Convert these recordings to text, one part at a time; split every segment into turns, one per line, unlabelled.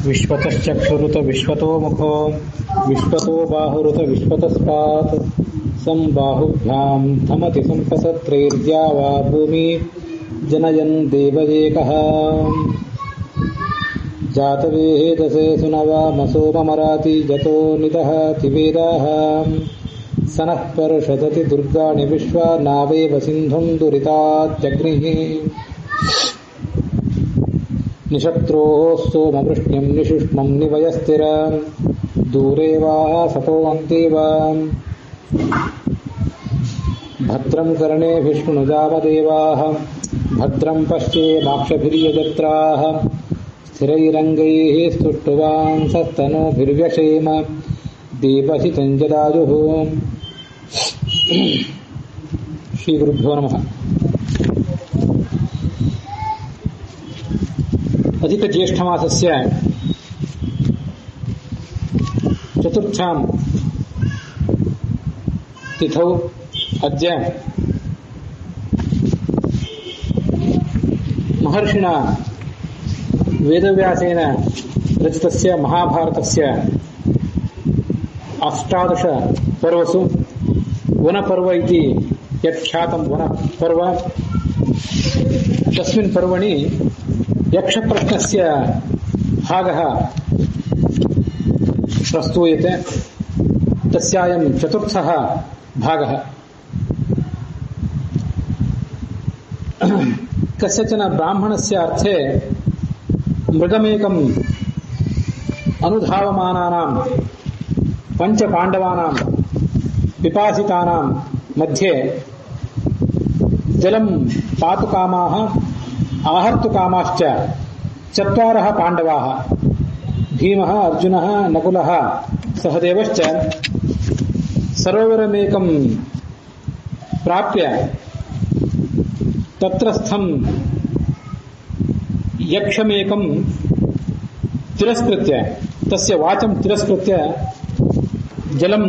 ವಿಶ್ವತಶ್ಚಕ್ಷುರುತ ವಿಶ್ವತೋ ಮುಖೋ ವಿಶ್ವತೋ ಬಾಹುರುತ ವಿಶ್ವತಸ್ಪಾತ್ ಸಂಬಾಹುಭ್ಯಾಂ ಥಮತಿ ಸಂಪಸತ್ರೈರ್ದ್ಯಾ ವಾ ಭೂಮಿ ಜನಯನ್ ದೇವಯೇಕಃ ಜಾತವೇದಸೇ ಸುನವಾಮಸೋಮರಾತಿ ಜತೋ ನಿತಃ ತಿವೇದಾಃ ಸನಃ ಪರ್ಷದತಿ ದುರ್ಗಾಣಿ ವಿಶ್ವಾ ನಾವೇವ ಸಿಂಧುಂ ದುರಿತಾತ್ಯಗ್ನಿಃ ನಿಶತ್ರೋಃ ಸೋಮವೃಷ್ಣ್ಯಂ ನಿಶುಷ್ಮಂ ನಿವಯಸ್ಥಿರಂ ದೂರೇ ವಾ ಸತೋ ಅಂತೀವ ಭದ್ರಂ ಕರ್ಣೇಭಿಃ ಶೃಣುಜಾವದೇವಾಃ ಭದ್ರಂ ಪಶ್ಯೇಮಾಕ್ಷಭಿರ್ಯಜತ್ರಾಃ ಸ್ಥಿರೈರಂಗೈಃ ಸ್ತುಷ್ಟುವಾಂಸಸ್ತನೂಭಿರ್ವ್ಯಶೇಮ ದೇವಹಿತಂ ಜದಾಯುಃ. ಶ್ರೀ ಗುರುಭ್ಯೋ ನಮಃ. ಅಧಿಕ ಜ್ಯೇಷ್ಠಮಾಸಸ್ಯ ಚತುರ್ಥ್ಯಾಂ ತಿಥೌ ಅದ್ಯ ಮಹರ್ಷಿಣಾ ವೇದವ್ಯಾಸೇನ ರಚಿತಸ್ಯ ಮಹಾಭಾರತಸ್ಯ ಅಷ್ಟಾದಶ ಪರ್ವಸು ವನಪರ್ವ ಇತಿ ಯತ್ಖ್ಯಾತಂ ವನಪರ್ವ ತಸ್ಮಿನ್ ಪರ್ವಣಿ ಯಕ್ಷಪ್ರಶ್ನಸ್ಯ ಭಾಗಃ ಪ್ರಸ್ತೂಯತೆ. ತಸ್ಯಾಯಂ ಚತುರ್ಥಃ ಭಾಗಃ. ಕಸ್ಯಚನ ಬ್ರಾಹ್ಮಣಸ್ಯ ಅರ್ಥೆ ಮೃಗಮೇಕಂ ಅನುಧಾವಮಾನಾನಾಂ ಪಂಚ ಪಾಂಡವಾನಾಂ ಪಿಪಾಸಿತಾನಾಂ ಮಧ್ಯೆ ಜಲಂ ಪಾತುಕಾಮಾಃ ಆಹರ್ತುಕಾಮಾಶ್ಚ ಚತ್ವಾರಃ ಪಾಂಡವಾಃ ಭೀಮಃ ಅರ್ಜುನಃ ನಕುಲಃ ಸಹದೇವಶ್ಚ ಸರೋವರಮೇಕಂ ಪ್ರಾಪ್ಯ ತತ್ರಸ್ಥಂ ಯಕ್ಷಮೇಕಂ ತಿರಸ್ಕೃತ್ಯ ತಸ್ಯ ವಾಚಂ ತಿರಸ್ಕೃತ್ಯ ಜಲಂ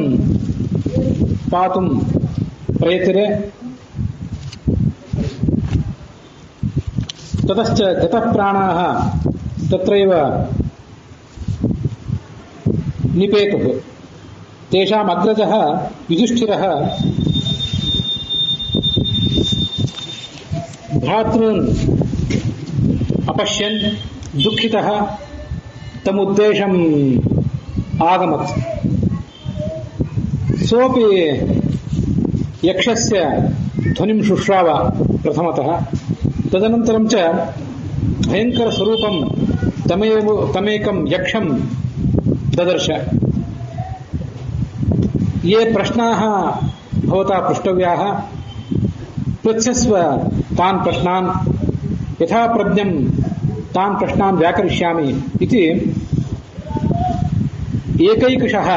ಪಾತುಂ ಪ್ರಯತಿರೆ. ತತಶ್ಚ ಗತಃ ಪ್ರಾಣಾಃ ತತ್ರೈವ ನಿಪೇತುಃ. ತೇಷಾಂ ಅಗ್ರಜಃ ಯುಧಿಷ್ಠಿರಃ ಭ್ರಾತॄನ್ ಅಪಶ್ಯನ್ ದುಃಖಿತಃ ತಮುದ್ದೇಶಂ ಆಗಮತ್. ಸೋಪಿ ಯಕ್ಷಸ್ಯ ಧ್ವನಿಂ ಶುಶ್ರಾವ ಪ್ರಥಮತಃ. ತದನಂತರಂ ಚ ಭಯಂಕರ ಸ್ವರೂಪಂ ತಮೇಕಂ ಯಕ್ಷಂ ದದರ್ಶ. ಯೇ ಪ್ರಶ್ನಾಃ ಭವತಾ ಪೃಷ್ಟವ್ಯಾಃ ಪೃಚ್ಛಸ್ವ ತಾನ್ ಪ್ರಶ್ನಾನ್ ಯಥಾ ಪ್ರಜ್ಞಂ ತಾನ್ ಪ್ರಶ್ನಾನ್ ವ್ಯಾಕರಿಷ್ಯಾಮಿ ಇತಿ ಏಕೈಕಶಃ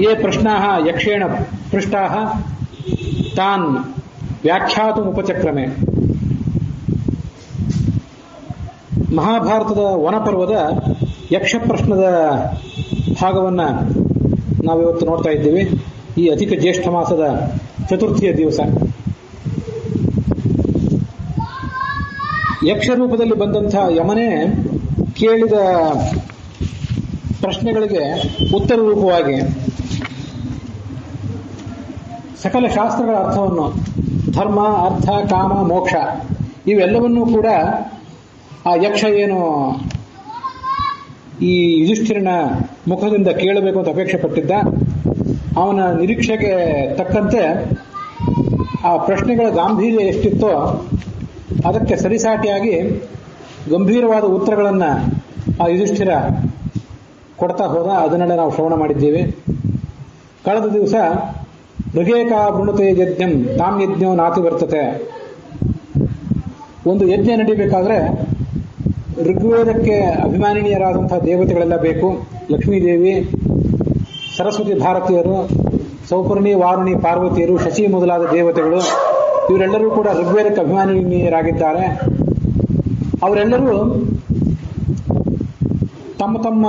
ಯೇ ಪ್ರಶ್ನಾಃ ಯಕ್ಷೇಣ ಪೃಷ್ಟಾಃ ತಾನ್ ವ್ಯಾಖ್ಯಾತುಮುಪಚಕ್ರಮೆ. ಮಹಾಭಾರತದ ವನಪರ್ವದ ಯಕ್ಷ ಪ್ರಶ್ನದ ಭಾಗವನ್ನು ನಾವಿವತ್ತು ನೋಡ್ತಾ ಇದ್ದೀವಿ. ಈ ಅಧಿಕ ಜ್ಯೇಷ್ಠ ಮಾಸದ ಚತುರ್ಥಿಯ ದಿವಸ ಯಕ್ಷ ರೂಪದಲ್ಲಿ ಬಂದಂಥ ಯಮನೇ ಕೇಳಿದ ಪ್ರಶ್ನೆಗಳಿಗೆ ಉತ್ತರ ರೂಪವಾಗಿ ಸಕಲ ಶಾಸ್ತ್ರಗಳ ಅರ್ಥವನ್ನು, ಧರ್ಮ, ಅರ್ಥ, ಕಾಮ, ಮೋಕ್ಷ ಇವೆಲ್ಲವನ್ನೂ ಕೂಡ ಆ ಯಕ್ಷ ಏನು ಈ ಯುಧಿಷ್ಠಿರನ ಮುಖದಿಂದ ಕೇಳಬೇಕು ಅಂತ ಅಪೇಕ್ಷೆ ಪಟ್ಟಿದ್ದ, ಅವನ ನಿರೀಕ್ಷೆಗೆ ತಕ್ಕಂತೆ ಆ ಪ್ರಶ್ನೆಗಳ ಗಾಂಭೀರ್ಯ ಎಷ್ಟಿತ್ತೋ ಅದಕ್ಕೆ ಸರಿಸಾಟಿಯಾಗಿ ಗಂಭೀರವಾದ ಉತ್ತರಗಳನ್ನು ಆ ಯುಧಿಷ್ಠಿರ ಕೊಡ್ತಾ ಹೋದ. ಅದನ್ನೆಲ್ಲ ನಾವು ಶ್ರವಣ ಮಾಡಿದ್ದೇವೆ. ಕಳೆದ ದಿವಸ ಋಗೇಕಾ ವೃಣುತೆ ಯಜ್ಞಂ ತಾಂ ಯಜ್ಞೋ ನಾತಿ ವರ್ತತೆ. ಒಂದು ಯಜ್ಞ ನಡೀಬೇಕಾದ್ರೆ ಋಗ್ವೇದಕ್ಕೆ ಅಭಿಮಾನಿನಿಯರಾದಂತಹ ದೇವತೆಗಳೆಲ್ಲ ಬೇಕು. ಲಕ್ಷ್ಮೀದೇವಿ, ಸರಸ್ವತಿ ಭಾರತೀಯರು, ಸೌಪರ್ಣಿ, ವಾರುಣಿ, ಪಾರ್ವತಿಯರು, ಶಶಿ ಮೊದಲಾದ ದೇವತೆಗಳು ಇವರೆಲ್ಲರೂ ಕೂಡ ಋಗ್ವೇದಕ್ಕೆ ಅಭಿಮಾನಿನಿಯರಾಗಿದ್ದಾರೆ. ಅವರೆಲ್ಲರೂ ತಮ್ಮ ತಮ್ಮ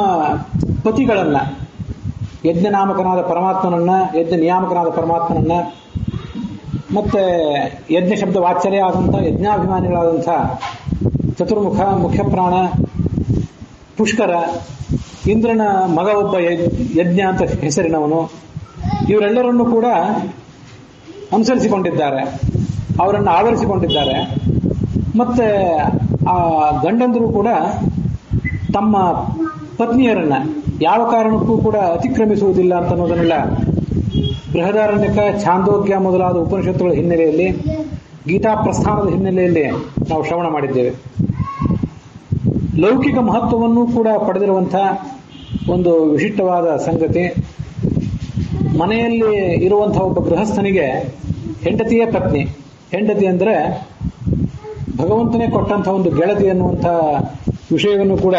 ಪತಿಗಳನ್ನ, ಯಜ್ಞ ನಾಮಕನಾದ ಪರಮಾತ್ಮನನ್ನ, ಯಜ್ಞ ನಿಯಾಮಕನಾದ ಪರಮಾತ್ಮನನ್ನ, ಮತ್ತೆ ಯಜ್ಞ ಶಬ್ದ ವಾಚ್ಯರೇ ಆದಂಥ ಯಜ್ಞಾಭಿಮಾನಿಗಳಾದಂಥ ಚತುರ್ಮುಖ, ಮುಖ್ಯ ಪ್ರಾಣ, ಪುಷ್ಕರ, ಇಂದ್ರನ ಮಗ ಒಬ್ಬ ಯಜ್ಞ ಅಂತ ಹೆಸರಿನವನು, ಇವರೆಲ್ಲರನ್ನು ಕೂಡ ಅನುಸರಿಸಿಕೊಂಡಿದ್ದಾರೆ, ಅವರನ್ನು ಆವರಿಸಿಕೊಂಡಿದ್ದಾರೆ. ಮತ್ತೆ ಆ ಗಂಡಂದರು ಕೂಡ ತಮ್ಮ ಪತ್ನಿಯರನ್ನ ಯಾವ ಕಾರಣಕ್ಕೂ ಕೂಡ ಅತಿಕ್ರಮಿಸುವುದಿಲ್ಲ ಅಂತ ಅನ್ನೋದನ್ನೆಲ್ಲ ಬೃಹದಾರಣ್ಯಕ, ಛಾಂದೋಗ್ಯ ಮೊದಲಾದ ಉಪನಿಷತ್ತುಗಳ ಹಿನ್ನೆಲೆಯಲ್ಲಿ, ಗೀತಾ ಪ್ರಸ್ಥಾನದ ಹಿನ್ನೆಲೆಯಲ್ಲಿ ನಾವು ಶ್ರವಣ ಮಾಡಿದ್ದೇವೆ. ಲೌಕಿಕ ಮಹತ್ವವನ್ನು ಕೂಡ ಪಡೆದಿರುವಂತಹ ಒಂದು ವಿಶಿಷ್ಟವಾದ ಸಂಗತಿ. ಮನೆಯಲ್ಲಿ ಇರುವಂತಹ ಒಬ್ಬ ಗೃಹಸ್ಥನಿಗೆ ಹೆಂಡತಿಯೇ ಪತ್ನಿ. ಹೆಂಡತಿ ಅಂದರೆ ಭಗವಂತನೇ ಕೊಟ್ಟಂತಹ ಒಂದು ಗೆಳತಿ ಅನ್ನುವಂತಹ ವಿಷಯವನ್ನು ಕೂಡ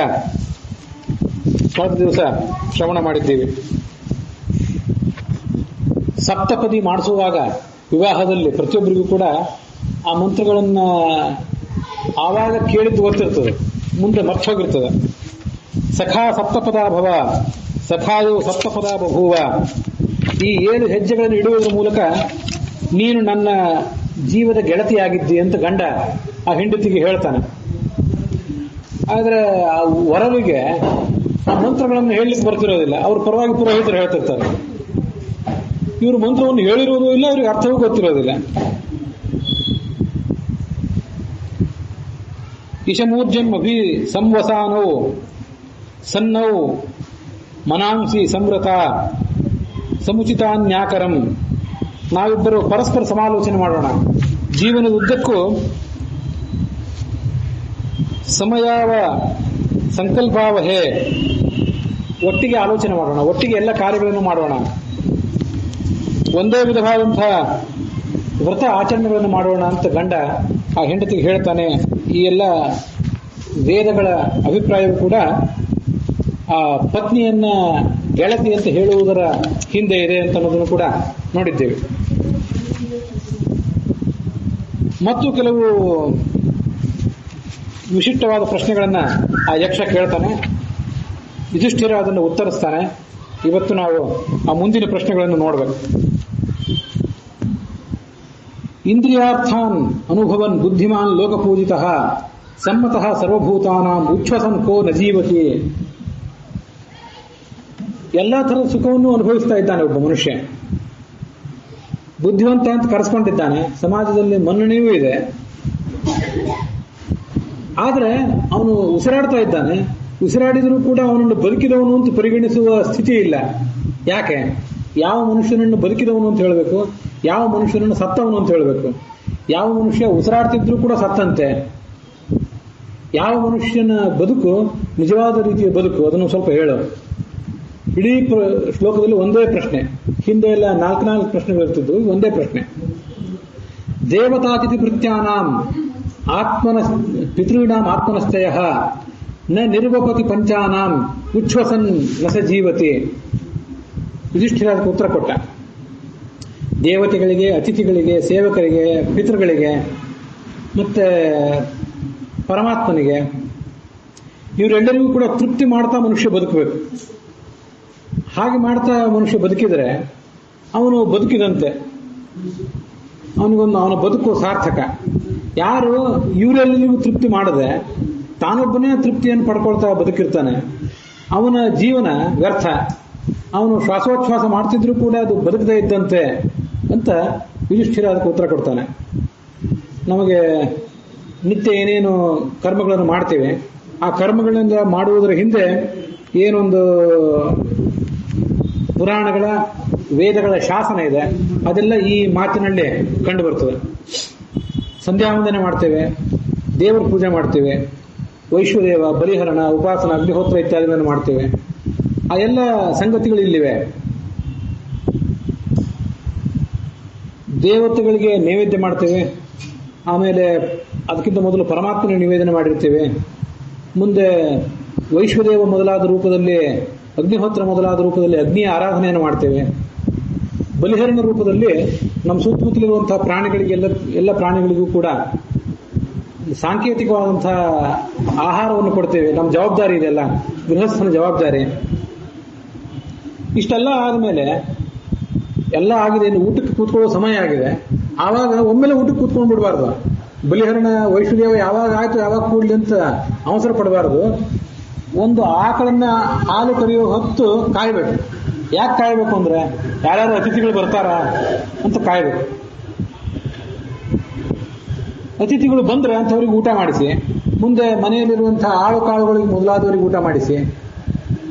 ಕಳೆದ ದಿವಸ ಶ್ರವಣ ಮಾಡಿದ್ದೀವಿ. ಸಪ್ತಪದಿ ಮಾಡಿಸುವಾಗ ವಿವಾಹದಲ್ಲಿ ಪ್ರತಿಯೊಬ್ಬರಿಗೂ ಕೂಡ ಆ ಮಂತ್ರಗಳನ್ನ ಆವಾಗ ಕೇಳಿದ್ದು ಗೊತ್ತಿರ್ತದೆ, ಮುಂದೆ ಮರ್ತೋಗಿರ್ತದೆ. ಸಖಾ ಸಪ್ತಪದ ಭವ, ಸಖಾಯು ಸಪ್ತಪದ ಬಭೂವ. ಈ 7 ಹೆಜ್ಜೆಗಳನ್ನು ಇಡುವುದರ ಮೂಲಕ ನೀನು ನನ್ನ ಜೀವದ ಗೆಳತಿಯಾಗಿದ್ದಿ ಅಂತ ಗಂಡ ಆ ಹೆಂಡತಿಗೆ ಹೇಳ್ತಾನೆ. ಆದ್ರೆ ಆ ವರವಿಗೆ ಆ ಮಂತ್ರಗಳನ್ನು ಹೇಳಲಿಕ್ಕೆ ಬರ್ತಿರೋದಿಲ್ಲ. ಅವ್ರ ಪರವಾಗಿ ಪುರೋಹಿತರು ಹೇಳ್ತಿರ್ತಾರೆ. ಇವರು ಮಂತ್ರವನ್ನು ಹೇಳಿರುವುದೂ ಇಲ್ಲ, ಅವ್ರಿಗೆ ಅರ್ಥವೂ ಗೊತ್ತಿರೋದಿಲ್ಲ. ಇಶಮೂರ್ಜಂ ಅಭಿ ಸಂವಸಾನೌ ಸನ್ನೌ ಮನಾಂಸಿ ಸಂವೃತ ಸಮುಚಿತಾನ್ಯಾಕರಂ. ನಾವಿಬ್ಬರು ಪರಸ್ಪರ ಸಮಾಲೋಚನೆ ಮಾಡೋಣ. ಜೀವನದ ಉದ್ದಕ್ಕೂ ಸಮಯಾವ ಸಂಕಲ್ಪಾವಹೇ, ಒಟ್ಟಿಗೆ ಆಲೋಚನೆ ಮಾಡೋಣ, ಒಟ್ಟಿಗೆ ಎಲ್ಲ ಕಾರ್ಯಗಳನ್ನು ಮಾಡೋಣ, ಒಂದೇ ವಿಧವಾದಂತಹ ವ್ರತ ಆಚರಣೆಗಳನ್ನು ಮಾಡೋಣ ಅಂತ ಗಂಡ ಆ ಹೆಂಡತಿಗೆ ಹೇಳ್ತಾನೆ. ಈ ಎಲ್ಲ ವೇದಗಳ ಅಭಿಪ್ರಾಯವೂ ಕೂಡ ಆ ಪತ್ನಿಯನ್ನ ಗೆಳತಿ ಅಂತ ಹೇಳುವುದರ ಹಿಂದೆ ಇದೆ ಅಂತ ಅನ್ನೋದನ್ನು ಕೂಡ ನೋಡಿದ್ದೇವೆ. ಮತ್ತು ಕೆಲವು ವಿಶಿಷ್ಟವಾದ ಪ್ರಶ್ನೆಗಳನ್ನ ಆ ಯಕ್ಷ ಕೇಳ್ತಾನೆ. ಯುಧಿಷ್ಠಿರ ಅದನ್ನು ಉತ್ತರಿಸ್ತಾನೆ. ಇವತ್ತು ನಾವು ಆ ಮುಂದಿನ ಪ್ರಶ್ನೆಗಳನ್ನು ನೋಡಬೇಕು. ಇಂದ್ರಿಯಾರ್ಥಾನ್ ಅನುಭವನ್ ಬುದ್ಧಿಮಾನ್ ಲೋಕಪೂಜಿತಃ ಸಮ್ಮತಃ ಸರ್ವಭೂತಾನಾಂ ಉಚ್ಛ್ವಸನ್ ಕೋ ನ ಜೀವತಿ. ಎಲ್ಲಾ ತರದ ಸುಖವನ್ನು ಅನುಭವಿಸ್ತಾ ಇದ್ದಾನೆ ಒಬ್ಬ ಮನುಷ್ಯ. ಬುದ್ಧಿವಂತ ಅಂತ ಕರೆಸ್ಕೊಂಡಿದ್ದಾನೆ, ಸಮಾಜದಲ್ಲಿ ಮನ್ನಣೆಯೂ ಇದೆ. ಆದ್ರೆ ಅವನು ಉಸಿರಾಡ್ತಾ ಇದ್ದಾನೆ. ಉಸಿರಾಡಿದರೂ ಕೂಡ ಅವನನ್ನು ಬದುಕಿದವನು ಅಂತ ಪರಿಗಣಿಸುವ ಸ್ಥಿತಿ ಇಲ್ಲ. ಯಾಕೆ? ಯಾವ ಮನುಷ್ಯನನ್ನು ಬದುಕಿದವನು ಅಂತ ಹೇಳಬೇಕು, ಯಾವ ಮನುಷ್ಯನನ್ನು ಸತ್ತವನು ಅಂತ ಹೇಳಬೇಕು. ಯಾವ ಮನುಷ್ಯ ಉಸಿರಾಡ್ತಿದ್ರು ಕೂಡ ಸತ್ತಂತೆ, ಯಾವ ಮನುಷ್ಯನ ಬದುಕು ನಿಜವಾದ ರೀತಿಯ ಬದುಕು, ಅದನ್ನು ಸ್ವಲ್ಪ ಹೇಳು. ಇಡೀ ಶ್ಲೋಕದಲ್ಲಿ ಒಂದೇ ಪ್ರಶ್ನೆ. ಹಿಂದೆ ಎಲ್ಲ 4 ಪ್ರಶ್ನೆಗಳಿರ್ತಿದ್ವು, ಒಂದೇ ಪ್ರಶ್ನೆ. ದೇವತಾತಿಥಿ ಭೃತ್ಯಾನಾಂ ಪಿತೃಣಾಂ ಆತ್ಮನಸ್ಥಯ ನ ನಿರ್ವಪತಿ ಪಂಚಾನಾಂ ಉಚ್ಛ್ವಸನ್ ನಸ ಜೀವತಿ. ಯುಧಿಷ್ಠಿರ ಉತ್ತರ ಕೊಟ್ಟ. ದೇವತೆಗಳಿಗೆ, ಅತಿಥಿಗಳಿಗೆ, ಸೇವಕರಿಗೆ, ಪಿತೃಗಳಿಗೆ ಮತ್ತೆ ಪರಮಾತ್ಮನಿಗೆ, ಇವರೆಲ್ಲರಿಗೂ ಕೂಡ ತೃಪ್ತಿ ಮಾಡ್ತಾ ಮನುಷ್ಯ ಬದುಕಬೇಕು. ಹಾಗೆ ಮಾಡ್ತಾ ಮನುಷ್ಯ ಬದುಕಿದರೆ ಅವನು ಬದುಕಿದಂತೆ, ಅವನ ಬದುಕು ಸಾರ್ಥಕ. ಯಾರು ಇವರೆಲ್ಲರಿಗೂ ತೃಪ್ತಿ ಮಾಡದೆ ತಾನೊಬ್ಬನೇ ತೃಪ್ತಿಯನ್ನು ಪಡ್ಕೊಳ್ತಾ ಬದುಕಿರ್ತಾನೆ, ಅವನ ಜೀವನ ವ್ಯರ್ಥ. ಅವನು ಶ್ವಾಸೋಚ್ಛ್ವಾಸ ಮಾಡ್ತಿದ್ರು ಕೂಡ ಅದು ಬದುಕದೇ ಇದ್ದಂತೆ ಅಂತ ಯುಧಿಷ್ಠಿರ ಅದಕ್ಕೆ ಉತ್ತರ ಕೊಡ್ತಾನೆ. ನಮಗೆ ನಿತ್ಯ ಏನೇನು ಕರ್ಮಗಳನ್ನು ಮಾಡ್ತೇವೆ, ಆ ಕರ್ಮಗಳಿಂದ ಮಾಡುವುದರ ಹಿಂದೆ ಏನೊಂದು ಪುರಾಣಗಳ, ವೇದಗಳ ಶಾಸನ ಇದೆ, ಅದೆಲ್ಲ ಈ ಮಾತಿನಲ್ಲಿ ಕಂಡು ಬರ್ತದೆ. ಸಂಧ್ಯಾವಂದನೆ ಮಾಡ್ತೇವೆ, ದೇವರ ಪೂಜೆ ಮಾಡ್ತೇವೆ, ವೈಶ್ವದೇವ, ಬಲಿಹರಣ, ಉಪಾಸನ, ಅಗ್ನಿಹೋತ್ರ ಇತ್ಯಾದಿಗಳನ್ನು ಮಾಡ್ತೇವೆ. ಆ ಎಲ್ಲ ಸಂಗತಿಗಳು ಇಲ್ಲಿವೆ. ದೇವತೆಗಳಿಗೆ ನೈವೇದ್ಯ ಮಾಡ್ತೇವೆ, ಆಮೇಲೆ ಅದಕ್ಕಿಂತ ಮೊದಲು ಪರಮಾತ್ಮನ ನಿವೇದನೆ ಮಾಡಿರ್ತೇವೆ, ಮುಂದೆ ವೈಶ್ವದೇವ ಮೊದಲಾದ ರೂಪದಲ್ಲಿ, ಅಗ್ನಿಹೋತ್ರ ಮೊದಲಾದ ರೂಪದಲ್ಲಿ ಅಗ್ನಿಯ ಆರಾಧನೆಯನ್ನು ಮಾಡ್ತೇವೆ. ಬಲಿಹರಣ ರೂಪದಲ್ಲಿ ನಮ್ಮ ಸುತ್ತಮುತ್ತಲಿರುವಂತಹ ಪ್ರಾಣಿಗಳಿಗೆಲ್ಲ, ಎಲ್ಲ ಪ್ರಾಣಿಗಳಿಗೂ ಕೂಡ ಸಾಂಕೇತಿಕವಾದಂತಹ ಆಹಾರವನ್ನು ಕೊಡ್ತೇವೆ. ನಮ್ಮ ಜವಾಬ್ದಾರಿ ಇದೆಲ್ಲ, ಗೃಹಸ್ಥನ ಜವಾಬ್ದಾರಿ. ಇಷ್ಟೆಲ್ಲ ಆದಮೇಲೆ ಎಲ್ಲ ಆಗಿದೆ, ಇನ್ನು ಊಟಕ್ಕೆ ಕೂತ್ಕೊಳ್ಳೋ ಸಮಯ ಆಗಿದೆ. ಆವಾಗ ಒಮ್ಮೆಲೆ ಊಟಕ್ಕೆ ಕೂತ್ಕೊಂಡು ಬಿಡಬಾರ್ದು. ಬಲಿಹರಣ, ವೈಷ್ಣುದೇವ ಯಾವಾಗ ಆಯ್ತು ಯಾವಾಗ ಕೂಡ್ಲಿ ಅಂತ ಅವಸರ ಪಡಬಾರ್ದು. ಒಂದು ಆಕಳನ್ನ ಹಾಲು ಕರೆಯೋ ಹೊತ್ತು ಕಾಯ್ಬೇಕು. ಯಾಕೆ ಕಾಯ್ಬೇಕು ಅಂದ್ರೆ ಯಾರ್ಯಾರು ಅತಿಥಿಗಳು ಬರ್ತಾರ ಅಂತ ಕಾಯ್ಬೇಕು. ಅತಿಥಿಗಳು ಬಂದ್ರೆ ಅಂಥವ್ರಿಗೆ ಊಟ ಮಾಡಿಸಿ, ಮುಂದೆ ಮನೆಯಲ್ಲಿರುವಂತಹ ಆಳು ಕಾಳುಗಳಿಗೆ ಮೊದಲಾದವರಿಗೆ ಊಟ ಮಾಡಿಸಿ,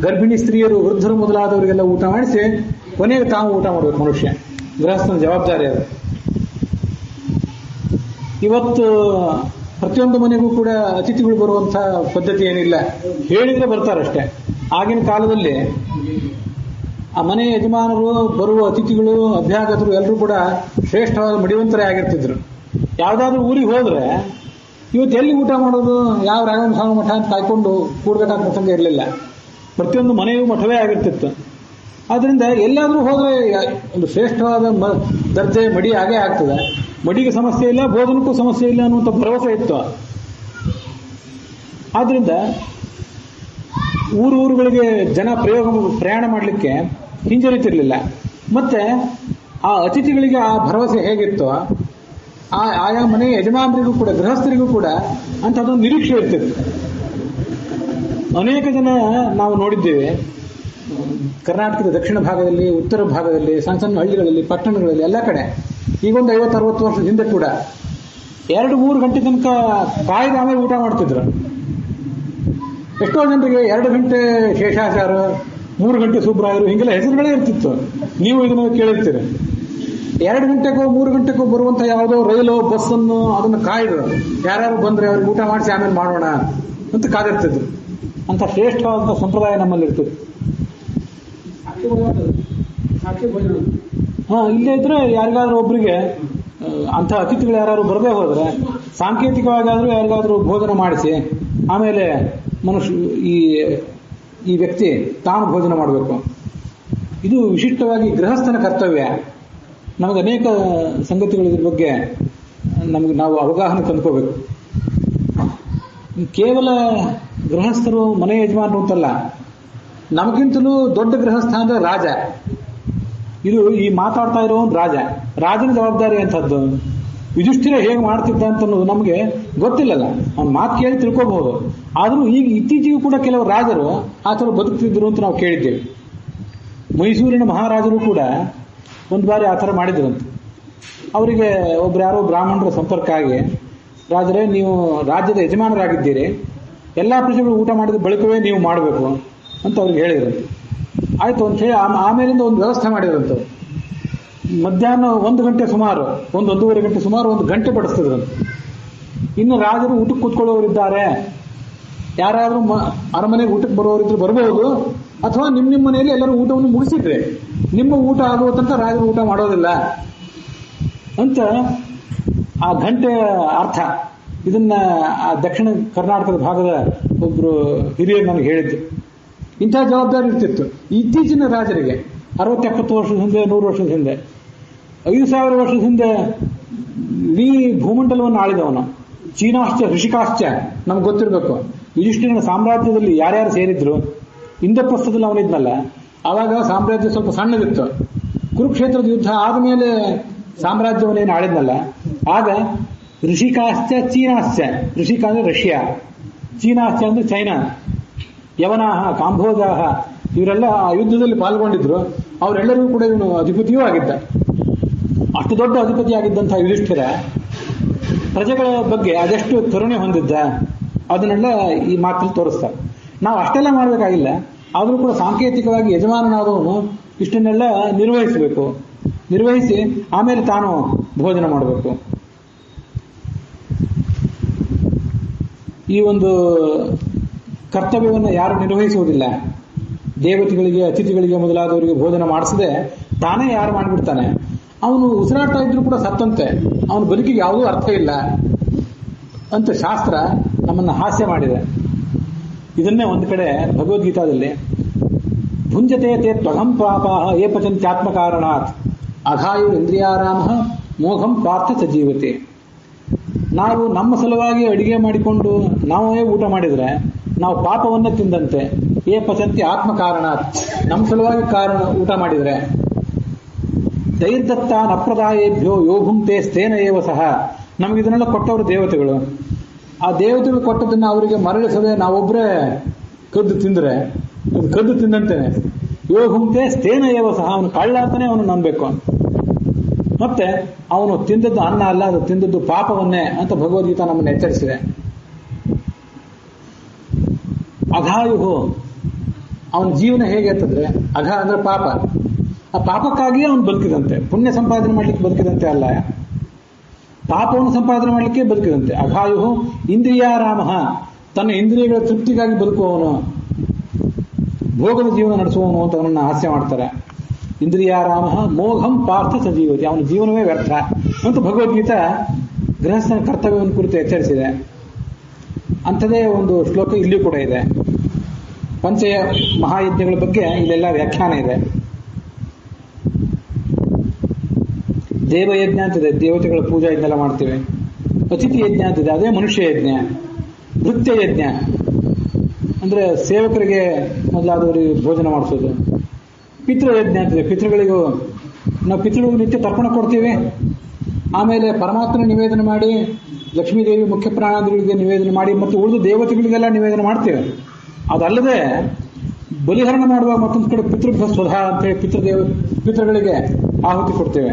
ಗರ್ಭಿಣಿ ಸ್ತ್ರೀಯರು, ವೃದ್ಧರು ಮೊದಲಾದವರಿಗೆಲ್ಲ ಊಟ ಮಾಡಿಸಿ, ಕೊನೆಗೆ ತಾವು ಊಟ ಮಾಡಬೇಕು. ಮನುಷ್ಯ ಗೃಹಸ್ಥನ ಜವಾಬ್ದಾರಿ ಅದು. ಇವತ್ತು ಪ್ರತಿಯೊಂದು ಮನೆಗೂ ಕೂಡ ಅತಿಥಿಗಳು ಬರುವಂತ ಪದ್ಧತಿ ಏನಿಲ್ಲ, ಹೇಳಿದ್ರೆ ಬರ್ತಾರಷ್ಟೇ. ಆಗಿನ ಕಾಲದಲ್ಲಿ ಆ ಮನೆ ಯಜಮಾನರು, ಬರುವ ಅತಿಥಿಗಳು, ಅಭ್ಯಾಗತರು ಎಲ್ಲರೂ ಕೂಡ ಶ್ರೇಷ್ಠವಾದ ಮಡಿವಂತರೇ ಆಗಿರ್ತಿದ್ರು. ಯಾವ್ದಾದ್ರು ಊರಿಗೆ ಹೋದ್ರೆ ಇವತ್ತು ಎಲ್ಲಿ ಊಟ ಮಾಡೋದು, ಯಾವ ರಾಘವೇಂದ್ರ ಮಠ ಅಂತ ಕಾಯ್ಕೊಂಡು ಕೂಡ್ಬೇಕಾದ ಪ್ರಸಂಗ ಇರಲಿಲ್ಲ. ಪ್ರತಿಯೊಂದು ಮನೆಯೂ ಮಠವೇ ಆಗಿರ್ತಿತ್ತು. ಆದ್ರಿಂದ ಎಲ್ಲಾದ್ರೂ ಹೋದ್ರೆ ಒಂದು ಶ್ರೇಷ್ಠವಾದ ದರ್ಜೆ ಮಡಿ ಆಗೇ ಆಗ್ತದೆ. ಮಡಿಗೆ ಸಮಸ್ಯೆ ಇಲ್ಲ, ಭೋಜನಕ್ಕೂ ಸಮಸ್ಯೆ ಇಲ್ಲ ಅನ್ನುವಂಥ ಭರವಸೆ ಇತ್ತು. ಆದ್ರಿಂದ ಊರುಗಳಿಗೆ ಜನ ಪ್ರಯಾಣ ಮಾಡಲಿಕ್ಕೆ ಹಿಂಜರಿತಿರ್ಲಿಲ್ಲ. ಮತ್ತೆ ಆ ಅತಿಥಿಗಳಿಗೆ ಆ ಭರವಸೆ ಹೇಗಿತ್ತು, ಆಯಾ ಮನೆ ಯಜಮಾನರಿಗೂ ಕೂಡ, ಗೃಹಸ್ಥರಿಗೂ ಕೂಡ ಅಂಥದ್ದೊಂದು ನಿರೀಕ್ಷೆ ಇರ್ತಿತ್ತು. ಅನೇಕ ಜನ ನಾವು ನೋಡಿದ್ದೇವೆ, ಕರ್ನಾಟಕದ ದಕ್ಷಿಣ ಭಾಗದಲ್ಲಿ, ಉತ್ತರ ಭಾಗದಲ್ಲಿ, ಸಣ್ಣ ಸಣ್ಣ ಹಳ್ಳಿಗಳಲ್ಲಿ, ಪಟ್ಟಣಗಳಲ್ಲಿ, ಎಲ್ಲ ಕಡೆ ಈಗೊಂದು 50-60 ವರ್ಷದ ಹಿಂದೆ ಕೂಡ 2-3 ಗಂಟೆ ತನಕ ಕಾಯ್ದ ಆಮೇಲೆ ಊಟ ಮಾಡ್ತಿದ್ರು. ಎಷ್ಟೋ ಜನರಿಗೆ 2 ಗಂಟೆ ಶೇಷಾಚಾರ, 3 ಗಂಟೆ ಸುಬ್ರಾಯರು, ಹಿಂಗೆಲ್ಲ ಹೆಸರುಗಳೇ ಇರ್ತಿತ್ತು. ನೀವು ಇದನ್ನು ಕೇಳಿರ್ತೀರಿ. 2 ಗಂಟೆಗೋ 3 ಗಂಟೆಗೋ ಬರುವಂತ ಯಾವುದೋ ರೈಲು, ಬಸ್ಸನ್ನು ಅದನ್ನು ಕಾಯ್ದು ಯಾರ್ಯಾರು ಬಂದ್ರೆ ಅವ್ರಿಗೆ ಊಟ ಮಾಡಿಸಿ ಆಮೇಲೆ ಮಾಡೋಣ ಅಂತ ಕಾದಿರ್ತಿದ್ರು. ಅಂತ ಶ್ರೇಷ್ಠವಾದ ಸಂಪ್ರದಾಯ ನಮ್ಮಲ್ಲಿ ಇರ್ತದೆ. ಇಲ್ಲೇ ಇದ್ರೆ ಯಾರಿಗಾದ್ರೂ ಒಬ್ಬರಿಗೆ ಅಂಥ ಅತಿಥಿಗಳು ಯಾರು ಬರದೇ ಹೋದ್ರೆ ಸಾಂಕೇತಿಕವಾಗಿಯಾದ್ರೂ ಯಾರಿಗಾದ್ರೂ ಭೋಜನ ಮಾಡಿಸಿ ಆಮೇಲೆ ಮನುಷ್ಯ ಈ ವ್ಯಕ್ತಿ ತಾನು ಭೋಜನ ಮಾಡಬೇಕು. ಇದು ವಿಶಿಷ್ಟವಾಗಿ ಗೃಹಸ್ಥನ ಕರ್ತವ್ಯ. ನಮಗೆ ಅನೇಕ ಸಂಗತಿಗಳು ಇದ್ರ ಬಗ್ಗೆ ನಾವು ಅವಗಾಹನೆ ತಂದ್ಕೋಬೇಕು. ಕೇವಲ ಗೃಹಸ್ಥರು, ಮನೆ ಯಜಮಾನರು ಅಂತಲ್ಲ, ನಮಗಿಂತಲೂ ದೊಡ್ಡ ಗೃಹಸ್ಥ ಅಂದ್ರೆ ರಾಜ. ಇದು ಈ ಮಾತಾಡ್ತಾ ಇರೋ ರಾಜನ ಜವಾಬ್ದಾರಿ ಅಂತದ್ದು. ಯುಧಿಷ್ಠಿರ ಹೇಗೆ ಮಾಡ್ತಿದ್ದ ಅಂತ ನಮಗೆ ಗೊತ್ತಿಲ್ಲಲ್ಲ, ಅವ್ನ ಮಾತು ಕೇಳಿ ತಿಳ್ಕೋಬಹುದು. ಆದರೂ ಈಗ ಇತ್ತೀಚೆಗೂ ಕೂಡ ಕೆಲವು ರಾಜರು ಆ ಥರ ಬದುಕ್ತಿದ್ರು ಅಂತ ನಾವು ಕೇಳಿದ್ದೇವೆ. ಮೈಸೂರಿನ ಮಹಾರಾಜರು ಕೂಡ ಒಂದು ಬಾರಿ ಆ ಥರ ಮಾಡಿದ್ರಂತೆ. ಅವರಿಗೆ ಒಬ್ರು ಯಾರೋ ಬ್ರಾಹ್ಮಣರ ಸಂಪರ್ಕ ಆಗಿ, ರಾಜರೇ, ನೀವು ರಾಜ್ಯದ ಯಜಮಾನರಾಗಿದ್ದೀರಿ, ಎಲ್ಲ ಪ್ರಜೆಗಳು ಊಟ ಮಾಡಿದ ಬಳಿಕವೇ ನೀವು ಮಾಡಬೇಕು ಅಂತ ಅವ್ರಿಗೆ ಹೇಳಿದ್ರಂತೆ. ಆಯ್ತು ಅಂತ ಹೇಳಿ ಆಮೇಲಿಂದ ಒಂದು ವ್ಯವಸ್ಥೆ ಮಾಡಿದ್ರಂತೆ. ಮಧ್ಯಾಹ್ನ 1 ಗಂಟೆ ಸುಮಾರು, 1-1:30 ಗಂಟೆ ಸುಮಾರು 1 ಗಂಟೆ ಬಡಿಸ್ತಿದ್ರಂತೆ. ಇನ್ನು ರಾಜರು ಊಟಕ್ಕೆ ಕೂತ್ಕೊಳ್ಳೋರಿದ್ದಾರೆ, ಯಾರಾದ್ರೂ ಅರಮನೆಗೆ ಊಟಕ್ಕೆ ಬರೋರಿದ್ರು ಬರಬಹುದು, ಅಥವಾ ನಿಮ್ಮ ಮನೆಯಲ್ಲಿ ಎಲ್ಲರೂ ಊಟವನ್ನು ಮುಗಿಸಿದ್ರೆ ನಿಮ್ಮ ಊಟ ಆಗುವ ತನಕ ರಾಜರು ಊಟ ಮಾಡೋದಿಲ್ಲ ಅಂತ ಆ ಗಂಟೆ ಅರ್ಥ. ಇದನ್ನ ಆ ದಕ್ಷಿಣ ಕರ್ನಾಟಕದ ಭಾಗದ ಒಬ್ರು ಹಿರಿಯರು ನನಗೆ ಹೇಳಿದ್ರು. ಇಂಥ ಜವಾಬ್ದಾರಿ ಇರ್ತಿತ್ತು. ಇತ್ತೀಚಿನ ರಾಜರಿಗೆ 60-70 ವರ್ಷದ ಹಿಂದೆ, 100 ವರ್ಷದ ಹಿಂದೆ, 5,000 ವರ್ಷದ ಹಿಂದೆ ಇಡೀ ಭೂಮಂಡಲವನ್ನು ಆಳಿದವನು. ಚೀನಾಶ್ಚ ಋಷಿಕಾಶ್ಚ ನಮ್ಗೆ ಗೊತ್ತಿರಬೇಕು. ಯುಧಿಷ್ಠಿರನ ಸಾಮ್ರಾಜ್ಯದಲ್ಲಿ ಯಾರ್ಯಾರು ಸೇರಿದ್ರು, ಇಂದ್ರಪ್ರಸ್ಥದಲ್ಲಿ ಅವನಿದ್ನಲ್ಲ, ಆವಾಗ ಸಾಮ್ರಾಜ್ಯ ಸ್ವಲ್ಪ ಸಣ್ಣದಿತ್ತು. ಕುರುಕ್ಷೇತ್ರದ ಯುದ್ಧ ಆದಮೇಲೆ ಸಾಮ್ರಾಜ್ಯವನ್ನೇನು ಆಳಿದ್ನಲ್ಲ, ಆಗ ಋಷಿಕಾಶ್ಚ ಚೀನಾಶ್ಚ, ಋಷಿಕ ಅಂದ್ರೆ ರಷ್ಯಾ, ಚೀನಾಶ್ಚ ಅಂದ್ರೆ ಚೈನಾ, ಯವನಾಹ, ಕಾಂಬೋಜಾಹ, ಇವರೆಲ್ಲ ಆ ಯುದ್ಧದಲ್ಲಿ ಪಾಲ್ಗೊಂಡಿದ್ರು. ಅವರೆಲ್ಲರಿಗೂ ಕೂಡ ಇವನು ಅಧಿಪತಿಯೂ ಆಗಿದ್ದ. ಅಷ್ಟು ದೊಡ್ಡ ಅಧಿಪತಿ ಆಗಿದ್ದಂತಹ ಯುಧಿಷ್ಠಿರ ಪ್ರಜೆಗಳ ಬಗ್ಗೆ ಅದೆಷ್ಟು ಕರುಣೆ ಹೊಂದಿದ್ದ, ಅದನ್ನೆಲ್ಲ ಈ ಮಾತಲ್ಲಿ ತೋರಿಸ್ತಾರೆ. ನಾವು ಅಷ್ಟೆಲ್ಲ ಮಾಡಬೇಕಾಗಿಲ್ಲ, ಆದರೂ ಕೂಡ ಸಾಂಕೇತಿಕವಾಗಿ ಯಜಮಾನನಾದವನು ಇಷ್ಟನ್ನೆಲ್ಲ ನಿರ್ವಹಿಸಬೇಕು. ನಿರ್ವಹಿಸಿ ಆಮೇಲೆ ತಾನು ಭೋಜನ ಮಾಡಬೇಕು. ಈ ಒಂದು ಕರ್ತವ್ಯವನ್ನು ಯಾರು ನಿರ್ವಹಿಸುವುದಿಲ್ಲ, ದೇವತೆಗಳಿಗೆ, ಅತಿಥಿಗಳಿಗೆ ಮೊದಲಾದವರಿಗೆ ಭೋಜನ ಮಾಡಿಸದೆ ತಾನೇ ಯಾರು ಮಾಡಿಬಿಡ್ತಾನೆ, ಅವನು ಉಸಿರಾಡ್ತಾ ಇದ್ರು ಕೂಡ ಸತ್ತಂತೆ, ಅವನ ಬದುಕಿಗೆ ಯಾವುದೂ ಅರ್ಥ ಇಲ್ಲ ಅಂತ ಶಾಸ್ತ್ರ ನಮ್ಮನ್ನು ಹಾಸ್ಯ ಮಾಡಿದೆ. ಇದನ್ನೇ ಒಂದು ಕಡೆ ಭಗವದ್ಗೀತಾದಲ್ಲಿ ಭುಂಜತೆ ತೇ ತ್ವಘಂ ಪಾಪಾಹ ಏಪಚಂತ್ಯಾತ್ಮಕಾರಣಾತ್ ಅಘಾಯು ಇಂದ್ರಿಯಾರಾಮ ಮೋಘಂ ಪಾರ್ಥ ಚ ಜೀವತೆ. ನಾವು ನಮ್ಮ ಸಲುವಾಗಿ ಅಡಿಗೆ ಮಾಡಿಕೊಂಡು ನಾವೇ ಊಟ ಮಾಡಿದ್ರೆ ನಾವು ಪಾಪವನ್ನೇ ತಿಂದಂತೆ. ಏಪಚಂತಿ ಆತ್ಮಕಾರಣಾತ್, ನಮ್ಮ ಸಲುವಾಗಿ ಊಟ ಮಾಡಿದ್ರೆ. ದೈರ್ದತ್ತಾನ್ ಅಪ್ರದಾಯೇಭ್ಯೋ ಯೋಭುಂತೆ ಸ್ಥೇನ ಏವ ಸಹ, ನಮ್ಗೆ ಇದನ್ನೆಲ್ಲ ಕೊಟ್ಟವರು ದೇವತೆಗಳು. ಆ ದೇವತೆಗಳು ಕೊಟ್ಟದನ್ನ ಅವರಿಗೆ ಮರಳಿಸದೆ ನಾವೊಬ್ಬರೇ ಕದ್ದು ತಿಂದ್ರೆ ಅದು ಕದ್ದು ತಿಂದಂತೇನೆ. ಯೋಹುಂತೆ ಸ್ಥೇನ ಏವ ಸಹ, ಅವನು ಕಳ್ಳ ಅಂತಾನೆ ಅವನು ನಂಬಬೇಕು. ಮತ್ತೆ ಅವನು ತಿಂದದ್ದು ಅನ್ನ ಅಲ್ಲ, ಅದು ತಿಂದದ್ದು ಪಾಪವನ್ನೇ ಅಂತ ಭಗವದ್ಗೀತಾ ನಮ್ಮನ್ನು ಎಚ್ಚರಿಸಿದೆ. ಅಘಾಯುಹು, ಅವನ ಜೀವನ ಹೇಗೆ ಅಂತಂದ್ರೆ, ಅಘ ಅಂದ್ರೆ ಪಾಪ, ಆ ಪಾಪಕ್ಕಾಗಿಯೇ ಅವನು ಬದುಕಿದಂತೆ, ಪುಣ್ಯ ಸಂಪಾದನೆ ಮಾಡ್ಲಿಕ್ಕೆ ಬದುಕಿದಂತೆ ಅಲ್ಲ, ಪಾಪವನ್ನು ಸಂಪಾದನೆ ಮಾಡ್ಲಿಕ್ಕೆ ಬದುಕಿದಂತೆ. ಅಘಾಯುಹು ಇಂದ್ರಿಯಾರಾಮ, ತನ್ನ ಇಂದ್ರಿಯಗಳ ತೃಪ್ತಿಗಾಗಿ ಬದುಕುವವನು, ಭೋಗದ ಜೀವನ ನಡೆಸುವವನು ಅಂತ ಅವನನ್ನು ಹಾಸ್ಯ ಮಾಡ್ತಾರೆ. ಇಂದ್ರಿಯಾರಾಮ ಮೋಘಂ ಪಾರ್ಥ ಸಜೀವತಿ, ಅವನ ಜೀವನವೇ ವ್ಯರ್ಥ ಅಂತ ಭಗವದ್ಗೀತಾ ಗೃಹಸ್ಥನ ಕರ್ತವ್ಯವನ್ನು ಕುರಿತು ಎಚ್ಚರಿಸಿದೆ. ಅಂಥದೇ ಒಂದು ಶ್ಲೋಕ ಇಲ್ಲಿ ಕೂಡ ಇದೆ. ಪಂಚ ಮಹಾಯಜ್ಞಗಳ ಬಗ್ಗೆ ಇಲ್ಲೆಲ್ಲ ವ್ಯಾಖ್ಯಾನ ಇದೆ. ದೇವಯಜ್ಞ ಅಂತಿದೆ, ದೇವತೆಗಳ ಪೂಜಾ ಇದನ್ನೆಲ್ಲ ಮಾಡ್ತೀವಿ. ಅತಿಥಿ ಯಜ್ಞ ಅಂತಿದೆ, ಅದೇ ಮನುಷ್ಯ ಯಜ್ಞ. ಭೃತ್ಯ ಯಜ್ಞ ಅಂದ್ರೆ ಸೇವಕರಿಗೆ ಮೊದಲಾದವರಿಗೆ ಭೋಜನ ಮಾಡಿಸೋದು. ಪಿತೃಯಜ್ಞ ಅಂತಿದೆ, ಪಿತೃಗಳಿಗೂ ನಾವು ಪಿತೃಗಳಿಗೂ ನಿತ್ಯ ತರ್ಪಣ ಕೊಡ್ತೀವಿ. ಆಮೇಲೆ ಪರಮಾತ್ಮನ ನಿವೇದನೆ ಮಾಡಿ, ಲಕ್ಷ್ಮೀದೇವಿ ಮುಖ್ಯ ಪ್ರಾಣಾದಿಗಳಿಗೆ ನಿವೇದನೆ ಮಾಡಿ, ಮತ್ತು ಉಳಿದು ದೇವತೆಗಳಿಗೆಲ್ಲ ನಿವೇದನೆ ಮಾಡ್ತೇವೆ. ಅದಲ್ಲದೆ ಬಲಿಹರಣ ಮಾಡುವಾಗ ಮತ್ತೊಂದು ಕಡೆ ಪಿತೃಭ್ಯ ಸ್ವಧಾ ಅಂತೇಳಿ ಪಿತೃಗಳಿಗೆ ಆಹುತಿ ಕೊಡ್ತೇವೆ.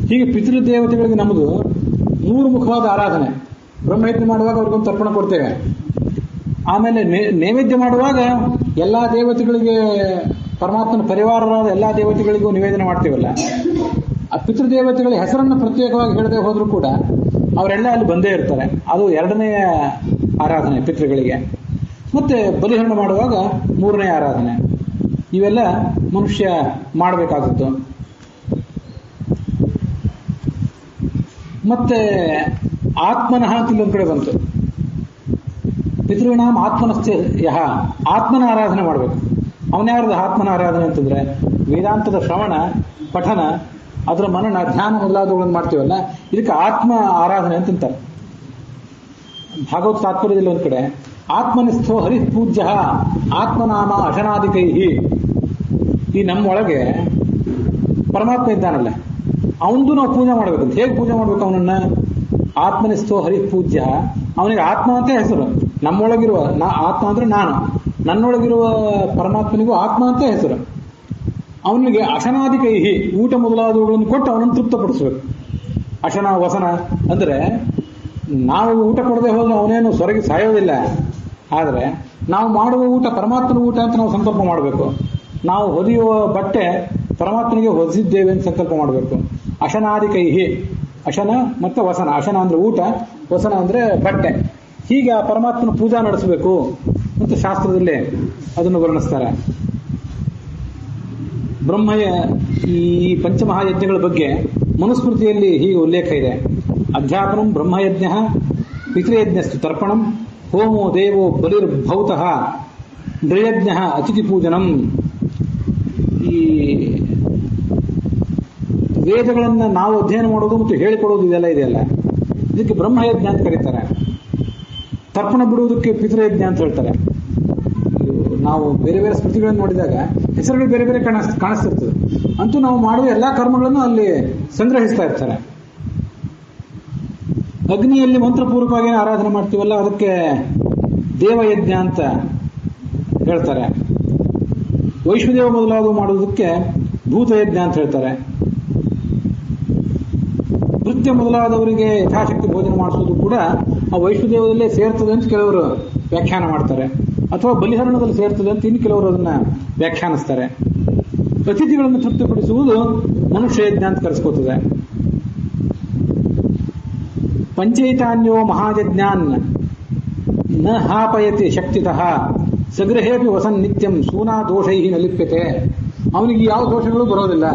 ಹೀಗೆ ಪಿತೃದೇವತೆಗಳಿಗೆ ನಮ್ಮದು ಮೂರು ಮುಖವಾದ ಆರಾಧನೆ. ಬ್ರಹ್ಮಯಜ್ಞ ಮಾಡುವಾಗ ಅವ್ರಿಗೊಂದು ತರ್ಪಣ ಕೊಡ್ತೇವೆ. ಆಮೇಲೆ ನೈವೇದ್ಯ ಮಾಡುವಾಗ ಎಲ್ಲಾ ದೇವತೆಗಳಿಗೆ, ಪರಮಾತ್ಮನ ಪರಿವಾರರಾದ ಎಲ್ಲಾ ದೇವತೆಗಳಿಗೂ ನಿವೇದನೆ ಮಾಡ್ತೇವಲ್ಲ, ಆ ಪಿತೃದೇವತೆಗಳ ಹೆಸರನ್ನು ಪ್ರತ್ಯೇಕವಾಗಿ ಹೇಳದೆ ಹೋದ್ರೂ ಕೂಡ ಅವರೆಲ್ಲ ಅಲ್ಲಿ ಬಂದೇ ಇರ್ತಾರೆ. ಅದು ಎರಡನೆಯ ಆರಾಧನೆ ಪಿತೃಗಳಿಗೆ. ಮತ್ತೆ ಬಲಿಹರಣ ಮಾಡುವಾಗ ಮೂರನೇ ಆರಾಧನೆ. ಇವೆಲ್ಲ ಮನುಷ್ಯ ಮಾಡಬೇಕಾದದ್ದು. ಮತ್ತೆ ಆತ್ಮನಃ ಅಂತ ಇಲ್ಲೊಂದು ಕಡೆ ಬಂತು. ಪಿತೃನಾಮ ಆತ್ಮನಸ್ಥೆ ಯಹ, ಆತ್ಮನ ಆರಾಧನೆ ಮಾಡಬೇಕು. ಅವನ್ಯಾರದ ಆತ್ಮನ ಆರಾಧನೆ ಅಂತಂದ್ರೆ ವೇದಾಂತದ ಶ್ರವಣ ಪಠನ, ಅದರ ಮನನ ಧ್ಯಾನ ಮೊದಲಾದವುಗಳನ್ನು ಮಾಡ್ತೀವಲ್ಲ, ಇದಕ್ಕೆ ಆತ್ಮ ಆರಾಧನೆ ಅಂತಂತಾರೆ. ಭಾಗವತ ತಾತ್ಪರ್ಯದಲ್ಲಿ ಒಂದ್ ಕಡೆ ಆತ್ಮನಿಷ್ಠೋ ಹರಿಪೂಜ್ಯ ಆತ್ಮನಾಮ ಅಶನಾದಿಕೈಹಿ, ಈ ನಮ್ಮೊಳಗೆ ಪರಮಾತ್ಮ ಇದ್ದಾನಲ್ಲ, ಅವನದು ನಾವು ಪೂಜೆ ಮಾಡಬೇಕಂತ. ಹೇಗೆ ಪೂಜೆ ಮಾಡ್ಬೇಕು ಅವನನ್ನ? ಆತ್ಮನಿಷ್ಠೋ ಹರಿಪೂಜ್ಯ, ಅವನಿಗೆ ಆತ್ಮ ಅಂತ ಹೆಸರು. ನಮ್ಮೊಳಗಿರುವ ಆತ್ಮ ಅಂದ್ರೆ ನಾನು, ನನ್ನೊಳಗಿರುವ ಪರಮಾತ್ಮನಿಗೂ ಆತ್ಮ ಅಂತ ಹೆಸರು. ಅವನಿಗೆ ಅಶನಾದಿಕೈಹಿ, ಊಟ ಮೊದಲಾದವುಗಳನ್ನು ಕೊಟ್ಟು ಅವನನ್ನು ತೃಪ್ತಪಡಿಸಬೇಕು. ಅಶನ ವಸನ ಅಂದ್ರೆ ನಾವು ಊಟ ಕೊಡದೆ ಹೋದ್ರೆ ಅವನೇನು ಸೊರಗಿ ಸಾಯೋದಿಲ್ಲ. ಆದರೆ ನಾವು ಮಾಡುವ ಊಟ ಪರಮಾತ್ಮನ ಊಟ ಅಂತ ನಾವು ಸಂಕಲ್ಪ ಮಾಡಬೇಕು. ನಾವು ಹೊದಿಯುವ ಬಟ್ಟೆ ಪರಮಾತ್ಮನಿಗೆ ಹೊದಿಸಿದ್ದೇವೆ ಅಂತ ಸಂಕಲ್ಪ ಮಾಡಬೇಕು. ಅಶನಾದಿಕೈಹಿ, ಅಶನ ಮತ್ತೆ ವಸನ. ಅಶನ ಅಂದ್ರೆ ಊಟ, ವಸನ ಅಂದ್ರೆ ಬಟ್ಟೆ. ಹೀಗೆ ಆ ಪರಮಾತ್ಮನ ಪೂಜಾ ನಡೆಸಬೇಕು ಅಂತ ಶಾಸ್ತ್ರದಲ್ಲಿ ಅದನ್ನು ವರ್ಣಿಸ್ತಾರೆ. ಈ ಪಂಚಮಹಾಯಜ್ಞಗಳ ಬಗ್ಗೆ ಮನುಸ್ಮೃತಿಯಲ್ಲಿ ಹೀಗೆ ಉಲ್ಲೇಖ ಇದೆ. ಅಧ್ಯಾಪನಂ ಬ್ರಹ್ಮಯಜ್ಞ, ಪಿತೃಯಜ್ಞಸ್ತು ತರ್ಪಣಂ, ಹೋಮೋ ದೇವೋ ಬಲಿರ್ಭೌತಃ, ನೃಯಜ್ಞ ಅತಿಥಿ ಪೂಜನಂ. ಈ ವೇದಗಳನ್ನ ನಾವು ಅಧ್ಯಯನ ಮಾಡೋದು ಮತ್ತು ಹೇಳಿಕೊಡೋದು ಇದೆಲ್ಲ ಇದೆಯಲ್ಲ, ಇದಕ್ಕೆ ಬ್ರಹ್ಮಯಜ್ಞ ಅಂತ ಕರೀತಾರೆ. ತರ್ಪಣ ಬಿಡುವುದಕ್ಕೆ ಪಿತೃಯಜ್ಞ ಅಂತ ಹೇಳ್ತಾರೆ. ನಾವು ಬೇರೆ ಬೇರೆ ಸ್ಮೃತಿಗಳನ್ನು ನೋಡಿದಾಗ ಹೆಸರುಗಳು ಬೇರೆ ಬೇರೆ ಕಾಣಿಸ್ತಿರ್ತದೆ. ಅಂತೂ ನಾವು ಮಾಡುವ ಎಲ್ಲಾ ಕರ್ಮಗಳನ್ನು ಅಲ್ಲಿ ಸಂಗ್ರಹಿಸ್ತಾ ಇರ್ತಾರೆ. ಅಗ್ನಿಯಲ್ಲಿ ಮಂತ್ರಪೂರ್ವಕವಾಗಿ ಆರಾಧನೆ ಮಾಡ್ತೀವಲ್ಲ, ಅದಕ್ಕೆ ದೇವಯಜ್ಞ ಅಂತ ಹೇಳ್ತಾರೆ. ವೈಶ್ವದೇವ ಮೊದಲಾದವು ಮಾಡುವುದಕ್ಕೆ ಭೂತಯಜ್ಞ ಅಂತ ಹೇಳ್ತಾರೆ. ನೃತ್ಯ ಮೊದಲಾದವರಿಗೆ ಯಥಾಶಕ್ತಿ ಭೋಜನ ಮಾಡಿಸೋದು ಕೂಡ ಆ ವೈಷ್ಣುದೇವದಲ್ಲೇ ಸೇರ್ತದೆ ಅಂತ ಕೆಲವರು ವ್ಯಾಖ್ಯಾನ ಮಾಡ್ತಾರೆ. ಅಥವಾ ಬಲಿಹರಣದಲ್ಲಿ ಸೇರ್ತದೆ ಅಂತ ಇನ್ನು ಕೆಲವರು ಅದನ್ನ ವ್ಯಾಖ್ಯಾನಿಸ್ತಾರೆ. ಅತಿಥಿಗಳನ್ನು ತೃಪ್ತಿಪಡಿಸುವುದು ಮನುಷ್ಯ ಯಜ್ಞ ಅಂತ ಕರೆಸ್ಕೋತದೆ. ಪಂಚೈತಾನ್ಯೋ ಮಹಾಯಜ್ಞಾನ್ ನ ಹಾಪಯತಿ ಶಕ್ತಿತಃ ಸಗೃಹೇಪಿ ವಸನ್ ನಿತ್ಯಂ ಸೂನಾ ದೋಷೈ ನ ಲಿಪ್ಯತೆ. ಅವನಿಗೆ ಯಾವ ದೋಷಗಳು ಬರೋದಿಲ್ಲ.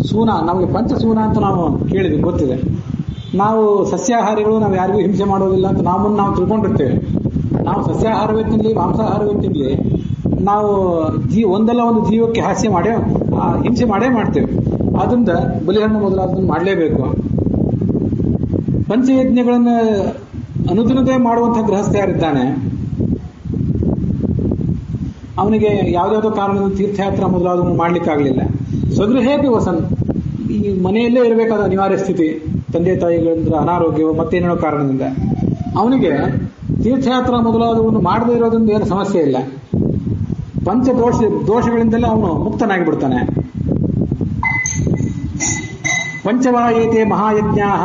ಸೂನ, ನಮಗೆ ಪಂಚಸೂನ ಅಂತ ನಾವು ಕೇಳಿದ್ವಿ, ಗೊತ್ತಿದೆ. ನಾವು ಸಸ್ಯಾಹಾರಿಗಳು, ನಾವು ಯಾರಿಗೂ ಹಿಂಸೆ ಮಾಡೋದಿಲ್ಲ ಅಂತ ನಾವು ತಿಳ್ಕೊಂಡಿರ್ತೇವೆ. ನಾವು ಸಸ್ಯಾಹಾರವೇ ತಿನ್ನಲಿ, ಮಾಂಸಾಹಾರವೇ ತಿನ್ನಲಿ, ನಾವು ಒಂದಲ್ಲ ಒಂದು ಜೀವಕ್ಕೆ ಹಿಂಸೆ ಮಾಡೇ ಮಾಡ್ತೇವೆ. ಆದ್ರಿಂದ ಬಲಿಹಣ್ಣು ಮೊದಲಾದನ್ನು ಮಾಡಲೇಬೇಕು. ಪಂಚಯಜ್ಞಗಳನ್ನು ಅನುದಿನದೇ ಮಾಡುವಂತಹ ಗೃಹಸ್ಥ ಯಾರಿದ್ದಾನೆ, ಅವನಿಗೆ ಯಾವುದಾವುದೋ ಕಾರಣದಿಂದ ತೀರ್ಥಯಾತ್ರಾ ಮೊದಲಾದನ್ನು ಮಾಡ್ಲಿಕ್ಕಾಗಲಿಲ್ಲ. ಸ್ವಗೃಹೇಪಿ ವಸನ್, ಈ ಮನೆಯಲ್ಲೇ ಇರಬೇಕಾದ ಅನಿವಾರ್ಯ ಸ್ಥಿತಿ, ತಂದೆ ತಾಯಿಗಳಿಂದ ಅನಾರೋಗ್ಯ ಮತ್ತೇನೇನೋ ಕಾರಣದಿಂದ ಅವನಿಗೆ ತೀರ್ಥಯಾತ್ರಾ ಮೊದಲಾದವನ್ನು ಮಾಡದೇ ಇರೋದ್ರಿಂದ ಏನು ಸಮಸ್ಯೆ ಇಲ್ಲ. ದೋಷಗಳಿಂದಲೇ ಅವನು ಮುಕ್ತನಾಗಿ ಬಿಡ್ತಾನೆ. ಪಂಚವಾಯೇತೆ ಮಹಾಯಜ್ಞಾಃ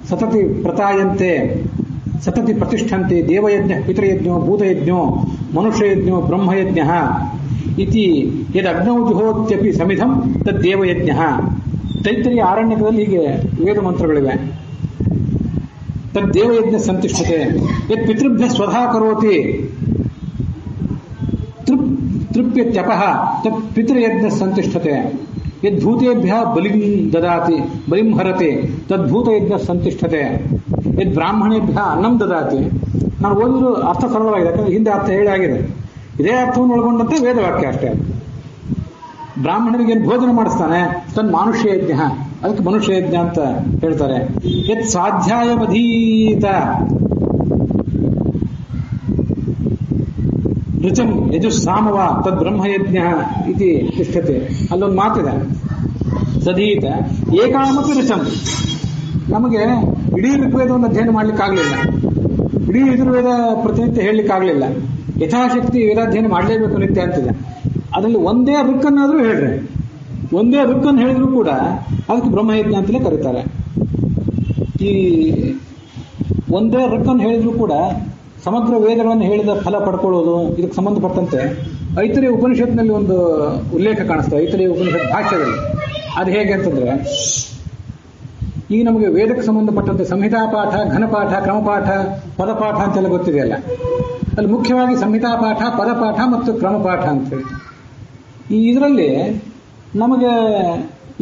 ಸತತಿ ಪ್ರತಾಯಂತೆ ಸತತಿ ಪ್ರತಿಷ್ಠಂತೆ ದೇವಯಜ್ಞ ಪಿತೃಯಜ್ಞೋ ಭೂತಯಜ್ಞೋ ಮನುಷ್ಯಯಜ್ಞೋ ಬ್ರಹ್ಮಯಜ್ಞ ಇತಿ ಯದಗ್ನೌ ಜುಹೋತ್ಯಪಿ ಸಮಿಧಂ ತದ್ದೇವಯಜ್ಞ. ತೈತ್ರಿಯ ಆರಣ್ಯಕದಲ್ಲಿ ಹೀಗೆ ವೇದ ಮಂತ್ರಗಳಿವೆ. ತದ್ದೇವಯಜ್ಞ ಸಂತಿಷ್ಠತೆ ಯತ್ ಪಿತೃಭ್ಯ ಸ್ವಧಾ ಕರೋತಿ ತೃಪ್ಯತ್ಯಪಃ ತತ್ ಪಿತೃಯಜ್ಞ ಸಂತಿಷ್ಠತೆ. ಯದ್ಭೂತೇಭ್ಯ ಬಲಿಂ ಹರತೆ ತದ್ಭೂತಯಜ್ಞ ಸಂತಿಷ್ಠತೆ. ಯದ್ ಬ್ರಾಹ್ಮಣೇಭ್ಯ ಅನ್ನಂ ದದಾತಿ. ನಾನು ಓದಿದ್ರು ಅರ್ಥ ಸರಳವಾಗಿದೆ, ಯಾಕಂದ್ರೆ ಹಿಂದೆ ಅರ್ಥ ಹೇಳಿ ಆಗಿದೆ. ಇದೇ ಅರ್ಥವನ್ನು ಒಳಗೊಂಡಂತೆ ವೇದವಾಕ್ಯ ಅಷ್ಟೇ. ಬ್ರಾಹ್ಮಣರಿಗೆ ಭೋಜನ ಮಾಡಿಸ್ತಾನೆ, ತನ್ ಮಾನುಷ್ಯ ಯಜ್ಞ, ಅದಕ್ಕೆ ಮನುಷ್ಯ ಯಜ್ಞ ಅಂತ ಹೇಳ್ತಾರೆ. ಯತ್ ಸ್ವಾಧ್ಯಾಯವಧೀತ ರುಚಂ ಯಜುಸ್ಸಾಮವ ತದ್ ಬ್ರಹ್ಮಯಜ್ಞ ಇತಿ ತಿಷ್ಠತೆ. ಅಲ್ಲೊಂದು ಮಾತಿದೆ, ಸದೀತ ಏಕಾಮಪಿ ರುಚಂ. ನಮಗೆ ಇಡೀ ಋಗ್ವೇದವನ್ನು ಅಧ್ಯಯನ ಮಾಡ್ಲಿಕ್ಕಾಗಲಿಲ್ಲ, ಇಡೀ ಯಜುರ್ವೇದ ಪ್ರತಿನಿತ್ಯ ಹೇಳಲಿಕ್ಕಾಗಲಿಲ್ಲ. ಯಥಾಶಕ್ತಿ ವೇದಾಧ್ಯಯನ ಮಾಡಲೇಬೇಕು ನಿತ್ಯ ಅಂತಿದೆ. ಅದರಲ್ಲಿ ಒಂದೇ ಋಕ್ಕನ್ನಾದರೂ ಹೇಳ್ರಿ, ಒಂದೇ ಋಕ್ಕನ್ನು ಹೇಳಿದ್ರು ಕೂಡ ಅದಕ್ಕೆ ಬ್ರಹ್ಮಯಜ್ಞ ಅಂತಲೇ ಕರೀತಾರೆ. ಈ ಒಂದೇ ಋಕ್ಕನ್ನು ಹೇಳಿದ್ರು ಕೂಡ ಸಮಗ್ರ ವೇದಗಳನ್ನು ಹೇಳಿದ ಫಲ ಪಡ್ಕೊಳ್ಳೋದು, ಇದಕ್ಕೆ ಸಂಬಂಧಪಟ್ಟಂತೆ ಐತರೇಯ ಉಪನಿಷತ್ನಲ್ಲಿ ಒಂದು ಉಲ್ಲೇಖ ಕಾಣಿಸ್ತದೆ, ಐತರೇಯ ಉಪನಿಷತ್ ಭಾಷ್ಯದಲ್ಲಿ. ಅದು ಹೇಗೆ ಅಂತಂದ್ರೆ, ಈಗ ನಮಗೆ ವೇದಕ್ಕೆ ಸಂಬಂಧಪಟ್ಟಂತೆ ಸಂಹಿತಾ ಪಾಠ, ಘನಪಾಠ, ಕ್ರಮಪಾಠ, ಪದಪಾಠ ಅಂತೆಲ್ಲ ಗೊತ್ತಿದೆಯಲ್ಲ. ಅಲ್ಲಿ ಮುಖ್ಯವಾಗಿ ಸಂಹಿತಾ ಪಾಠ, ಪದಪಾಠ ಮತ್ತು ಕ್ರಮಪಾಠ ಅಂತೇಳಿ. ಈ ಇದರಲ್ಲಿ ನಮಗೆ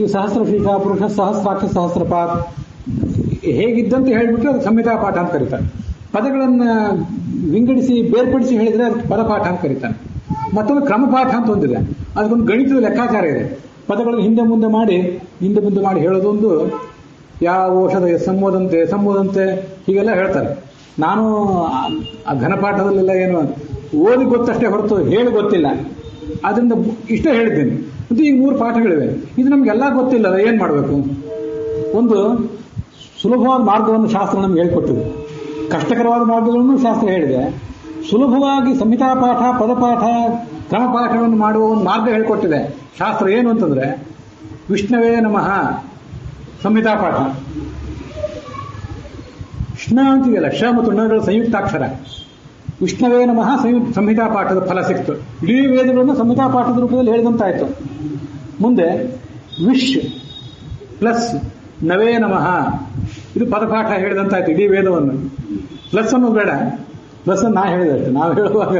ಈ ಸಹಸ್ರಶೀರ್ಷ ಪುರುಷ ಸಹಸ್ರಾಕ್ಷ ಸಹಸ್ರಪಾಠ ಹೇಗಿದ್ದಂತೆ ಹೇಳಿಬಿಟ್ರೆ ಅದು ಸಂಹಿತಾ ಪಾಠ ಅಂತ ಕರೀತಾರೆ. ಪದಗಳನ್ನು ವಿಂಗಡಿಸಿ ಬೇರ್ಪಡಿಸಿ ಹೇಳಿದ್ರೆ ಅದಕ್ಕೆ ಪದಪಾಠ ಅಂತ ಕರೀತಾರೆ. ಮತ್ತೊಂದು ಕ್ರಮಪಾಠ ಅಂತ ಒಂದಿದೆ, ಅದಕ್ಕೊಂದು ಗಣಿತದ ಲೆಕ್ಕಾಚಾರ ಇದೆ. ಪದಗಳನ್ನು ಹಿಂದೆ ಮುಂದೆ ಮಾಡಿ ಹೇಳೋದೊಂದು, ಯಾವ ಔಷಧ ಸಂಬೋದಂತೆ ಹೀಗೆಲ್ಲ ಹೇಳ್ತಾರೆ. ನಾನು ಆ ಘನಪಾಠದಲ್ಲೆಲ್ಲ ಏನು ಓದಿ ಗೊತ್ತಷ್ಟೇ ಹೊರತು ಹೇಳಿ ಗೊತ್ತಿಲ್ಲ, ಅದರಿಂದ ಇಷ್ಟೇ ಹೇಳಿದ್ದೇನೆ. ಮತ್ತು ಈಗ 3 ಪಾಠಗಳಿವೆ, ಇದು ನಮಗೆಲ್ಲ ಗೊತ್ತಿಲ್ಲ, ಏನು ಮಾಡಬೇಕು? ಒಂದು ಸುಲಭವಾದ ಮಾರ್ಗವನ್ನು ಶಾಸ್ತ್ರ ನಮ್ಗೆ ಹೇಳಿಕೊಟ್ಟಿದೆ, ಕಷ್ಟಕರವಾದ ಮಾರ್ಗಗಳನ್ನು ಶಾಸ್ತ್ರ ಹೇಳಿದೆ. ಸುಲಭವಾಗಿ ಸಂಹಿತಾ ಪಾಠ, ಪದಪಾಠ, ಕ್ರಮಪಾಠಗಳನ್ನು ಮಾಡುವ ಒಂದು ಮಾರ್ಗ ಹೇಳಿಕೊಟ್ಟಿದೆ ಶಾಸ್ತ್ರ. ಏನು ಅಂತಂದ್ರೆ, ವಿಷ್ಣವೇ ನಮಃ ಸಂಹಿತಾ ಪಾಠ. ಶ್ನ ಅಂತಿದೆಯಲ್ಲ, ಶ ಮತ್ತು ಣಗಳ ಸಂಯುಕ್ತಾಕ್ಷರ. ವಿಷ್ಣವೇ ನಮಃ ಸಂಹಿತಾ ಪಾಠದ ಫಲ ಸಿಕ್ತು. ಇಡೀ ವೇದಗಳನ್ನು ಸಂಹಿತಾ ಪಾಠದ ರೂಪದಲ್ಲಿ ಹೇಳಿದಂತಾಯ್ತು. ಮುಂದೆ ವಿಶ್ ಪ್ಲಸ್ ನವೇ ನಮಃ, ಇದು ಪದಪಾಠ ಹೇಳಿದಂತಾಯ್ತು ಇಡೀ ವೇದವನ್ನು. ಪ್ಲಸ್ ಅನ್ನೋದು ಬೇಡ, ಪ್ಲಸ್ ನಾ ಹೇಳಿದೆ ಅಷ್ಟೇ, ನಾವು ಹೇಳುವಾಗ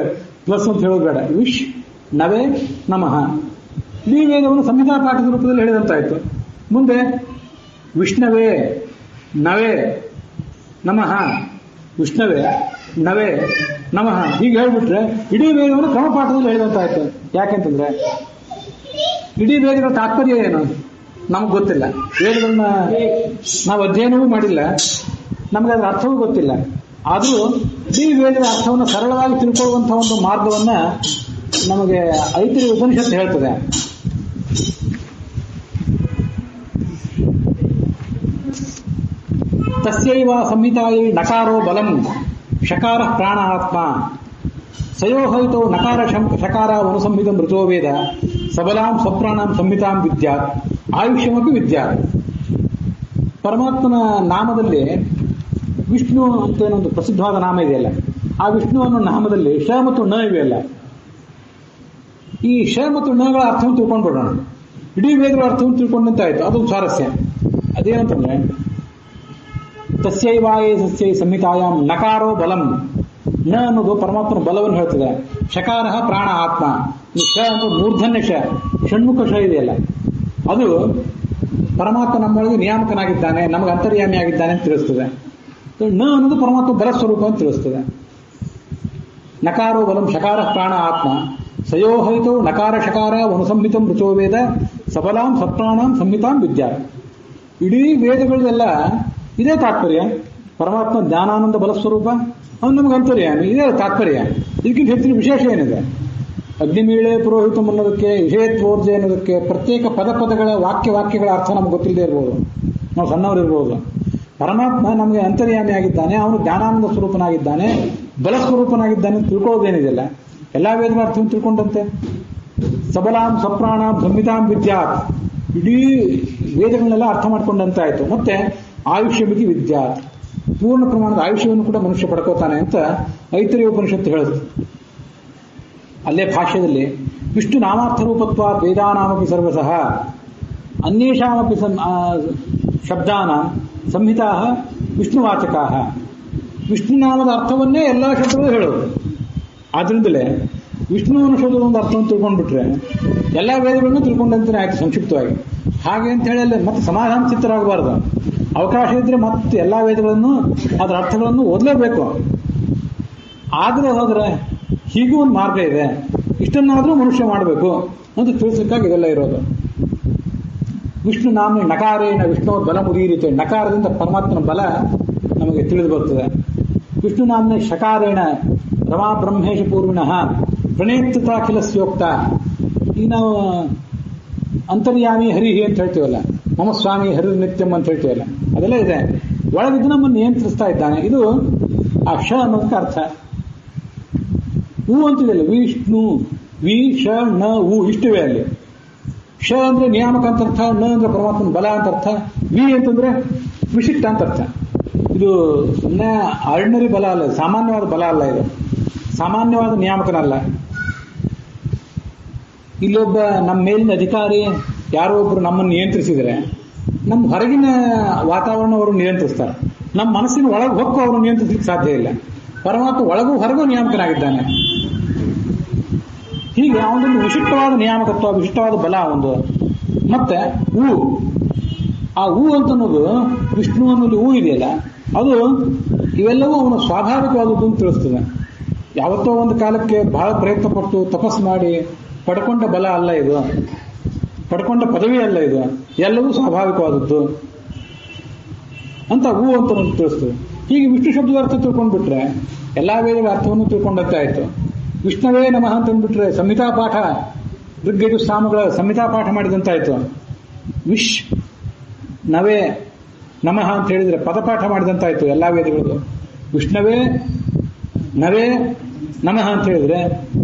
ಪ್ಲಸ್ ಅಂತ ಹೇಳೋದು ಬೇಡ. ವಿಶ್ ನವೇ ನಮಃ ಇಡೀ ವೇದವನ್ನು ಸಂಹಿತಾ ಪಾಠದ ರೂಪದಲ್ಲಿ ಹೇಳಿದಂತಾಯ್ತು. ಮುಂದೆ ವಿಷ್ಣವೇ ನವೇ ನಮಃ, ವಿಷ್ಣವೇ ನವೇ ನಮಃ ಹೀಗೆ ಹೇಳ್ಬಿಟ್ರೆ ಇಡೀ ವೇದವನ್ನು ಕ್ರಮಪಾಠದಲ್ಲಿ ಹೇಳಿದಂತಾಯ್ತು. ಯಾಕೆಂತಂದ್ರೆ ಇಡೀ ವೇದಗಳ ತಾತ್ಪರ್ಯ ಏನು ನಮ್ಗೆ ಗೊತ್ತಿಲ್ಲ, ವೇದಗಳನ್ನ ನಾವು ಅಧ್ಯಯನವೂ ಮಾಡಿಲ್ಲ, ನಮ್ಗೆ ಅದರ ಅರ್ಥವೂ ಗೊತ್ತಿಲ್ಲ. ಆದರೂ ಇಡೀ ವೇದದ ಅರ್ಥವನ್ನು ಸರಳವಾಗಿ ತಿಳ್ಕೊಳ್ಳುವಂತಹ ಒಂದು ಮಾರ್ಗವನ್ನ ನಮಗೆ ಐತರೇಯ ಉಪನಿಷತ್ತು ಹೇಳ್ತದೆ. ತಸ್ಯೈವ ಸಂಹಿತಾಯೈ ನಕಾರೋ ಬಲಂ ಶಕಾರ ಪ್ರಾಣ ಆತ್ಮ ಸಯೋಹೈತೋ ನಕಾರ ಶಕಾರ ಅನುಸಂಹಿತಂ ಋತೋ ವೇದ ಸಬಲಾಂ ಸ್ವಪ್ರಾಣಾಂ ಸಂಹಿತಾಂ ವಿದ್ಯಾತ್ ಆಯುಷ್ಯಮಪಿ ವಿದ್ಯಾತ್. ಪರಮಾತ್ಮನ ನಾಮದಲ್ಲಿ ವಿಷ್ಣು ಅಂತ ಏನೊಂದು ಪ್ರಸಿದ್ಧವಾದ ನಾಮ ಇದೆಯಲ್ಲ, ಆ ವಿಷ್ಣು ಅನ್ನೋ ನಾಮದಲ್ಲಿ ಶ ಮತ್ತು ಣ ಇವೆಯಲ್ಲ, ಈ ಶ ಮತ್ತು ಣಗಳ ಅರ್ಥವನ್ನು ತಿಳ್ಕೊಂಡ್ಬಿಡೋಣ. ಇಡೀ ವೇದಗಳ ಅರ್ಥವನ್ನು ತಿಳ್ಕೊಂಡಂತಾಯ್ತು. ಅದೊಂದು ಸ್ವಾರಸ್ಯ. ಅದೇನಂತಂದ್ರೆ, ತಸ್ಯೈವಾಯೇ ಸಸ್ಯೈ ಸಂಹಿತಾಯಾಮ್ ನಕಾರೋ ಬಲಂ. ನ ಅನ್ನೋದು ಪರಮಾತ್ಮನ ಬಲವನ್ನು ಹೇಳ್ತದೆ. ಶಕಾರ ಪ್ರಾಣ ಆತ್ಮ. ಶ ಅನ್ನೋದು ಮೂರ್ಧನ್ಯ ಶ, ಷಣ್ಮುಖ ಶ ಇದೆಯಲ್ಲ, ಅದು ಪರಮಾತ್ಮ ನಮ್ಮೊಳಗೆ ನಿಯಾಮಕನಾಗಿದ್ದಾನೆ, ನಮಗೆ ಅಂತರ್ಯಾಮಿ ಆಗಿದ್ದಾನೆ ಅಂತ ತಿಳಿಸ್ತದೆ. ನ ಅನ್ನೋದು ಪರಮಾತ್ಮ ಬಲ ಸ್ವರೂಪ ಅಂತ ತಿಳಿಸ್ತದೆ. ನಕಾರೋ ಬಲಂ ಶಕಾರ ಪ್ರಾಣ ಆತ್ಮ ಸಯೋಹೈತೋ ನಕಾರ ಶಕಾರ ಅನುಸಂಹಿತಂ ಋಚೋ ವೇದ ಸಬಲಾಂ ಸಪ್ರಾಣಾಂ ಸಂಹಿತಾಂ ವಿದ್ಯಾ. ಇಡೀ ವೇದಗಳದೆಲ್ಲ ಇದೇ ತಾತ್ಪರ್ಯ. ಪರಮಾತ್ಮ ಜ್ಞಾನಾನಂದ ಬಲಸ್ವರೂಪ, ಅವನು ನಮಗೆ ಅಂತರ್ಯಾಮಿ, ಇದೇ ತಾತ್ಪರ್ಯ. ಇದಕ್ಕಿಂತ ಹೆಚ್ಚಿನ ವಿಶೇಷ ಏನಿದೆ? ಅಗ್ನಿಮೀಳೆ ಪುರೋಹಿತಂ ಅನ್ನೋದಕ್ಕೆ, ವಿಷಯತ್ವೋರ್ಜೆ ಅನ್ನೋದಕ್ಕೆ ಪ್ರತ್ಯೇಕ ಪದಗಳ ವಾಕ್ಯಗಳ ಅರ್ಥ ನಮ್ಗೆ ಗೊತ್ತಿಲ್ಲದೆ ಇರ್ಬೋದು, ನಾವು ಸಣ್ಣವರಿರ್ಬೋದು. ಪರಮಾತ್ಮ ನಮಗೆ ಅಂತರ್ಯಾಮಿಯಾಗಿದ್ದಾನೆ, ಅವನು ಜ್ಞಾನಾನಂದ ಸ್ವರೂಪನಾಗಿದ್ದಾನೆ, ಬಲ ಸ್ವರೂಪನಾಗಿದ್ದಾನೆ ಅಂತ ತಿಳ್ಕೊಳ್ಳೋದೇನಿದೆಯಲ್ಲ, ಎಲ್ಲಾ ವೇದಗಳ ಅರ್ಥವನ್ನು ತಿಳ್ಕೊಂಡಂತೆ. ಸಬಲಾಂ ಸಪ್ರಾಣಾಂ ಸಂಹಿತಾಂ ವಿದ್ಯಾತ್, ಇಡೀ ವೇದಗಳನ್ನೆಲ್ಲ ಅರ್ಥ ಮಾಡ್ಕೊಂಡಂತೆ ಆಯ್ತು. ಮತ್ತೆ ಆಯುಷ್ಯಮಿತಿ ವಿದ್ಯಾತ್, ಪೂರ್ಣ ಪ್ರಮಾಣದ ಆಯುಷ್ಯವನ್ನು ಕೂಡ ಮನುಷ್ಯ ಪಡ್ಕೋತಾನೆ ಅಂತ ಐತರೇಯ ಉಪನಿಷತ್ತು ಹೇಳುತ್ತೆ. ಅಲ್ಲೇ ಭಾಷ್ಯದಲ್ಲಿ ವಿಷ್ಣು ನಾಮಾರ್ಥ ರೂಪತ್ವ ವೇದಾನಾಮಪಿ ಸರ್ವಸಃ ಅನ್ಯೇಷಾಮಪಿ ಶಬ್ದಾನಾಂ ಸಂಹಿತಾ ವಿಷ್ಣುವಾಚಕಾ, ವಿಷ್ಣುನಾಮದ ಅರ್ಥವನ್ನೇ ಎಲ್ಲಾ ಶಬ್ದಗಳು ಹೇಳೋದು. ಆದ್ರಿಂದಲೇ ವಿಷ್ಣುವನ್ನು ಶಬ್ದದ ಒಂದು ಅರ್ಥವನ್ನು ತಿಳ್ಕೊಂಡ್ಬಿಟ್ರೆ ಎಲ್ಲಾ ವೇದಗಳನ್ನು ತಿಳ್ಕೊಂಡಂತೆ ಆಯ್ತು ಸಂಕ್ಷಿಪ್ತವಾಗಿ. ಹಾಗೆ ಅಂತ ಹೇಳಿ ಅಲ್ಲಿ ಮತ್ತೆ ಸಮಾಧಾನ ಚಿತ್ತರಾಗಬಾರ್ದು. ಅವಕಾಶ ಇದ್ರೆ ಮತ್ತೆ ಎಲ್ಲಾ ವೇದಗಳನ್ನು ಅದರ ಅರ್ಥಗಳನ್ನು ಓದಲೇಬೇಕು. ಆದ್ರೆ ಹೋದ್ರೆ ಹೀಗೂ ಒಂದು ಮಾರ್ಗ ಇದೆ, ಇಷ್ಟನ್ನಾದ್ರೂ ಮನುಷ್ಯ ಮಾಡಬೇಕು ಅಂತ ತಿಳಿಸಲಿಕ್ಕಾಗಿ ಇದೆಲ್ಲ ಇರೋದು. ವಿಷ್ಣು ನಾಮ ನಕಾರೇಣ ವಿಷ್ಣು ಬಲ ಮುದೀರಿತೆ, ನಕಾರದಿಂದ ಪರಮಾತ್ಮನ ಬಲ ನಮಗೆ ತಿಳಿದು ಬರ್ತದೆ. ವಿಷ್ಣು ನಾಮನೆ ಶಕಾರೇಣ ರಮಾ ಬ್ರಹ್ಮೇಶ ಪೂರ್ವಿಣಃ ಪ್ರಣೇತೃತಾಖಿಲಸ್ಯೋಕ್ತ. ಈಗ ನಾವು ಅಂತರ್ಯಾಮಿ ಹರಿಹಿ ಅಂತ ಹೇಳ್ತೀವಲ್ಲ, ಮಮ ಸ್ವಾಮಿ ಹರಿ ನಿತ್ಯಂ ಅಂತ ಹೇಳ್ತೀವಲ್ಲ, ಅದೆಲ್ಲ ಇದೆ. ಒಳಗಿದ್ದು ನಮ್ಮನ್ನು ನಿಯಂತ್ರಿಸ್ತಾ ಇದ್ದಾನೆ. ಇದು ಆ ಶ ಅನ್ನೋದಕ್ಕೆ ಅರ್ಥ. ಹೂ ಅಂತಿದೆಯಲ್ಲ, ವಿಷ್ಣು, ವಿ ಶ ನ ಹೂ ಇಷ್ಟವೇ ಅಲ್ಲಿ. ಶ ಅಂದ್ರೆ ನಿಯಾಮಕ ಅಂತ ಅರ್ಥ, ನ ಅಂದ್ರೆ ಪರಮಾತ್ಮನ ಬಲ ಅಂತ ಅರ್ಥ, ವಿ ಅಂತಂದ್ರೆ ವಿಶಿಷ್ಟ ಅಂತ ಅರ್ಥ. ಇದು ಸುಮ್ಮನೆ ಆರ್ಡಿನರಿ ಬಲ ಅಲ್ಲ, ಸಾಮಾನ್ಯವಾದ ಬಲ ಅಲ್ಲ, ಇದು ಸಾಮಾನ್ಯವಾದ ನಿಯಾಮಕನಲ್ಲ. ಇಲ್ಲೊಬ್ಬ ನಮ್ಮ ಮೇಲಿನ ಅಧಿಕಾರಿ ಯಾರೋ ಒಬ್ರು ನಮ್ಮನ್ನು ನಿಯಂತ್ರಿಸಿದರೆ ನಮ್ಮ ಹೊರಗಿನ ವಾತಾವರಣ ಅವರು ನಿಯಂತ್ರಿಸ್ತಾರೆ, ನಮ್ಮ ಮನಸ್ಸಿನ ಒಳಗೆ ಹೊಕ್ಕು ಅವರು ನಿಯಂತ್ರಿಸಲಿಕ್ಕೆ ಸಾಧ್ಯ ಇಲ್ಲ. ಪರಮಾತ್ಮ ಒಳಗೂ ಹೊರಗೂ ನಿಯಾಮಕನಾಗಿದ್ದಾನೆ. ಹೀಗೆ ಅವನೊಂದು ವಿಶಿಷ್ಟವಾದ ನಿಯಾಮಕತ್ವ, ವಿಶಿಷ್ಟವಾದ ಬಲ ಒಂದು. ಮತ್ತೆ ಹೂ, ಆ ಹೂ ಅಂತ ಅನ್ನೋದು ವಿಷ್ಣು ಅನ್ನೋದು ಹೂ ಇದೆಯಲ್ಲ, ಅದು ಇವೆಲ್ಲವೂ ಅವನ ಸ್ವಾಭಾವಿಕವಾದದ್ದು ಅಂತ ತಿಳಿಸ್ತದೆ. ಯಾವತ್ತೋ ಒಂದು ಕಾಲಕ್ಕೆ ಬಹಳ ಪ್ರಯತ್ನ ಪಟ್ಟು ತಪಸ್ಸು ಮಾಡಿ ಪಡ್ಕೊಂಡ ಬಲ ಅಲ್ಲ ಇದು, ಪಡ್ಕೊಂಡ ಪದವಿ ಅಲ್ಲ ಇದು, ಎಲ್ಲವೂ ಸ್ವಾಭಾವಿಕವಾದದ್ದು ಅಂತ ಹೂ ಅಂತ ತಿಳಿಸ್ತದೆ. ಹೀಗೆ ವಿಷ್ಣು ಶಬ್ದದ ಅರ್ಥ ತಿಳ್ಕೊಂಡ್ಬಿಟ್ರೆ ಎಲ್ಲಾ ವೇದಗಳ ಅರ್ಥವನ್ನು ತಿಳ್ಕೊಂಡಂತೆ ಆಯ್ತು. ವಿಷ್ಣುವೇ ನಮಃ ಅಂತಂದ್ಬಿಟ್ರೆ ಸಂಹಿತಾ ಪಾಠ, ಋಗ್ಯಜು ಸಾಮಗಳ ಸಂಹಿತಾ ಪಾಠ ಮಾಡಿದಂತಾಯ್ತು. ವಿಶ್ ನವೇ ನಮಃ ಅಂತ ಹೇಳಿದ್ರೆ ಪದಪಾಠ ಮಾಡಿದಂತಾಯ್ತು ಎಲ್ಲಾ ವೇದಗಳದು. ವಿಷ್ಣುವೇ ನವೇ ನಮಃ ಅಂತ ಹೇಳಿದ್ರೆ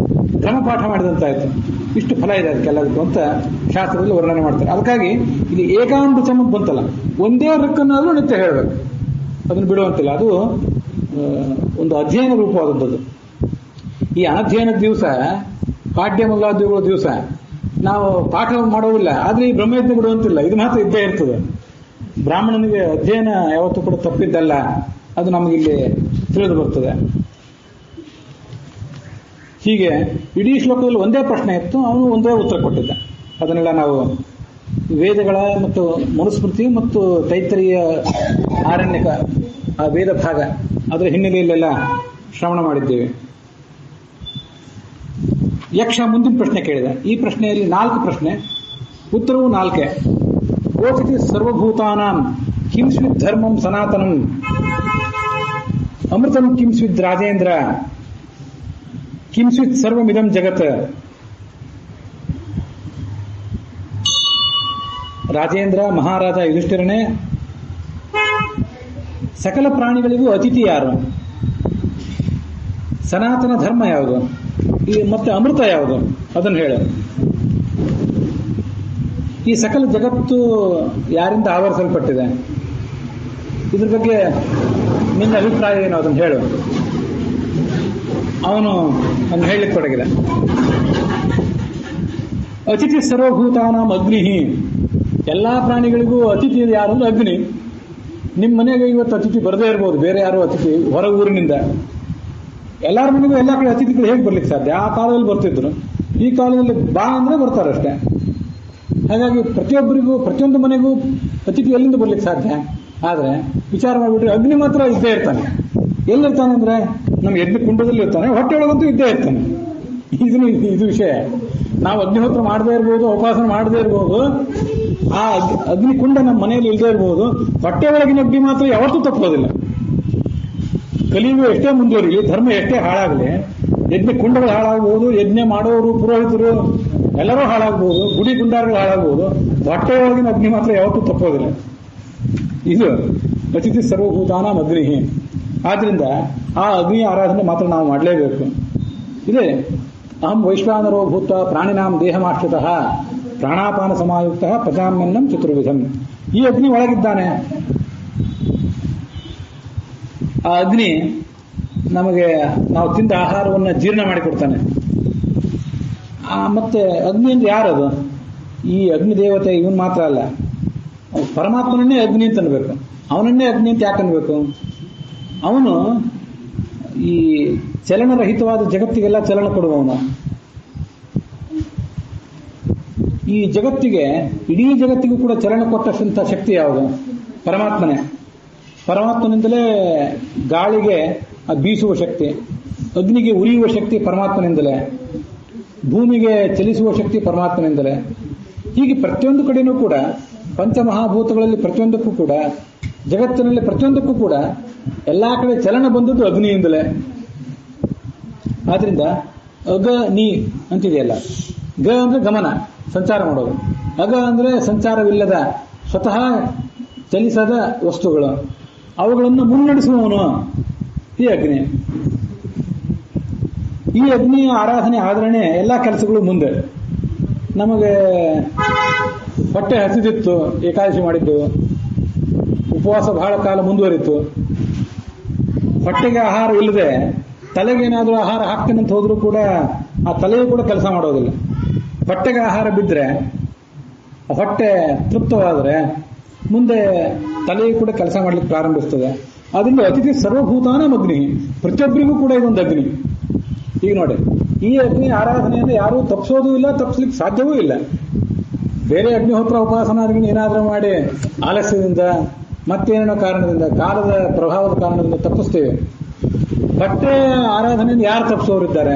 ಕ್ರಮಪಾಠ ಮಾಡಿದಂತಾಯ್ತು. ಇಷ್ಟು ಫಲ ಇದೆ ಅದಕ್ಕೆಲ್ಲದಕ್ಕೂ ಅಂತ ಶಾಸ್ತ್ರದಲ್ಲಿ ವರ್ಣನೆ ಮಾಡ್ತಾರೆ. ಅದಕ್ಕಾಗಿ ಇದು ಏಕಾಮೃತ ಅಂತ ಬಂತಲ್ಲ, ಒಂದೇ ಋಕ್ಕನ್ನಾದ್ರೂ ನಿತ್ಯ ಹೇಳಬೇಕು, ಅದನ್ನು ಬಿಡುವಂತಿಲ್ಲ. ಅದು ಒಂದು ಅಧ್ಯಯನ ರೂಪವಾದದ್ದು. ಈ ಅನಧ್ಯಯನದ ದಿವಸ, ಪಾಠ್ಯ ಮೊದಲಾದಿಗಳ ದಿವಸ ನಾವು ಪಾಠ ಮಾಡೋದಿಲ್ಲ, ಆದ್ರೆ ಈ ಬ್ರಹ್ಮಯಜ್ಞ ಬಿಡುವಂತಿಲ್ಲ, ಇದು ಮಾತ್ರ ಇದ್ದೇ ಇರ್ತದೆ. ಬ್ರಾಹ್ಮಣನಿಗೆ ಅಧ್ಯಯನ ಯಾವತ್ತೂ ಕೂಡ ತಪ್ಪಿದ್ದಲ್ಲ, ಅದು ನಮಗಿಲ್ಲಿ ತಿಳಿದು ಬರ್ತದೆ. ಹೀಗೆ ಇಡೀ ಶ್ಲೋಕದಲ್ಲಿ ಒಂದೇ ಪ್ರಶ್ನೆ ಇತ್ತು, ಅವನು ಒಂದೇ ಉತ್ತರ ಕೊಟ್ಟಿದ್ದ. ಅದನ್ನೆಲ್ಲ ನಾವು ವೇದಗಳ ಮತ್ತು ಮನುಸ್ಮೃತಿ ಮತ್ತು ತೈತ್ತರೀಯ ಆರಣ್ಯಕ ಆ ವೇದ ಭಾಗ ಅದರ ಹಿನ್ನೆಲೆಯಲ್ಲೆಲ್ಲ ಶ್ರವಣ ಮಾಡಿದ್ದೇವೆ. ಯಕ್ಷ ಮುಂದಿನ ಪ್ರಶ್ನೆ ಕೇಳಿದ. ಈ ಪ್ರಶ್ನೆಯಲ್ಲಿ 4 ಪ್ರಶ್ನೆ, ಉತ್ತರವು 4. ಓಕತಿ ಸರ್ವಭೂತಾನಾಂ ಕಿಂ ಸ್ವಿತ್ ಧರ್ಮಂ ಸನಾತನಂ ಅಮೃತಂ ಕಿಂ ಸ್ವಿತ್ ರಾಜೇಂದ್ರ ಕಿಂ ಸ್ವಿತ್ ಸರ್ವಮಿದಂ ಜಗತ್. ರಾಜೇಂದ್ರ ಮಹಾರಾಜ ಯುಧಿಷ್ಠಿರನೇ, ಸಕಲ ಪ್ರಾಣಿಗಳಿಗೂ ಅತಿಥಿ ಯಾರು? ಸನಾತನ ಧರ್ಮ ಯಾವುದು? ಮತ್ತೆ ಅಮೃತ ಯಾವುದು? ಅದನ್ನು ಹೇಳು. ಈ ಸಕಲ ಜಗತ್ತು ಯಾರಿಂದ ಆವರಿಸಲ್ಪಟ್ಟಿದೆ? ಇದ್ರ ಬಗ್ಗೆ ನಿನ್ನ ಅಭಿಪ್ರಾಯ ಏನು? ಅದನ್ನು ಹೇಳು. ಅವನು ಅದನ್ನು ಹೇಳಲಿಕ್ಕೆ ತೊಡಗಿದ. ಅತಿಥಿ ಸರ್ವಭೂತಾನಾಂ ಅಗ್ನಿ. ಎಲ್ಲಾ ಪ್ರಾಣಿಗಳಿಗೂ ಅತಿಥಿ ಯಾರು ಅಂದ್ರೆ ಅಗ್ನಿ. ನಿಮ್ಮ ಮನೆಗೆ ಇವತ್ತು ಅತಿಥಿ ಬರದೇ ಇರ್ಬೋದು, ಬೇರೆ ಯಾರೋ ಅತಿಥಿ ಹೊರ ಊರಿನಿಂದ. ಎಲ್ಲಾರ ಮನೆಗೂ ಎಲ್ಲಾ ಕಡೆ ಅತಿಥಿಗಳು ಹೇಗೆ ಬರ್ಲಿಕ್ಕೆ ಸಾಧ್ಯ? ಆ ಕಾಲದಲ್ಲಿ ಬರ್ತಿದ್ರು, ಈ ಕಾಲದಲ್ಲಿ ಬಾ ಅಂದ್ರೆ ಬರ್ತಾರಷ್ಟೇ. ಹಾಗಾಗಿ ಪ್ರತಿಯೊಬ್ಬರಿಗೂ ಪ್ರತಿಯೊಂದು ಮನೆಗೂ ಅತಿಥಿ ಎಲ್ಲಿಂದ ಬರ್ಲಿಕ್ಕೆ ಸಾಧ್ಯ? ಆದ್ರೆ ವಿಚಾರ ಮಾಡಿಬಿಟ್ರೆ ಅಗ್ನಿ ಮಾತ್ರ ಇದ್ದೇ ಇರ್ತಾನೆ. ಎಲ್ಲಿರ್ತಾನೆ ಅಂದ್ರೆ ನಮ್ಮ ಯಜ್ಞ ಕುಂಡದಲ್ಲಿ ಇರ್ತಾನೆ, ಹೊಟ್ಟೆ ಒಳಗಂತೂ ಇದ್ದೇ ಇರ್ತಾನೆ. ಇದು ವಿಷಯ. ನಾವು ಅಗ್ನಿಹೋತ್ರ ಮಾಡದೇ ಇರ್ಬೋದು, ಉಪಾಸನೆ ಮಾಡದೇ ಇರ್ಬೋದು, ಆ ಅಗ್ನಿ ಕುಂಡ ನಮ್ಮ ಮನೆಯಲ್ಲಿ ಇಲ್ಲದೆ ಇರ್ಬೋದು, ಹೊಟ್ಟೆ ಒಳಗಿನ ಅಗ್ನಿ ಮಾತ್ರ ಯಾವತ್ತೂ ತಪ್ಪೋದಿಲ್ಲ. ಕಲಿಯುಗ ಎಷ್ಟೇ ಮುಂದುವರಿಲಿ, ಧರ್ಮ ಎಷ್ಟೇ ಹಾಳಾಗಲಿ, ಯಜ್ಞ ಕುಂಡಗಳು ಹಾಳಾಗಬಹುದು, ಯಜ್ಞ ಮಾಡೋರು ಪುರೋಹಿತರು ಎಲ್ಲರೂ ಹಾಳಾಗಬಹುದು, ಗುಡಿ ಗುಂಡಾರಗಳು ಹಾಳಾಗಬಹುದು, ಹೊಟ್ಟೆ ಒಳಗಿನ ಅಗ್ನಿ ಮಾತ್ರ ಯಾವತ್ತೂ ತಪ್ಪೋದಿಲ್ಲ. ಇದು ಅತಿಥಿ ಸರ್ವಭೂತಾನಾಂ ಅಗ್ನಿ. ಆದ್ರಿಂದ ಆ ಅಗ್ನಿಯ ಆರಾಧನೆ ಮಾತ್ರ ನಾವು ಮಾಡಲೇಬೇಕು. ಇದೆ ಅಹಂ ವೈಶ್ವಾನರೋ ಭೂತ ಪ್ರಾಣಿನಾಂ ದೇಹಮಾಶ್ರಿತಃ ಪ್ರಾಣಾಪಾನ ಸಮಾಯುಕ್ತ ಪ್ರಜಾಮ್ಯನ್ನಂ ಚತುರ್ವಿಧಂ. ಈ ಅಗ್ನಿ ಒಳಗಿದ್ದಾನೆ. ಆ ಅಗ್ನಿ ನಮಗೆ ನಾವು ತಿಂದ ಆಹಾರವನ್ನು ಜೀರ್ಣ ಮಾಡಿಕೊಡ್ತಾನೆ. ಮತ್ತೆ ಅಗ್ನಿ ಅಂದ್ರೆ ಯಾರದು? ಈ ಅಗ್ನಿ ದೇವತೆ ಇವನ್ ಮಾತ್ರ ಅಲ್ಲ, ಪರಮಾತ್ಮನನ್ನೇ ಅಗ್ನಿ ಅಂತ ಅನ್ಬೇಕು. ಅವನನ್ನೇ ಅಗ್ನಿ ಅಂತ ಯಾಕೆ ಅನ್ಬೇಕು? ಅವನು ಈ ಚಲನರಹಿತವಾದ ಜಗತ್ತಿಗೆಲ್ಲ ಚಲನ ಕೊಡುವವನು. ಈ ಜಗತ್ತಿಗೆ, ಇಡೀ ಜಗತ್ತಿಗೂ ಕೂಡ ಚಲನ ಕೊಟ್ಟಂತ ಶಕ್ತಿ ಯಾವುದು? ಪರಮಾತ್ಮನೇ. ಪರಮಾತ್ಮನಿಂದಲೇ ಗಾಳಿಗೆ ಬೀಸುವ ಶಕ್ತಿ, ಅಗ್ನಿಗೆ ಉರಿಯುವ ಶಕ್ತಿ ಪರಮಾತ್ಮನಿಂದಲೇ, ಭೂಮಿಗೆ ಚಲಿಸುವ ಶಕ್ತಿ ಪರಮಾತ್ಮನಿಂದಲೇ. ಹೀಗೆ ಪ್ರತಿಯೊಂದು ಕಡೆಯೂ ಕೂಡ ಪಂಚಮಹಾಭೂತಗಳಲ್ಲಿ ಪ್ರತಿಯೊಂದಕ್ಕೂ ಕೂಡ, ಜಗತ್ತಿನಲ್ಲಿ ಪ್ರತಿಯೊಂದಕ್ಕೂ ಕೂಡ ಎಲ್ಲಾ ಕಡೆ ಚಲನ ಬಂದದ್ದು ಅಗ್ನಿಯಿಂದಲೇ. ಆದ್ರಿಂದ ಅಗ ನೀ ಅಂತಿದೆಯಲ್ಲ, ಗ ಅಂದ್ರೆ ಗಮನ, ಸಂಚಾರ ಮಾಡೋದು. ಅಗ ಅಂದ್ರೆ ಸಂಚಾರವಿಲ್ಲದ, ಸ್ವತಃ ಚಲಿಸದ ವಸ್ತುಗಳು, ಅವುಗಳನ್ನು ಮುನ್ನಡೆಸುವವನು ಈ ಅಗ್ನಿ. ಈ ಅಗ್ನಿಯ ಆರಾಧನೆ ಆದ್ರೇನೆ ಎಲ್ಲ ಕೆಲಸಗಳು ಮುಂದೆ. ನಮಗೆ ಹೊಟ್ಟೆ ಹಸಿದಿತ್ತು, ಏಕಾದಶಿ ಮಾಡಿದ್ದು, ಉಪವಾಸ ಬಹಳ ಕಾಲ ಮುಂದುವರಿತು, ಹೊಟ್ಟೆಗೆ ಆಹಾರ ಇಲ್ಲದೆ ತಲೆಗೇನಾದ್ರೂ ಆಹಾರ ಹಾಕ್ತೇನಂತ ಹೋದ್ರೂ ಕೂಡ ಆ ತಲೆಯೂ ಕೂಡ ಕೆಲಸ ಮಾಡೋದಿಲ್ಲ. ಹೊಟ್ಟೆಗೆ ಆಹಾರ ಬಿದ್ದರೆ, ಹೊಟ್ಟೆ ತೃಪ್ತವಾದರೆ ಮುಂದೆ ತಲೆಯೂ ಕೂಡ ಕೆಲಸ ಮಾಡ್ಲಿಕ್ಕೆ ಪ್ರಾರಂಭಿಸ್ತದೆ. ಅದರಿಂದ ಅತಿಥಿ ಸರ್ವಭೂತಾನಾಂ ಅಗ್ನಿ, ಪ್ರತಿಯೊಬ್ಬರಿಗೂ ಕೂಡ ಇದೊಂದು ಅಗ್ನಿ. ಈಗ ನೋಡಿ, ಈ ಅಗ್ನಿ ಆರಾಧನೆಯನ್ನು ಯಾರೂ ತಪ್ಪಿಸೋದೂ ಇಲ್ಲ, ತಪ್ಪಿಸ್ಲಿಕ್ಕೆ ಸಾಧ್ಯವೂ ಇಲ್ಲ. ಬೇರೆ ಅಗ್ನಿಹೋತ್ರ ಉಪಾಸನಾದಿಗಳು ಏನಾದರೂ ಮಾಡಿ ಆಲಸ್ಯದಿಂದ ಮತ್ತೇನೇನೋ ಕಾರಣದಿಂದ, ಕಾಲದ ಪ್ರಭಾವದ ಕಾರಣದಿಂದ ತಪ್ಪಿಸ್ತೇವೆ. ಬಟ್ಟೆ ಆರಾಧನೆಯನ್ನು ಯಾರು ತಪ್ಪಿಸೋರಿದ್ದಾರೆ?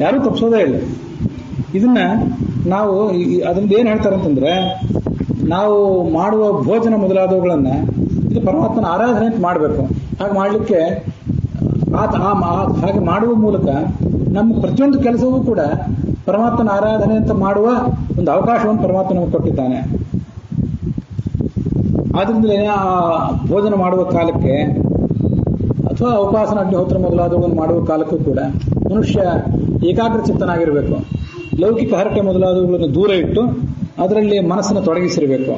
ಯಾರೂ ತಪ್ಪಿಸೋದೇ ಇಲ್ಲ. ಇದನ್ನ ನಾವು ಅದರಿಂದ ಏನ್ ಹೇಳ್ತಾರೆ ಅಂತಂದ್ರೆ, ನಾವು ಮಾಡುವ ಭೋಜನ ಮೊದಲಾದವುಗಳನ್ನ ಇದು ಪರಮಾತ್ಮನ ಆರಾಧನೆ ಅಂತ ಮಾಡಬೇಕು. ಹಾಗೆ ಮಾಡಲಿಕ್ಕೆ ಹಾಗೆ ಮಾಡುವ ಮೂಲಕ ನಮ್ಮ ಪ್ರತಿಯೊಂದು ಕೆಲಸವೂ ಕೂಡ ಪರಮಾತ್ಮನ ಆರಾಧನೆ ಅಂತ ಮಾಡುವ ಒಂದು ಅವಕಾಶವನ್ನು ಪರಮಾತ್ಮ ನಮಗೆ ಕೊಟ್ಟಿದ್ದಾನೆ. ಆದ್ರಿಂದಲೇ ಆ ಭೋಜನ ಮಾಡುವ ಕಾಲಕ್ಕೆ ಅಥವಾ ಉಪಾಸನ ಅಗ್ನಿಹೋತ್ರ ಮೊದಲಾದವುಗಳನ್ನು ಮಾಡುವ ಕಾಲಕ್ಕೂ ಕೂಡ ಮನುಷ್ಯ ಏಕಾಗ್ರ ಚಿತ್ತನಾಗಿರಬೇಕು. ಲೌಕಿಕ ಹರಟೆ ಮೊದಲಾದವುಗಳನ್ನು ದೂರ ಇಟ್ಟು ಅದರಲ್ಲಿ ಮನಸ್ಸನ್ನು ತೊಡಗಿಸಿರಬೇಕು.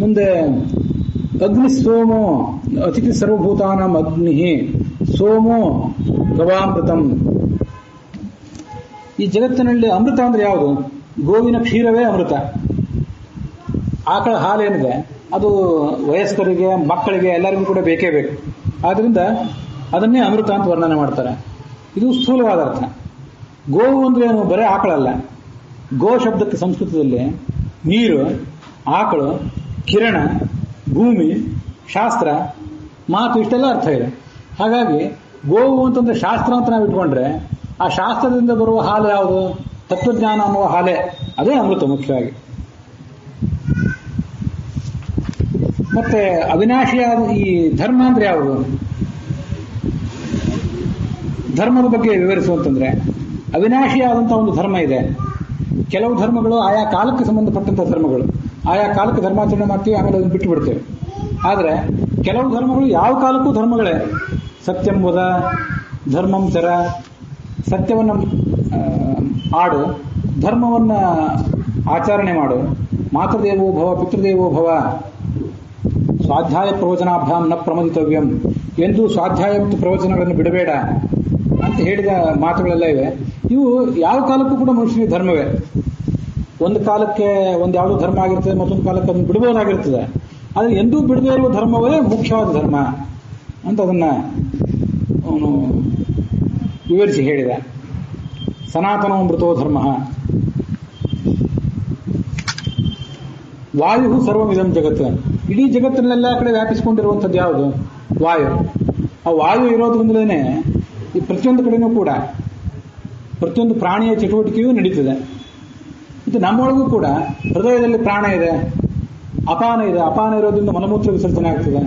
ಮುಂದೆ ಅಗ್ನಿ ಸೋಮೋ ಅತಿಥಿ ಸರ್ವಭೂತಾನಾಂ ಅಗ್ನಿ ಸೋಮೋ ಗವಾಮೃತಂ. ಈ ಜಗತ್ತಿನಲ್ಲಿ ಅಮೃತ ಅಂದ್ರೆ ಯಾವುದು? ಗೋವಿನ ಕ್ಷೀರವೇ ಅಮೃತ. ಆಕಳ ಹಾಲೇನಿದೆ ಅದು ವಯಸ್ಕರಿಗೆ, ಮಕ್ಕಳಿಗೆ, ಎಲ್ಲರಿಗೂ ಕೂಡ ಬೇಕೇ ಬೇಕು. ಆದ್ರಿಂದ ಅದನ್ನೇ ಅಮೃತ ಅಂತ ವರ್ಣನೆ ಮಾಡ್ತಾರೆ. ಇದು ಸ್ಥೂಲವಾದ ಅರ್ಥ. ಗೋವು ಅಂದ್ರೆ ಏನು? ಬರೇ ಆಕಳಲ್ಲ. ಗೋ ಶಬ್ದಕ್ಕೆ ಸಂಸ್ಕೃತದಲ್ಲಿ ನೀರು, ಆಕಳು, ಕಿರಣ, ಭೂಮಿ, ಶಾಸ್ತ್ರ, ಮಾತು ಇಷ್ಟೆಲ್ಲ ಅರ್ಥ ಇದೆ. ಹಾಗಾಗಿ ಗೋವು ಅಂತಂದ್ರೆ ಶಾಸ್ತ್ರ ಅಂತ ನಾವು ಇಟ್ಕೊಂಡ್ರೆ ಆ ಶಾಸ್ತ್ರದಿಂದ ಬರುವ ಹಾಲು ಯಾವುದು? ತತ್ವಜ್ಞಾನ ಅನ್ನುವ ಹಾಲೆ, ಅದೇ ಅಮೃತ ಮುಖ್ಯವಾಗಿ. ಮತ್ತೆ ಅವಿನಾಶಿಯಾದ ಈ ಧರ್ಮ ಅಂದ್ರೆ ಯಾವುದು? ಧರ್ಮದ ಬಗ್ಗೆ ವಿವರಿಸುವಂತಂದ್ರೆ ಅವಿನಾಶಿಯಾದಂತಹ ಒಂದು ಧರ್ಮ ಇದೆ. ಕೆಲವು ಧರ್ಮಗಳು ಆಯಾ ಕಾಲಕ್ಕೆ ಸಂಬಂಧಪಟ್ಟಂತಹ ಧರ್ಮಗಳು, ಆಯಾ ಕಾಲಕ್ಕೆ ಧರ್ಮಾಚರಣೆ ಮಾಡ್ತೀವಿ, ಆಮೇಲೆ ಅದನ್ನು ಬಿಟ್ಟು ಬಿಡ್ತೇವೆ. ಆದರೆ ಕೆಲವು ಧರ್ಮಗಳು ಯಾವ ಕಾಲಕ್ಕೂ ಧರ್ಮಗಳೇ. ಸತ್ಯಂ ವದ, ಧರ್ಮಂ ಚರ, ಸತ್ಯವನ್ನು ಆಡು, ಧರ್ಮವನ್ನು ಆಚರಣೆ ಮಾಡು, ಮಾತೃದೇವೋ ಭವ ಪಿತೃದೇವೋ ಭವ, ಸ್ವಾಧ್ಯಾಯ ಪ್ರವಚನಾಭ್ಯಾಂ ನ ಪ್ರಮದಿತವ್ಯಂ, ಎಂದು ಸ್ವಾಧ್ಯಾಯ ಮತ್ತು ಪ್ರವಚನಗಳನ್ನು ಬಿಡಬೇಡ ಅಂತ ಹೇಳಿದ ಮಾತುಗಳೆಲ್ಲ ಇವೆ. ಇವು ಯಾವ ಕಾಲಕ್ಕೂ ಕೂಡ ಮನುಷ್ಯನಿಗೆ ಧರ್ಮವೇ. ಒಂದು ಕಾಲಕ್ಕೆ ಒಂದು ಯಾವುದೋ ಧರ್ಮ ಆಗಿರ್ತದೆ, ಮತ್ತೊಂದು ಕಾಲಕ್ಕೆ ಅದನ್ನು ಬಿಡಬಹುದಾಗಿರ್ತದೆ. ಆದರೆ ಎಂದೂ ಬಿಡದೇ ಇರುವ ಧರ್ಮವೇ ಮುಖ್ಯವಾದ ಧರ್ಮ ಅಂತ ಅದನ್ನ ಅವನು ವಿವರಿಸಿ ಹೇಳಿದ. ಸನಾತನೋ ಮೃತೋ ಧರ್ಮ. ವಾಯು ಸರ್ವಮಿದಂ ಜಗತ್ತು. ಇಡೀ ಜಗತ್ತಿನೆಲ್ಲ ಕಡೆ ವ್ಯಾಪಿಸಿಕೊಂಡಿರುವಂಥದ್ದು ಯಾವುದು? ವಾಯು. ಆ ವಾಯು ಇರೋದ್ರಿಂದಲೇ ಈ ಪ್ರತಿಯೊಂದು ಕಡೆನೂ ಕೂಡ ಪ್ರತಿಯೊಂದು ಪ್ರಾಣಿಯ ಚಟುವಟಿಕೆಯೂ ನಡೀತದೆ. ಮತ್ತು ನಮ್ಮೊಳಗೂ ಕೂಡ ಹೃದಯದಲ್ಲಿ ಪ್ರಾಣ ಇದೆ, ಅಪಾನ ಇದೆ. ಅಪಾನ ಇರೋದ್ರಿಂದ ಮಲಮೂತ್ರ ವಿಸರ್ಜನೆ ಆಗ್ತದೆ.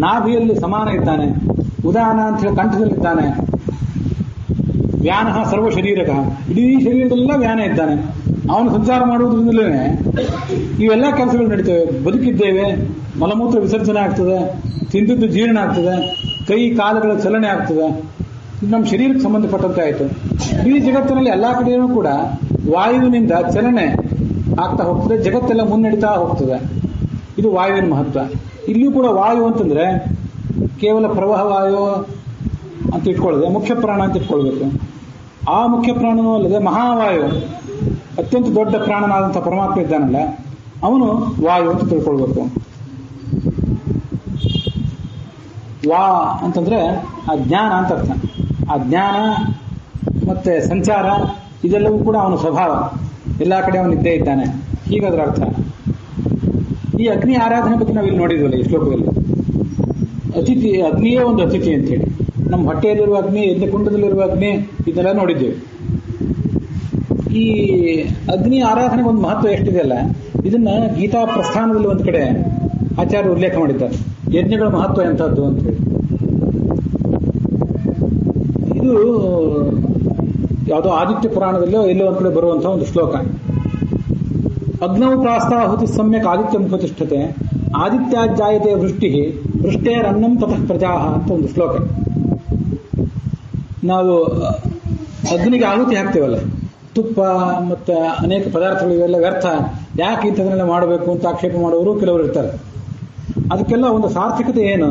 ನಾಭಿಯಲ್ಲಿ ಸಮಾನ ಇದ್ದಾನೆ, ಉದಾನ ಅಂತ ಹೇಳಿ ಕಂಠದಲ್ಲಿದ್ದಾನೆ. ವ್ಯಾನ ಸರ್ವ ಶರೀರಕ, ಇಡೀ ಶರೀರದೆಲ್ಲ ವ್ಯಾನ ಇದ್ದಾನೆ. ಅವನು ಸಂಚಾರ ಮಾಡುವುದರಿಂದಲೇ ಇವೆಲ್ಲ ಕೆಲಸಗಳು ನಡೀತವೆ. ಬದುಕಿದ್ದೇವೆ, ಮಲಮೂತ್ರ ವಿಸರ್ಜನೆ ಆಗ್ತದೆ, ತಿಂದಿದ್ದು ಜೀರ್ಣ ಆಗ್ತದೆ, ಕೈ ಕಾಲುಗಳ ಚಲನೆ ಆಗ್ತದೆ. ಇದು ನಮ್ಮ ಶರೀರಕ್ಕೆ ಸಂಬಂಧಪಟ್ಟಂತೆ ಆಯಿತು. ಇಡೀ ಜಗತ್ತಿನಲ್ಲಿ ಎಲ್ಲಾ ಕಡೆಯೂ ಕೂಡ ವಾಯುವಿನಿಂದ ಚಲನೆ ಆಗ್ತಾ ಹೋಗ್ತದೆ, ಜಗತ್ತೆಲ್ಲ ಮುನ್ನಡೀತಾ ಹೋಗ್ತದೆ. ಇದು ವಾಯುವಿನ ಮಹತ್ವ. ಇಲ್ಲಿಯೂ ಕೂಡ ವಾಯು ಅಂತಂದ್ರೆ ಕೇವಲ ಪ್ರವಾಹ ವಾಯು ಅಂತ ಇಟ್ಕೊಳ್ಳದೆ ಮುಖ್ಯ ಪ್ರಾಣ ಅಂತ ಇಟ್ಕೊಳ್ಬೇಕು. ಆ ಮುಖ್ಯ ಪ್ರಾಣನೂ ಅಲ್ಲದೆ ಮಹಾವಾಯು, ಅತ್ಯಂತ ದೊಡ್ಡ ಪ್ರಾಣನಾದಂಥ ಪರಮಾತ್ಮ ಇದ್ದಾನಲ್ಲ, ಅವನು ವಾಯು ಅಂತ ತಿಳ್ಕೊಳ್ಬೇಕು. ವಾ ಅಂತಂದ್ರೆ ಆ ಜ್ಞಾನ ಅಂತ ಅರ್ಥ. ಆ ಜ್ಞಾನ ಮತ್ತೆ ಸಂಚಾರ ಇದೆಲ್ಲವೂ ಕೂಡ ಅವನ ಸ್ವಭಾವ, ಎಲ್ಲ ಕಡೆ ಅವನಿದ್ದೇ ಇದ್ದಾನೆ, ಹೀಗದರ ಅರ್ಥ. ಈ ಅಗ್ನಿ ಆರಾಧನೆ ಬಗ್ಗೆ ನಾವಿಲ್ಲಿ ನೋಡಿದ್ವಲ್ಲ ಈ ಶ್ಲೋಕದಲ್ಲಿ. ಅತಿಥಿ, ಅಗ್ನಿಯೇ ಒಂದು ಅತಿಥಿ ಅಂತೇಳಿ. ನಮ್ಮ ಹೊಟ್ಟೆಯಲ್ಲಿರುವ ಅಗ್ನಿ, ಯಜ್ಞಕುಂಡದಲ್ಲಿರುವ ಅಗ್ನಿ, ಇದೆಲ್ಲ ನೋಡಿದ್ದೇವೆ. ಈ ಅಗ್ನಿ ಆರಾಧನೆಗೆ ಒಂದು ಮಹತ್ವ ಎಷ್ಟಿದೆ ಅಲ್ಲ, ಇದನ್ನ ಗೀತಾ ಪ್ರಸ್ಥಾನದಲ್ಲಿ ಒಂದು ಕಡೆ ಆಚಾರ್ಯರು ಉಲ್ಲೇಖ ಮಾಡಿದ್ದಾರೆ. ಯಜ್ಞಗಳ ಮಹತ್ವ ಎಂಥದ್ದು ಅಂತ ಹೇಳಿ. ಇದು ಯಾವುದೋ ಆದಿತ್ಯ ಪುರಾಣದಲ್ಲೋ ಎಲ್ಲೋ ಒಂದು ಕಡೆ ಬರುವಂತಹ ಒಂದು ಶ್ಲೋಕ. ಅಗ್ನೌ ಪ್ರಾಸ್ತಾಹುತಿ ಸಮ್ಯಕ್ ಆದಿತ್ಯಂ ಪ್ರತಿಷ್ಠತೆ ಆದಿತ್ಯಾಜ್ಜಾಯತೆ ವೃಷ್ಟಿ ವೃಷ್ಟೇರನ್ನಂ ತತಃ ಪ್ರಜಾಹ ಅಂತ ಒಂದು ಶ್ಲೋಕ. ನಾವು ಅಗ್ನಿಗೆ ಆಹುತಿ ಹಾಕ್ತೇವಲ್ಲ, ತುಪ್ಪ ಮತ್ತು ಅನೇಕ ಪದಾರ್ಥಗಳು ಇವೆಲ್ಲ ವ್ಯರ್ಥ, ಯಾಕೆ ಇಂಥದನ್ನೆಲ್ಲ ಮಾಡಬೇಕು ಅಂತ ಆಕ್ಷೇಪ ಮಾಡುವವರು ಕೆಲವರು ಇರ್ತಾರೆ. ಅದಕ್ಕೆಲ್ಲ ಒಂದು ಸಾರ್ಥಕತೆ ಏನು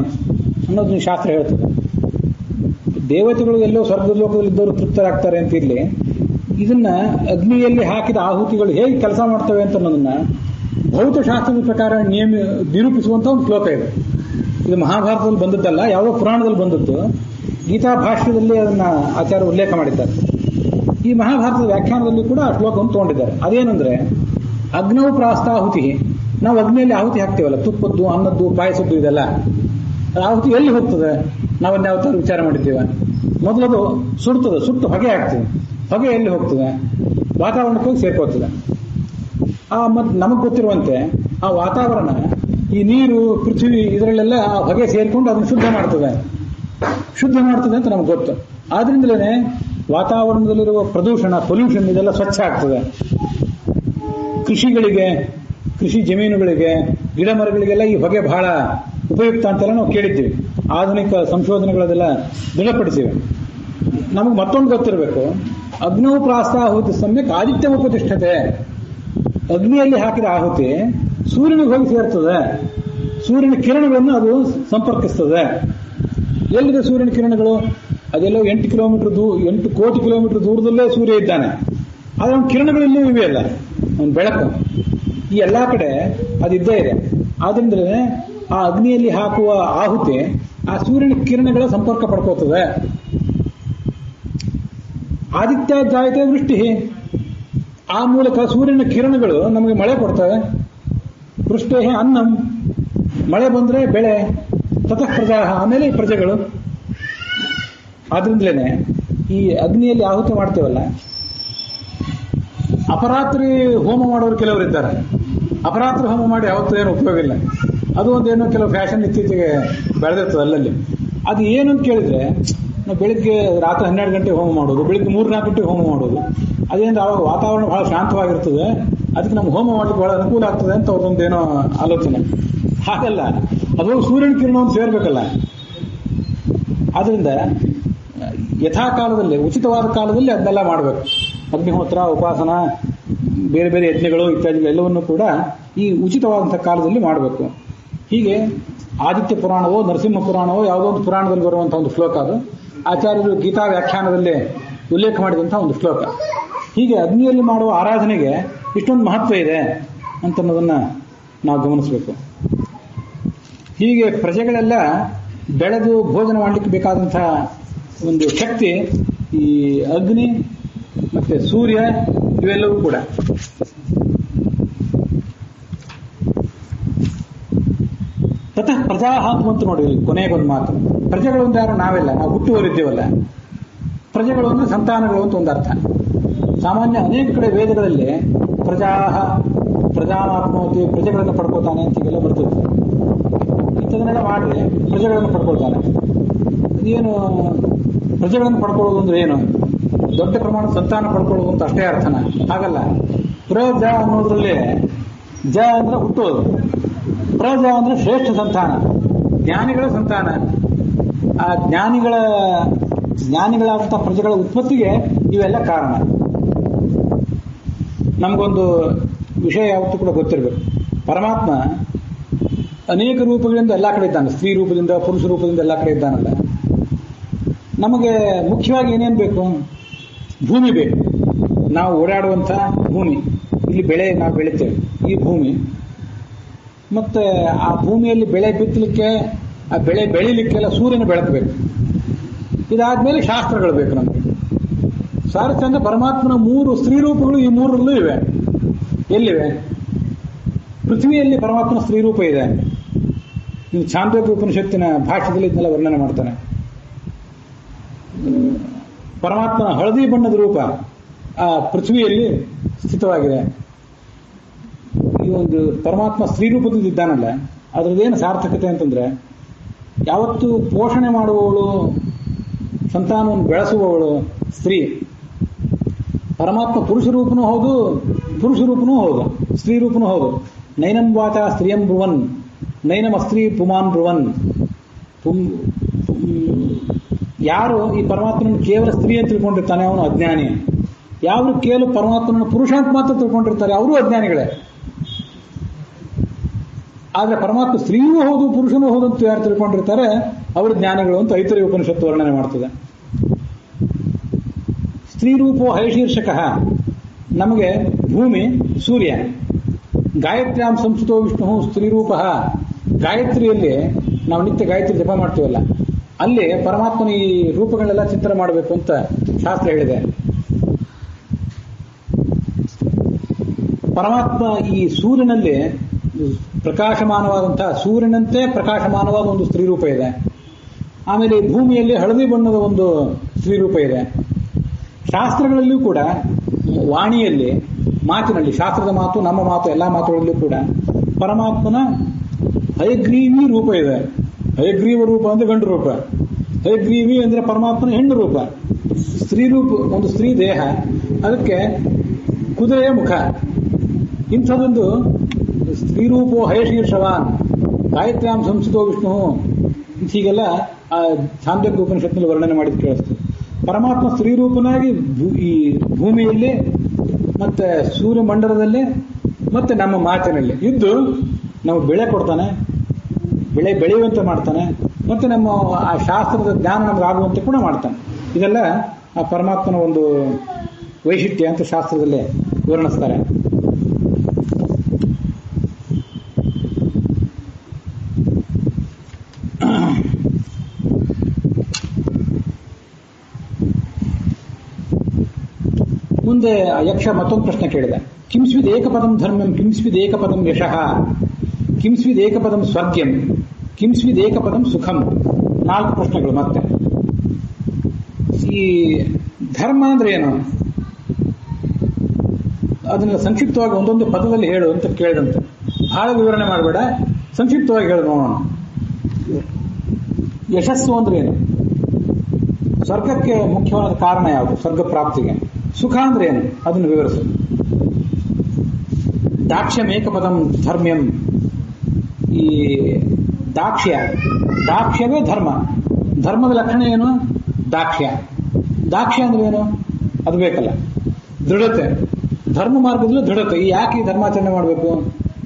ಅನ್ನೋದನ್ನ ಶಾಸ್ತ್ರ ಹೇಳ್ತದೆ. ದೇವತೆಗಳು ಎಲ್ಲೋ ಸ್ವರ್ಗ ಲೋಕದಲ್ಲಿದ್ದವರು ತೃಪ್ತರಾಗ್ತಾರೆ ಅಂತ ಇರಲಿ, ಇದನ್ನ ಅಗ್ನಿಯಲ್ಲಿ ಹಾಕಿದ ಆಹುತಿಗಳು ಹೇಗೆ ಕೆಲಸ ಮಾಡ್ತವೆ ಅಂತ ಅನ್ನೋದನ್ನ ಭೌತಶಾಸ್ತ್ರದ ಪ್ರಕಾರ ನಿರೂಪಿಸುವಂತ ಒಂದು ಶ್ಲೋಕ ಇದೆ. ಇದು ಮಹಾಭಾರತದಲ್ಲಿ ಬಂದದ್ದಲ್ಲ, ಯಾವುದೋ ಪುರಾಣದಲ್ಲಿ ಬಂದದ್ದು. ಗೀತಾ ಭಾಷ್ಯದಲ್ಲಿ ಅದನ್ನ ಆಚಾರ್ಯ ಉಲ್ಲೇಖ ಮಾಡಿದ್ದಾರೆ. ಈ ಮಹಾಭಾರತದ ವ್ಯಾಖ್ಯಾನದಲ್ಲಿ ಕೂಡ ಆ ಶ್ಲೋಕವನ್ನು ತಗೊಂಡಿದ್ದಾರೆ. ಅದೇನಂದ್ರೆ, ಅಗ್ನವು ಪ್ರಾಸ್ತಾಹುತಿ, ನಾವು ಅಗ್ನಿಯಲ್ಲಿ ಆಹುತಿ ಹಾಕ್ತೇವಲ್ಲ, ತುಪ್ಪದ್ದು, ಅನ್ನದ್ದು, ಪಾಯಸದ್ದು, ಇದೆಲ್ಲ ಆಹುತಿ ಎಲ್ಲಿ ಹೋಗ್ತದೆ? ನಾವನ್ನ ಯಾವ ತರ ವಿಚಾರ ಮಾಡಿದ್ದೇವೆ? ಮೊದಲದು ಸುಡ್ತದೆ, ಸುಟ್ಟು ಹೊಗೆ ಹಾಕ್ತೀವಿ. ಹೊಗೆ ಎಲ್ಲಿ ಹೋಗ್ತದೆ? ವಾತಾವರಣಕ್ಕೆ ಹೋಗಿ ಸೇರ್ಕೋತದೆ. ನಮಗೆ ಗೊತ್ತಿರುವಂತೆ ಆ ವಾತಾವರಣ, ಈ ನೀರು, ಪೃಥ್ವಿ, ಇದರಲ್ಲೆಲ್ಲ ಆ ಹೊಗೆ ಸೇರ್ಕೊಂಡು ಅದನ್ನು ಶುದ್ಧ ಮಾಡ್ತದೆ ಅಂತ ನಮ್ಗೆ ಗೊತ್ತು. ಆದ್ರಿಂದಲೇ ವಾತಾವರಣದಲ್ಲಿರುವ ಪ್ರದೂಷಣ, ಪೊಲ್ಯೂಷನ್ ಇದೆಲ್ಲ ಸ್ವಚ್ಛ ಆಗ್ತದೆ. ಕೃಷಿಗಳಿಗೆ, ಕೃಷಿ ಜಮೀನುಗಳಿಗೆ, ಗಿಡ ಮರಗಳಿಗೆಲ್ಲ ಈ ಹೊಗೆ ಬಹಳ ಉಪಯುಕ್ತ ಅಂತೆಲ್ಲ ನಾವು ಕೇಳಿದ್ದೀವಿ. ಆಧುನಿಕ ಸಂಶೋಧನೆಗಳದೆಲ್ಲ ದೃಢಪಡಿಸಿವೆ. ನಮಗೆ ಮತ್ತೊಂದು ಗೊತ್ತಿರಬೇಕು, ಅಗ್ನೌ ಪ್ರಾಸ್ತಾಹುತಿ ಸಮ್ಯಕ್ ಆದಿತ್ಯ ಉಪತಿಷ್ಠತೆ. ಅಗ್ನಿಯಲ್ಲಿ ಹಾಕಿದ ಆಹುತಿ ಸೂರ್ಯನಿಗೆ ಹೋಗಿ ಸೇರ್ತದೆ, ಸೂರ್ಯನ ಕಿರಣಗಳನ್ನು ಅದು ಸಂಪರ್ಕಿಸ್ತದೆ. ಎಲ್ಲಿದೆ ಸೂರ್ಯನ ಕಿರಣಗಳು? ಅದೆಲ್ಲೋ 8 ಕೋಟಿ ಕಿಲೋಮೀಟರ್ ದೂರದಲ್ಲೇ ಸೂರ್ಯ ಇದ್ದಾನೆ. ಆದರೆ ಅವನ ಕಿರಣಗಳಲ್ಲೂ ಇವೆ ಅಲ್ಲ, ಅವನ ಬೆಳಕು ಈ ಎಲ್ಲಾ ಕಡೆ ಅದಿದ್ದೇ ಇದೆ. ಆದ್ರಿಂದಲೇ ಆ ಅಗ್ನಿಯಲ್ಲಿ ಹಾಕುವ ಆಹುತಿ ಆ ಸೂರ್ಯನ ಕಿರಣಗಳ ಸಂಪರ್ಕ ಪಡ್ಕೋತದೆ. ಆದಿತ್ಯ ಜಾಯತೆ ವೃಷ್ಟಿ, ಆ ಮೂಲಕ ಸೂರ್ಯನ ಕಿರಣಗಳು ನಮಗೆ ಮಳೆ ಕೊಡ್ತವೆ. ವೃಷ್ಟೇ ಅನ್ನಂ, ಮಳೆ ಬಂದ್ರೆ ಬೆಳೆ, ತತಃ ಪ್ರಜಾ, ಆಮೇಲೆ ಪ್ರಜೆಗಳು. ಆದ್ರಿಂದಲೇ ಈ ಅಗ್ನಿಯಲ್ಲಿ ಆಹುತಿ ಮಾಡ್ತೇವಲ್ಲ, ಅಪರಾತ್ರಿ ಹೋಮ ಮಾಡೋರು ಕೆಲವರು ಇದ್ದಾರೆ. ಅಪರಾತ್ರಿ ಹೋಮ ಮಾಡಿ ಯಾವತ್ತೂ ಏನು ಉಪಯೋಗ ಇಲ್ಲ. ಅದು ಒಂದೇನೋ ಕೆಲವು ಫ್ಯಾಷನ್ ಇತ್ತೀಚೆಗೆ ಬೆಳೆದಿರ್ತದೆ ಅಲ್ಲಲ್ಲಿ. ಅದು ಏನು ಅಂತ ಕೇಳಿದ್ರೆ, ನಾವು ಬೆಳಿಗ್ಗೆ ರಾತ್ರಿ 12 ಗಂಟೆಗೆ ಹೋಮ ಮಾಡೋದು, ಬೆಳಿಗ್ಗೆ 3-4 ಗಂಟೆಗೆ ಹೋಮ ಮಾಡೋದು. ಅದೇಂದ್ರೆ ಅವಾಗ ವಾತಾವರಣ ಬಹಳ ಶಾಂತವಾಗಿರ್ತದೆ, ಅದಕ್ಕೆ ನಮ್ಗೆ ಹೋಮ ಮಾಡ್ಲಿಕ್ಕೆ ಬಹಳ ಅನುಕೂಲ ಆಗ್ತದೆ ಅಂತ ಅವ್ರದ್ದೊಂದೇನೋ ಆಲೋಚನೆ. ಹಾಗಲ್ಲ, ಅದು ಸೂರ್ಯನ ಕಿರಣ ಒಂದು ಸೇರ್ಬೇಕಲ್ಲ. ಆದ್ರಿಂದ ಯಥಾಕಾಲದಲ್ಲಿ, ಉಚಿತವಾದ ಕಾಲದಲ್ಲಿ ಅದನ್ನೆಲ್ಲ ಮಾಡಬೇಕು. ಅಗ್ನಿಹೋತ್ರ, ಉಪಾಸನ, ಬೇರೆ ಬೇರೆ ಯಜ್ಞಗಳು ಇತ್ಯಾದಿ ಎಲ್ಲವನ್ನೂ ಕೂಡ ಈ ಉಚಿತವಾದಂತಹ ಕಾಲದಲ್ಲಿ ಮಾಡಬೇಕು. ಹೀಗೆ ಆದಿತ್ಯ ಪುರಾಣವೋ ನರಸಿಂಹ ಪುರಾಣವೋ ಯಾವುದೋ ಒಂದು ಪುರಾಣದಲ್ಲಿ ಬರುವಂತಹ ಒಂದು ಶ್ಲೋಕ ಅದು. ಆಚಾರ್ಯರು ಗೀತಾ ವ್ಯಾಖ್ಯಾನದಲ್ಲಿ ಉಲ್ಲೇಖ ಮಾಡಿದಂತಹ ಒಂದು ಶ್ಲೋಕ. ಹೀಗೆ ಅಗ್ನಿಯಲ್ಲಿ ಮಾಡುವ ಆರಾಧನೆಗೆ ಇಷ್ಟೊಂದು ಮಹತ್ವ ಇದೆ ಅಂತನ್ನೋದನ್ನ ನಾವು ಗಮನಿಸಬೇಕು. ಹೀಗೆ ಪ್ರಜೆಗಳೆಲ್ಲ ಬೆಳೆದು ಭೋಜನ ಮಾಡಲಿಕ್ಕೆ ಬೇಕಾದಂತಹ ಒಂದು ಶಕ್ತಿ ಈ ಅಗ್ನಿ ಮತ್ತೆ ಸೂರ್ಯ ಇವೆಲ್ಲವೂ ಕೂಡ. ತತಃ ಪ್ರಜಾಹ ಅಂತ ನೋಡಿ ಕೊನೆಗೊಂದು ಮಾತು. ಪ್ರಜೆಗಳು ಒಂದು ಯಾರು ನಾವೆಲ್ಲ, ನಾವು ಹುಟ್ಟುವರಿದ್ದೇವಲ್ಲ. ಪ್ರಜೆಗಳು ಅಂದ್ರೆ ಸಂತಾನಗಳು ಅಂತ ಒಂದು ಅರ್ಥ. ಸಾಮಾನ್ಯ ಅನೇಕ ಕಡೆ ವೇದಗಳಲ್ಲಿ ಪ್ರಜಾಹ, ಪ್ರಜಾನಾತ್ಮೋತಿ, ಪ್ರಜೆಗಳನ್ನು ಪಡ್ಕೋತಾನೆ ಅಂತ ಹೀಗೆಲ್ಲ ಬರ್ತದೆ. ಇಂಥದನ್ನೆಲ್ಲ ಮಾಡಿ ಪ್ರಜೆಗಳನ್ನು ಪಡ್ಕೊಳ್ತಾನೆ. ಏನು ಪ್ರಜೆಗಳನ್ನು ಪಡ್ಕೊಳ್ಳೋದು ಅಂದ್ರೆ ಏನು? ದೊಡ್ಡ ಪ್ರಮಾಣದ ಸಂತಾನ ಪಡ್ಕೊಳ್ಳೋದು ಅಂತ ಅಷ್ಟೇ ಅರ್ಥನ? ಹಾಗಲ್ಲ. ಪ್ರಜ ಅನ್ನೋದ್ರಲ್ಲಿ ಜ ಅಂದ್ರೆ ಹುಟ್ಟೋದು, ಪ್ರಜ ಅಂದ್ರೆ ಶ್ರೇಷ್ಠ ಸಂತಾನ, ಜ್ಞಾನಿಗಳ ಸಂತಾನ. ಆ ಜ್ಞಾನಿಗಳಾದಂತಹ ಪ್ರಜೆಗಳ ಉತ್ಪತ್ತಿಗೆ ಇವೆಲ್ಲ ಕಾರಣ. ನಮಗೊಂದು ವಿಷಯ ಯಾವತ್ತೂ ಕೂಡ ಗೊತ್ತಿರಬೇಕು. ಪರಮಾತ್ಮ ಅನೇಕ ರೂಪಗಳಿಂದ ಎಲ್ಲ ಕಡೆ ಇದ್ದಾನೆ. ಸ್ತ್ರೀ ರೂಪದಿಂದ, ಪುರುಷ ರೂಪದಿಂದ ಎಲ್ಲ ಕಡೆ ಇದ್ದಾನಲ್ಲ. ನಮಗೆ ಮುಖ್ಯವಾಗಿ ಏನೇನು ಬೇಕು? ಭೂಮಿ ಬೇಕು. ನಾವು ಓಡಾಡುವಂಥ ಭೂಮಿ, ಇಲ್ಲಿ ಬೆಳೆ ನಾವು ಬೆಳಿತೇವೆ, ಈ ಭೂಮಿ. ಮತ್ತೆ ಆ ಭೂಮಿಯಲ್ಲಿ ಬೆಳೆ ಬಿತ್ತಲಿಕ್ಕೆ, ಆ ಬೆಳೆ ಬೆಳಿಲಿಕ್ಕೆಲ್ಲ ಸೂರ್ಯನ ಬೆಳಕಬೇಕು. ಇದಾದ್ಮೇಲೆ ಶಾಸ್ತ್ರಗಳು ಬೇಕು ನಮಗೆ. ಸಾರಚಂದ್ರ ಪರಮಾತ್ಮನ 3 ಸ್ತ್ರೀ ರೂಪಗಳು ಈ 3ರಲ್ಲೂ ಇವೆ. ಎಲ್ಲಿವೆ? ಪೃಥ್ವಿಯಲ್ಲಿ ಪರಮಾತ್ಮನ ಸ್ತ್ರೀ ರೂಪ ಇದೆ. ಇದು ಛಾಂದೋಗ್ಯ ಉಪನಿಷತ್ತಿನ ಭಾಷೆಯಲ್ಲಿ ಇದನ್ನೆಲ್ಲ ವರ್ಣನೆ ಮಾಡ್ತಾನೆ. ಪರಮಾತ್ಮನ ಹಳದಿ ಬಣ್ಣದ ರೂಪ ಆ ಪೃಥ್ವಿಯಲ್ಲಿ ಸ್ಥಿತವಾಗಿದೆ. ಈ ಒಂದು ಪರಮಾತ್ಮ ಸ್ತ್ರೀ ರೂಪದಿಂದ ಇದ್ದಾನಲ್ಲ, ಅದರದ್ದೇನು ಸಾರ್ಥಕತೆ ಅಂತಂದ್ರೆ, ಯಾವತ್ತು ಪೋಷಣೆ ಮಾಡುವವಳು, ಸಂತಾನವನ್ನು ಬೆಳೆಸುವವಳು ಸ್ತ್ರೀ. ಪರಮಾತ್ಮ ಪುರುಷ ರೂಪನೂ ಹೌದು, ಪುರುಷ ರೂಪನೂ ಹೌದು, ಸ್ತ್ರೀ ರೂಪನೂ ಹೌದು. ನೈನಂ ವಾಚ ಸ್ತ್ರೀಯಂ ಬ್ರುವನ್ ನೈನಂ ಅಸ್ತ್ರೀ ಪುಮಾನ್ ಬ್ರುವನ್. ಯಾರು ಈ ಪರಮಾತ್ಮನ ಕೇವಲ ಸ್ತ್ರೀ ಅಂತ ತಿಳ್ಕೊಂಡಿರ್ತಾನೆ ಅವನು ಅಜ್ಞಾನಿ. ಯಾರು ಕೇವಲ ಪರಮಾತ್ಮನ ಪುರುಷ ಅಂತ ಮಾತ್ರ ತಿಳ್ಕೊಂಡಿರ್ತಾರೆ ಅವರು ಅಜ್ಞಾನಿಗಳೇ. ಆದ್ರೆ ಪರಮಾತ್ಮ ಸ್ತ್ರೀಯೂ ಹೌದು ಪುರುಷನೂ ಹೌದು ಅಂತ ಯಾರು ತಿಳ್ಕೊಂಡಿರ್ತಾರೆ ಅವರು ಜ್ಞಾನಿಗಳು ಅಂತ ಐತರೇಯ ಉಪನಿಷತ್ತು ವರ್ಣನೆ ಮಾಡ್ತದೆ. ಸ್ತ್ರೀ ರೂಪೋ ಹಯಶೀರ್ಷಕ. ನಮಗೆ ಭೂಮಿ ಸೂರ್ಯ. ಗಾಯತ್ರ್ಯಾಂ ಸಂಸ್ಕೃತೋ ವಿಷ್ಣು ಸ್ತ್ರೀ ರೂಪ. ಗಾಯತ್ರಿಯಲ್ಲಿ ನಾವು ನಿತ್ಯ ಗಾಯತ್ರಿ ಜಪ ಮಾಡ್ತೀವಲ್ಲ, ಅಲ್ಲಿ ಪರಮಾತ್ಮನ ಈ ರೂಪಗಳೆಲ್ಲ ಚಿಂತನೆ ಮಾಡಬೇಕು ಅಂತ ಶಾಸ್ತ್ರ ಹೇಳಿದೆ. ಪರಮಾತ್ಮ ಈ ಸೂರ್ಯನಲ್ಲಿ ಪ್ರಕಾಶಮಾನವಾದಂತಹ, ಸೂರ್ಯನಂತೆ ಪ್ರಕಾಶಮಾನವಾದ ಒಂದು ಸ್ತ್ರೀ ರೂಪ ಇದೆ. ಆಮೇಲೆ ಈ ಭೂಮಿಯಲ್ಲಿ ಹಳದಿ ಬಣ್ಣದ ಒಂದು ಸ್ತ್ರೀ ರೂಪ ಇದೆ. ಶಾಸ್ತ್ರಗಳಲ್ಲಿಯೂ ಕೂಡ, ವಾಣಿಯಲ್ಲಿ, ಮಾತಿನಲ್ಲಿ, ಶಾಸ್ತ್ರದ ಮಾತು, ನಮ್ಮ ಮಾತು, ಎಲ್ಲ ಮಾತುಗಳಲ್ಲೂ ಕೂಡ ಪರಮಾತ್ಮನ ಹಯಗ್ರೀವಿ ರೂಪ ಇದೆ. ಹಯಗ್ರೀವ ರೂಪ ಅಂದ್ರೆ ಗಂಡು ರೂಪ, ಹಯಗ್ರೀವಿ ಅಂದ್ರೆ ಪರಮಾತ್ಮನ ಹೆಣ್ಣು ರೂಪ. ಸ್ತ್ರೀ ರೂಪ, ಒಂದು ಸ್ತ್ರೀ ದೇಹ, ಅದಕ್ಕೆ ಕುದುರೆಯ ಮುಖ. ಇಂಥದೊಂದು ಸ್ತ್ರೀ ರೂಪೋ ಹಯಶೀರ್ಷವಾನ್ ಗಾಯತ್ರ್ಯಾಂ ಸಂಸ್ಕೃತೋ ವಿಷ್ಣು ಹೀಗೆಲ್ಲ ಆ ಛಾಂದೋಗ್ಯ ಉಪನಿಷತ್ನಲ್ಲಿ ವರ್ಣನೆ ಮಾಡಿದ್ದು ಕೇಳಿಸ್ತದೆ. ಪರಮಾತ್ಮ ಸ್ತ್ರೀ ರೂಪನಾಗಿ ಈ ಭೂಮಿಯಲ್ಲಿ ಮತ್ತೆ ಸೂರ್ಯಮಂಡಲದಲ್ಲಿ ಮತ್ತೆ ನಮ್ಮ ಮಾತಿನಲ್ಲಿ ಇದ್ದು ನಮಗೆ ಬೆಳೆ ಕೊಡ್ತಾನೆ, ಬೆಳೆ ಬೆಳೆಯುವಂತೆ ಮಾಡ್ತಾನೆ, ಮತ್ತೆ ನಮ್ಮ ಆ ಶಾಸ್ತ್ರದ ಜ್ಞಾನ ನಮ್ಗೆ ಆಗುವಂತೆ ಕೂಡ ಮಾಡ್ತಾನೆ. ಇದೆಲ್ಲ ಆ ಪರಮಾತ್ಮನ ಒಂದು ವೈಶಿಷ್ಟ್ಯ ಅಂತ ಶಾಸ್ತ್ರದಲ್ಲಿ ವಿವರಿಸ್ತಾರೆ. ಮುಂದೆ ಯಕ್ಷ ಮತ್ತೊಂದು ಪ್ರಶ್ನೆ ಕೇಳಿದೆ. ಕಿಂಸ್ವಿದ್ ಏಕಪದಂ ಧರ್ಮ್ಯಂ, ಕಿಂಸ್ವಿದ್ ಏಕಪದಂ ಯಶಃ, ಕಿಂಸ್ವಿದ್ ಏಕಪದಂ ಸ್ವರ್ಗ್ಯಂ, ಕಿಂಸ್ವಿದ್ ಏಕಪದಂ ಸುಖಂ. 4 ಪ್ರಶ್ನೆಗಳು. ಮತ್ತೆ ಈ ಧರ್ಮ ಅಂದ್ರೆ ಏನು, ಅದನ್ನ ಸಂಕ್ಷಿಪ್ತವಾಗಿ ಒಂದೊಂದು ಪದದಲ್ಲಿ ಹೇಳು ಅಂತ ಕೇಳಿದಂತೆ. ಬಹಳ ವಿವರಣೆ ಮಾಡಬೇಡ, ಸಂಕ್ಷಿಪ್ತವಾಗಿ ಹೇಳು ನೋಡೋಣ. ಯಶಸ್ಸು ಅಂದ್ರೆ ಏನು, ಸ್ವರ್ಗಕ್ಕೆ ಮುಖ್ಯವಾದ ಕಾರಣ ಯಾವುದು, ಸ್ವರ್ಗ ಪ್ರಾಪ್ತಿಗೆ. ಸುಖ ಅಂದ್ರೆ ಏನು ಅದನ್ನು ವಿವರಿಸು. ದಾಕ್ಷ್ಯಮೇಕಪದಂ ಧರ್ಮ್ಯಂ. ಈ ದಾಕ್ಷ್ಯವೇ ಧರ್ಮ. ಧರ್ಮದ ಲಕ್ಷಣ ಏನು? ದಾಕ್ಷ್ಯ. ದಾಕ್ಷ್ಯ ಅಂದ್ರೆ ಏನು ಅದು ಬೇಕಲ್ಲ. ದೃಢತೆ, ಧರ್ಮ ಮಾರ್ಗದಲ್ಲೂ ದೃಢತೆ. ಯಾಕೆ ಈ ಧರ್ಮಾಚರಣೆ ಮಾಡಬೇಕು,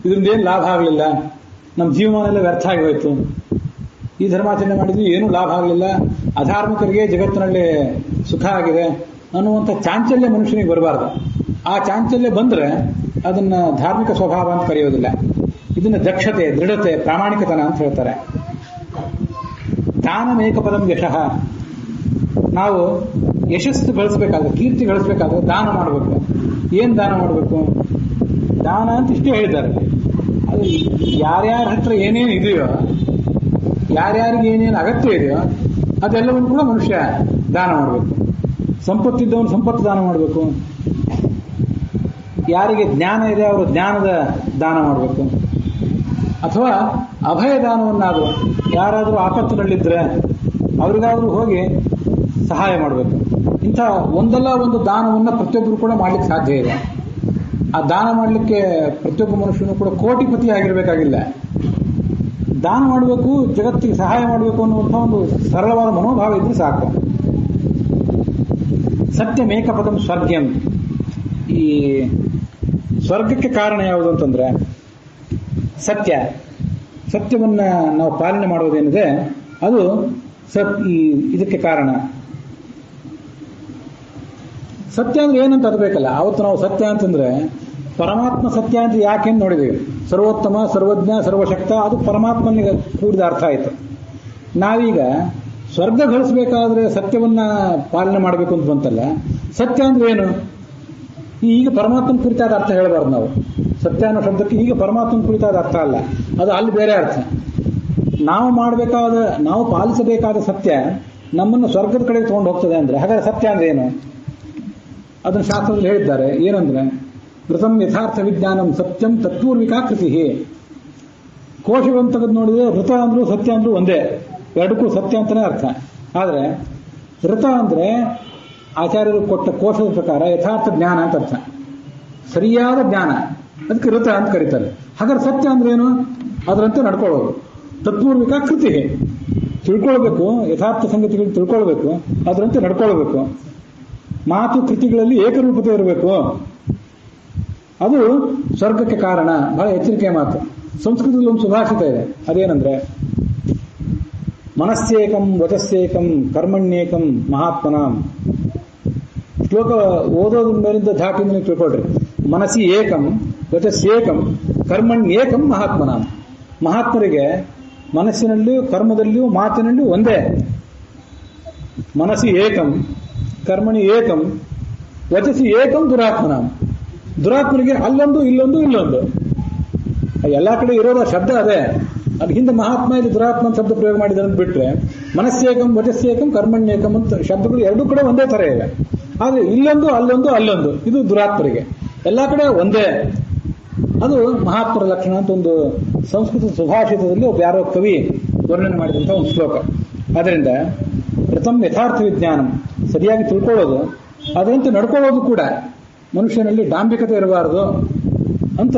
ಇದರಿಂದ ಏನು ಲಾಭ ಆಗಲಿಲ್ಲ, ನಮ್ಮ ಜೀವಮಾನ ಎಲ್ಲ ವ್ಯರ್ಥ ಆಗಿ ಹೋಯ್ತು, ಈ ಧರ್ಮಾಚರಣೆ ಮಾಡಿದ್ವಿ ಏನೂ ಲಾಭ ಆಗಲಿಲ್ಲ, ಅಧಾರ್ಮಿಕರಿಗೆ ಜಗತ್ತಿನಲ್ಲಿ ಸುಖ ಆಗಿದೆ ಅನ್ನುವಂಥ ಚಾಂಚಲ್ಯ ಮನುಷ್ಯನಿಗೆ ಬರಬಾರ್ದು. ಆ ಚಾಂಚಲ್ಯ ಬಂದ್ರೆ ಅದನ್ನ ಧಾರ್ಮಿಕ ಸ್ವಭಾವ ಅಂತ ಕರೆಯೋದಿಲ್ಲ. ಇದನ್ನ ದಕ್ಷತೆ, ದೃಢತೆ, ಪ್ರಾಮಾಣಿಕತನ ಅಂತ ಹೇಳ್ತಾರೆ. ದಾನಮೇಕಪದಂ ಯಶಃ. ನಾವು ಯಶಸ್ಸು ಗಳಿಸಬೇಕಾದ್ರೆ, ಕೀರ್ತಿ ಗಳಿಸಬೇಕಾದ್ರೆ ದಾನ ಮಾಡಬೇಕು. ಏನ್ ದಾನ ಮಾಡಬೇಕು? ದಾನ ಅಂತ ಇಷ್ಟೇ ಹೇಳಿದ್ದಾರೆ. ಅದು ಯಾರ್ಯಾರ ಹತ್ರ ಏನೇನು ಇದೆಯೋ, ಯಾರ್ಯಾರಿಗೆ ಏನೇನು ಅಗತ್ಯ ಇದೆಯೋ ಅದೆಲ್ಲವನ್ನು ಕೂಡ ಮನುಷ್ಯ ದಾನ ಮಾಡಬೇಕು. ಸಂಪತ್ತಿದ್ದವನು ಸಂಪತ್ತು ದಾನ ಮಾಡಬೇಕು. ಯಾರಿಗೆ ಜ್ಞಾನ ಇದೆ ಅವರು ಜ್ಞಾನದ ದಾನ ಮಾಡಬೇಕು. ಅಥವಾ ಅಭಯ ದಾನವನ್ನಾದರೂ, ಯಾರಾದರೂ ಆಪತ್ತಿನಲ್ಲಿದ್ದರೆ ಅವರಿಗಾದರೂ ಹೋಗಿ ಸಹಾಯ ಮಾಡಬೇಕು. ಇಂಥ ಒಂದಲ್ಲ ಒಂದು ದಾನವನ್ನು ಪ್ರತಿಯೊಬ್ಬರು ಕೂಡ ಮಾಡ್ಲಿಕ್ಕೆ ಸಾಧ್ಯ ಇದೆ. ಆ ದಾನ ಮಾಡಲಿಕ್ಕೆ ಪ್ರತಿಯೊಬ್ಬ ಮನುಷ್ಯನು ಕೂಡ ಕೋಟಿಪತಿ ಆಗಿರಬೇಕಾಗಿಲ್ಲ. ದಾನ ಮಾಡಬೇಕು, ಜಗತ್ತಿಗೆ ಸಹಾಯ ಮಾಡಬೇಕು ಅನ್ನುವಂಥ ಒಂದು ಸರಳವಾದ ಮನೋಭಾವ ಇದ್ರೆ ಸಾಕು. ಸತ್ಯಮೇಕ ಪದಂ ಸ್ವರ್ಗ್ಯಂ. ಈ ಸ್ವರ್ಗಕ್ಕೆ ಕಾರಣ ಯಾವುದು ಅಂತಂದ್ರೆ ಸತ್ಯ. ಸತ್ಯವನ್ನ ನಾವು ಪಾಲನೆ ಮಾಡೋದೇನಿದೆ ಅದು ಇದಕ್ಕೆ ಕಾರಣ. ಸತ್ಯ ಅಂದ್ರೆ ಏನಂತ ಅದು ಬೇಕಲ್ಲ. ಅವತ್ತು ನಾವು ಸತ್ಯ ಅಂತಂದ್ರೆ ಪರಮಾತ್ಮ ಸತ್ಯ ಅಂತ ಯಾಕೆ ನೋಡಿದೀವಿ. ಸರ್ವೋತ್ತಮ, ಸರ್ವಜ್ಞ, ಸರ್ವಶಕ್ತ, ಅದು ಪರಮಾತ್ಮನಿಗೆ ಕೂಡಿದ ಅರ್ಥ ಆಯ್ತು. ನಾವೀಗ ಸ್ವರ್ಗ ಗಳಿಸಬೇಕಾದ್ರೆ ಸತ್ಯವನ್ನ ಪಾಲನೆ ಮಾಡಬೇಕು ಅಂತ ಬಂತಲ್ಲ. ಸತ್ಯ ಅಂದ್ರೆ ಏನು? ಈಗ ಪರಮಾತ್ಮನ ಕುರಿತಾದ ಅರ್ಥ ಹೇಳಬಾರ್ದು ನಾವು. ಸತ್ಯ ಅನ್ನೋ ಶಬ್ದಕ್ಕೆ ಈಗ ಪರಮಾತ್ಮನ ಕುರಿತಾದ ಅರ್ಥ ಅಲ್ಲ, ಅದು ಅಲ್ಲಿ ಬೇರೆ ಅರ್ಥ. ನಾವು ಪಾಲಿಸಬೇಕಾದ ಸತ್ಯ ನಮ್ಮನ್ನು ಸ್ವರ್ಗದ ಕಡೆಗೆ ತಗೊಂಡು ಹೋಗ್ತದೆ ಅಂದ್ರೆ ಹಾಗಾದ್ರೆ ಸತ್ಯ ಅಂದ್ರೆ ಏನು? ಅದನ್ನು ಶಾಸ್ತ್ರದಲ್ಲಿ ಹೇಳಿದ್ದಾರೆ. ಏನಂದ್ರೆ ಮೃತಂ ಯಥಾರ್ಥ ವಿಜ್ಞಾನಂ ಸತ್ಯಂ ತತ್ಪೂರ್ವಿಕಾ ಕೃತಿ. ಕೋಶವನ್ನು ತೆಗೆದು ನೋಡಿದ್ರೆ ಋತ ಅಂದ್ರೂ ಸತ್ಯ ಅಂದ್ರೂ ಒಂದೇ, ಎರಡಕ್ಕೂ ಸತ್ಯ ಅಂತಾನೆ ಅರ್ಥ. ಆದ್ರೆ ಋತ ಅಂದ್ರೆ ಆಚಾರ್ಯರು ಕೊಟ್ಟ ಕೋಶದ ಪ್ರಕಾರ ಯಥಾರ್ಥ ಜ್ಞಾನ ಅಂತ ಅರ್ಥ, ಸರಿಯಾದ ಜ್ಞಾನ, ಅದಕ್ಕೆ ಋತ ಅಂತ ಕರೀತಾರೆ. ಹಾಗಾದ್ರೆ ಸತ್ಯ ಅಂದ್ರೆ ಏನು? ಅದರಂತೆ ನಡ್ಕೊಳ್ಳೋದು. ತತ್ಪೂರ್ವಿಕ ಕೃತಿ, ತಿಳ್ಕೊಳ್ಬೇಕು, ಯಥಾರ್ಥ ಸಂಗತಿಗಳು ತಿಳ್ಕೊಳ್ಬೇಕು, ಅದರಂತೆ ನಡ್ಕೊಳ್ಬೇಕು. ಮಾತು ಕೃತಿಗಳಲ್ಲಿ ಏಕರೂಪತೆ ಇರಬೇಕು. ಅದು ಸ್ವರ್ಗಕ್ಕೆ ಕಾರಣ. ಬಹಳ ಎಚ್ಚರಿಕೆಯ ಮಾತು. ಸಂಸ್ಕೃತದಲ್ಲಿ ಒಂದು ಸುಭಾಷಿತ ಇದೆ. ಅದೇನಂದ್ರೆ ಮನಸ್ಸೇಕಂ ವಚಸ್ಸೇಕಂ ಕರ್ಮಣ್ಯೇಕಂ ಮಹಾತ್ಮನಾಂ. ಶ್ಲೋಕ ಓದೋದ್ರ ಮೇಲಿಂದ ಧಾಟಿಂದ ತಿಳ್ಕೊಳ್ರಿ. ಮನಸ್ಸಿ ಏಕಂ ವಚಸ್ಸೇಕಂ ಕರ್ಮಣ್ಯೇಕಂ ಮಹಾತ್ಮನಾಂ. ಮಹಾತ್ಮರಿಗೆ ಮನಸ್ಸಿನಲ್ಲಿಯೂ ಕರ್ಮದಲ್ಲಿಯೂ ಮಾತಿನಲ್ಲಿಯೂ ಒಂದೇ. ಮನಸ್ಸಿ ಏಕಂ ಕರ್ಮಣಿ ಏಕಂ ವಚಸಿ ಏಕಂ ದುರಾತ್ಮನಾಂ. ದುರಾತ್ಮನಿಗೆ ಅಲ್ಲೊಂದು ಇಲ್ಲೊಂದು ಇಲ್ಲೊಂದು, ಎಲ್ಲಾ ಕಡೆ ಇರೋದ ಶಬ್ದ ಅದೇ. ಅದು ಹಿಂದೆ ಮಹಾತ್ಮ ಇಲ್ಲಿ ದುರಾತ್ಮ ಅಂತ ಶಬ್ದ ಪ್ರಯೋಗ ಮಾಡಿದ್ದಾರೆ ಅಂತ ಬಿಟ್ರೆ ಮನಸ್ಸೇಕಂ ವಚಸ್ಸೇಕಂ ಕರ್ಮಣ್ಯೇಕಂ ಅಂತ ಶಬ್ದಗಳು ಎರಡೂ ಕಡೆ ಒಂದೇ ತರ ಇವೆ. ಆದ್ರೆ ಇಲ್ಲೊಂದು ಅಲ್ಲೊಂದು ಅಲ್ಲೊಂದು, ಇದು ದುರಾತ್ಮರಿಗೆ. ಎಲ್ಲಾ ಕಡೆ ಒಂದೇ. ಅದು ಮಹಾತ್ಮರ ಲಕ್ಷಣ ಅಂತ ಒಂದು ಸಂಸ್ಕೃತ ಸುಭಾಷಿತದಲ್ಲಿ ಒಬ್ಬ ಯಾರೋ ಕವಿ ವರ್ಣನೆ ಮಾಡಿದಂಥ ಒಂದು ಶ್ಲೋಕ. ಅದರಿಂದ ಪ್ರಥಮ ಯಥಾರ್ಥ ವಿಜ್ಞಾನ, ಸರಿಯಾಗಿ ತಿಳ್ಕೊಳ್ಳೋದು, ಅದರಂತೆ ನಡ್ಕೊಳ್ಳೋದು ಕೂಡ. ಮನುಷ್ಯನಲ್ಲಿ ಡಾಂಬಿಕತೆ ಇರಬಾರದು ಅಂತ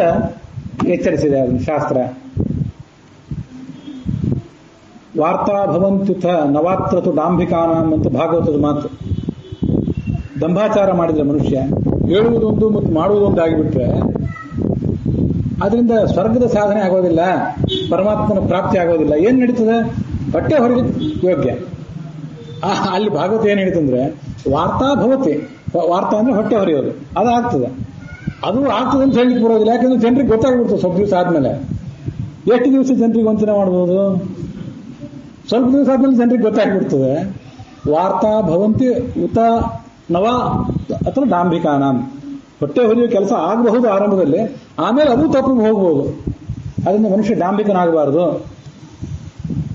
ಎಚ್ಚರಿಸಿದೆ ಅದನ್ನು ಶಾಸ್ತ್ರ. ವಾರ್ತಾ ಭವಂತ್ಯುಥ ನವಾತ್ರತು ಡಾಂಬಿಕಾನಾಂ ಅಂತ ಭಾಗವತದ ಮಾತು. ದಂಭಾಚಾರ ಮಾಡಿದ್ರೆ ಮನುಷ್ಯ ಹೇಳುವುದೊಂದು ಮತ್ತು ಮಾಡುವುದೊಂದು ಆಗಿಬಿಟ್ರೆ ಅದರಿಂದ ಸ್ವರ್ಗದ ಸಾಧನೆ ಆಗೋದಿಲ್ಲ, ಪರಮಾತ್ಮನ ಪ್ರಾಪ್ತಿ ಆಗೋದಿಲ್ಲ. ಏನ್ ನಡೀತದೆ? ಹೊಟ್ಟೆ ಹೊರಗೆ ಯೋಗ್ಯ. ಅಲ್ಲಿ ಭಾಗವತ ಏನ್ ಹೇಳಿತಂದ್ರೆ ವಾರ್ತಾ ಭವತಿ. ವಾರ್ತಾ ಅಂದ್ರೆ ಹೊಟ್ಟೆ ಹೊರೆಯೋದು, ಅದಾಗ್ತದೆ. ಅದು ಆಗ್ತದೆ ಅಂತ ಹೇಳಲಿಕ್ಕೆ ಬರೋದಿಲ್ಲ. ಯಾಕಂದ್ರೆ ಜನರಿಗೆ ಗೊತ್ತಾಗ್ಬಿಡ್ತದೆ ಸ್ವಲ್ಪ ದಿವಸ ಆದ್ಮೇಲೆ. ಎಷ್ಟು ದಿವಸ ಜನರಿಗೆ ವಂಚನೆ ಮಾಡ್ಬೋದು? ಸ್ವಲ್ಪ ದಿವಸ ಆದ್ಮೇಲೆ ಜನರಿಗೆ ಗೊತ್ತಾಗ್ಬಿಡ್ತದೆ. ವಾರ್ತಾ ಭವಂತಿ ಉತ ನವ ಅಥವಾ ಡಾಂಬಿಕಾನಾಂ. ಹೊಟ್ಟೆ ಹೊರೆಯುವ ಕೆಲಸ ಆಗಬಹುದು ಆರಂಭದಲ್ಲಿ, ಆಮೇಲೆ ಅದು ತಪ್ಪು ಹೋಗ್ಬೋದು. ಅದರಿಂದ ಮನುಷ್ಯ ಡಾಂಬಿಕನಾಗಬಾರದು.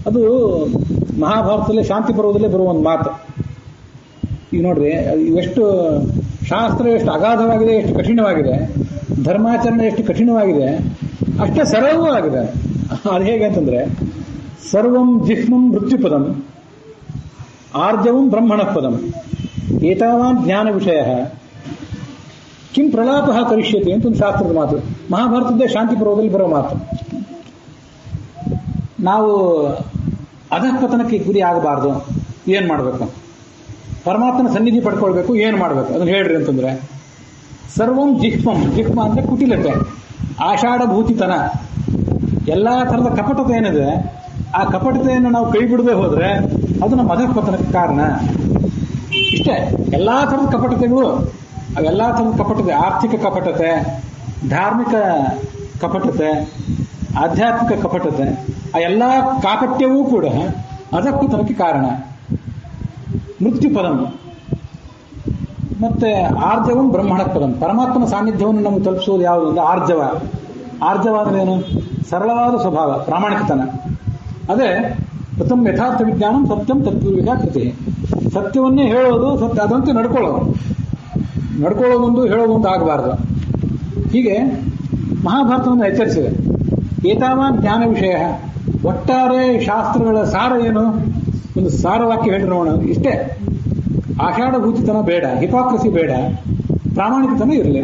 ಅದು ಮಹಾಭಾರತದಲ್ಲಿ ಶಾಂತಿ ಪರ್ವದಲ್ಲೇ ಬರುವ ಒಂದು ಮಾತು. ಈಗ ನೋಡ್ರಿ, ಎಷ್ಟು ಶಾಸ್ತ್ರ ಎಷ್ಟು ಅಗಾಧವಾಗಿದೆ, ಎಷ್ಟು ಕಠಿಣವಾಗಿದೆ, ಧರ್ಮಾಚರಣೆ ಎಷ್ಟು ಕಠಿಣವಾಗಿದೆ, ಅಷ್ಟೇ ಸರಳವೂ ಆಗಿದೆ. ಅದು ಹೇಗೆ ಅಂತಂದ್ರೆ ಸರ್ವಂ ಜಿಹ್ಮಂ ಮೃತ್ಯುಪದಂ ಆರ್ಜವಂ ಬ್ರಹ್ಮಣ ಪದಂ ಏತಾವಾನ್ ಜ್ಞಾನ ವಿಷಯ ಕಿಂ ಪ್ರಲಾಪ ಕರಿಷ್ಯತೆ ಅಂತ ಒಂದು ಶಾಸ್ತ್ರದ ಮಾತು. ಮಹಾಭಾರತದ್ದೇ ಶಾಂತಿ ಪರ್ವದಲ್ಲಿ ಬರೋ ಮಾತು. ನಾವು ಅಧಃಪತನಕ್ಕೆ ಗುರಿ ಆಗಬಾರ್ದು. ಏನ್ ಮಾಡಬೇಕು? ಪರಮಾತ್ಮನ ಸನ್ನಿಧಿ ಪಡ್ಕೊಳ್ಬೇಕು. ಏನ್ ಮಾಡಬೇಕು ಅದನ್ನ ಹೇಳ್ರಿ ಅಂತಂದ್ರೆ ಸರ್ವಂ ಜಿಹ್ಮಂ. ಜಿಹ್ಮ ಅಂದ್ರೆ ಕುಟಿಲತೆ, ಆಷಾಢಭೂತಿತನ, ಎಲ್ಲಾ ತರದ ಕಪಟತೆ ಏನಿದೆ ಆ ಕಪಟತೆಯನ್ನು ನಾವು ಕೈ ಬಿಡದೆ ಹೋದ್ರೆ ಅದು ನಮ್ಮ ಅಧಃಪತನಕ್ಕೆ ಕಾರಣ. ಇಷ್ಟೇ. ಎಲ್ಲಾ ತರದ ಕಪಟತೆಗಳು, ಅವೆಲ್ಲಾ ತರದ ಕಪಟತೆ, ಆರ್ಥಿಕ ಕಪಟತೆ, ಧಾರ್ಮಿಕ ಕಪಟತೆ, ಆಧ್ಯಾತ್ಮಿಕ ಕಪಟತೆ, ಆ ಎಲ್ಲಾ ಕಾಪಟ್ಯವೂ ಕೂಡ ಅಧಃಪತನಕ್ಕೆ ಕಾರಣ. ಮೃತ್ಯು ಪದಂ ಮತ್ತೆ ಆರ್ಜವಂ ಬ್ರಹ್ಮಣ ಪದಂ. ಪರಮಾತ್ಮನ ಸಾನ್ನಿಧ್ಯವನ್ನು ನಮಗೆ ತಲುಪಿಸುವುದು ಯಾವುದು ಅಂದ್ರೆ ಆರ್ಜವ. ಆರ್ಜವ ಅಂದ್ರೆ ಏನು? ಸರಳವಾದ ಸ್ವಭಾವ, ಪ್ರಾಮಾಣಿಕತನ. ಅದೇ ಪ್ರಥಮ ಯಥಾರ್ಥ ವಿಜ್ಞಾನಂ ಸತ್ಯಂ ತತ್ಪೂರ್ವಿಕಾ ಕೃತಿ. ಸತ್ಯವನ್ನೇ ಹೇಳೋದು, ಸತ್ಯ ಅದಂತೆ ನಡ್ಕೊಳ್ಳೋದೊಂದು ಹೇಳೋದೊಂದು ಆಗಬಾರ್ದು. ಹೀಗೆ ಮಹಾಭಾರತವನ್ನು ಎಚ್ಚರಿಸಿದೆ. ಏತಾವಾನ್ ಜ್ಞಾನ ವಿಷಯ. ಒಟ್ಟಾರೆ ಶಾಸ್ತ್ರಗಳ ಸಾರ ಏನು? ಒಂದು ಸಾರವಾಕ್ಯ ಹೇಳಿ ನೋಡೋಣ. ಇಷ್ಟೇ. ಆಷಾಢಭೂತಿತನ ಬೇಡ, ಹಿಪಾಕ್ರಸಿ ಬೇಡ, ಪ್ರಾಮಾಣಿಕತನ ಇರಲಿ.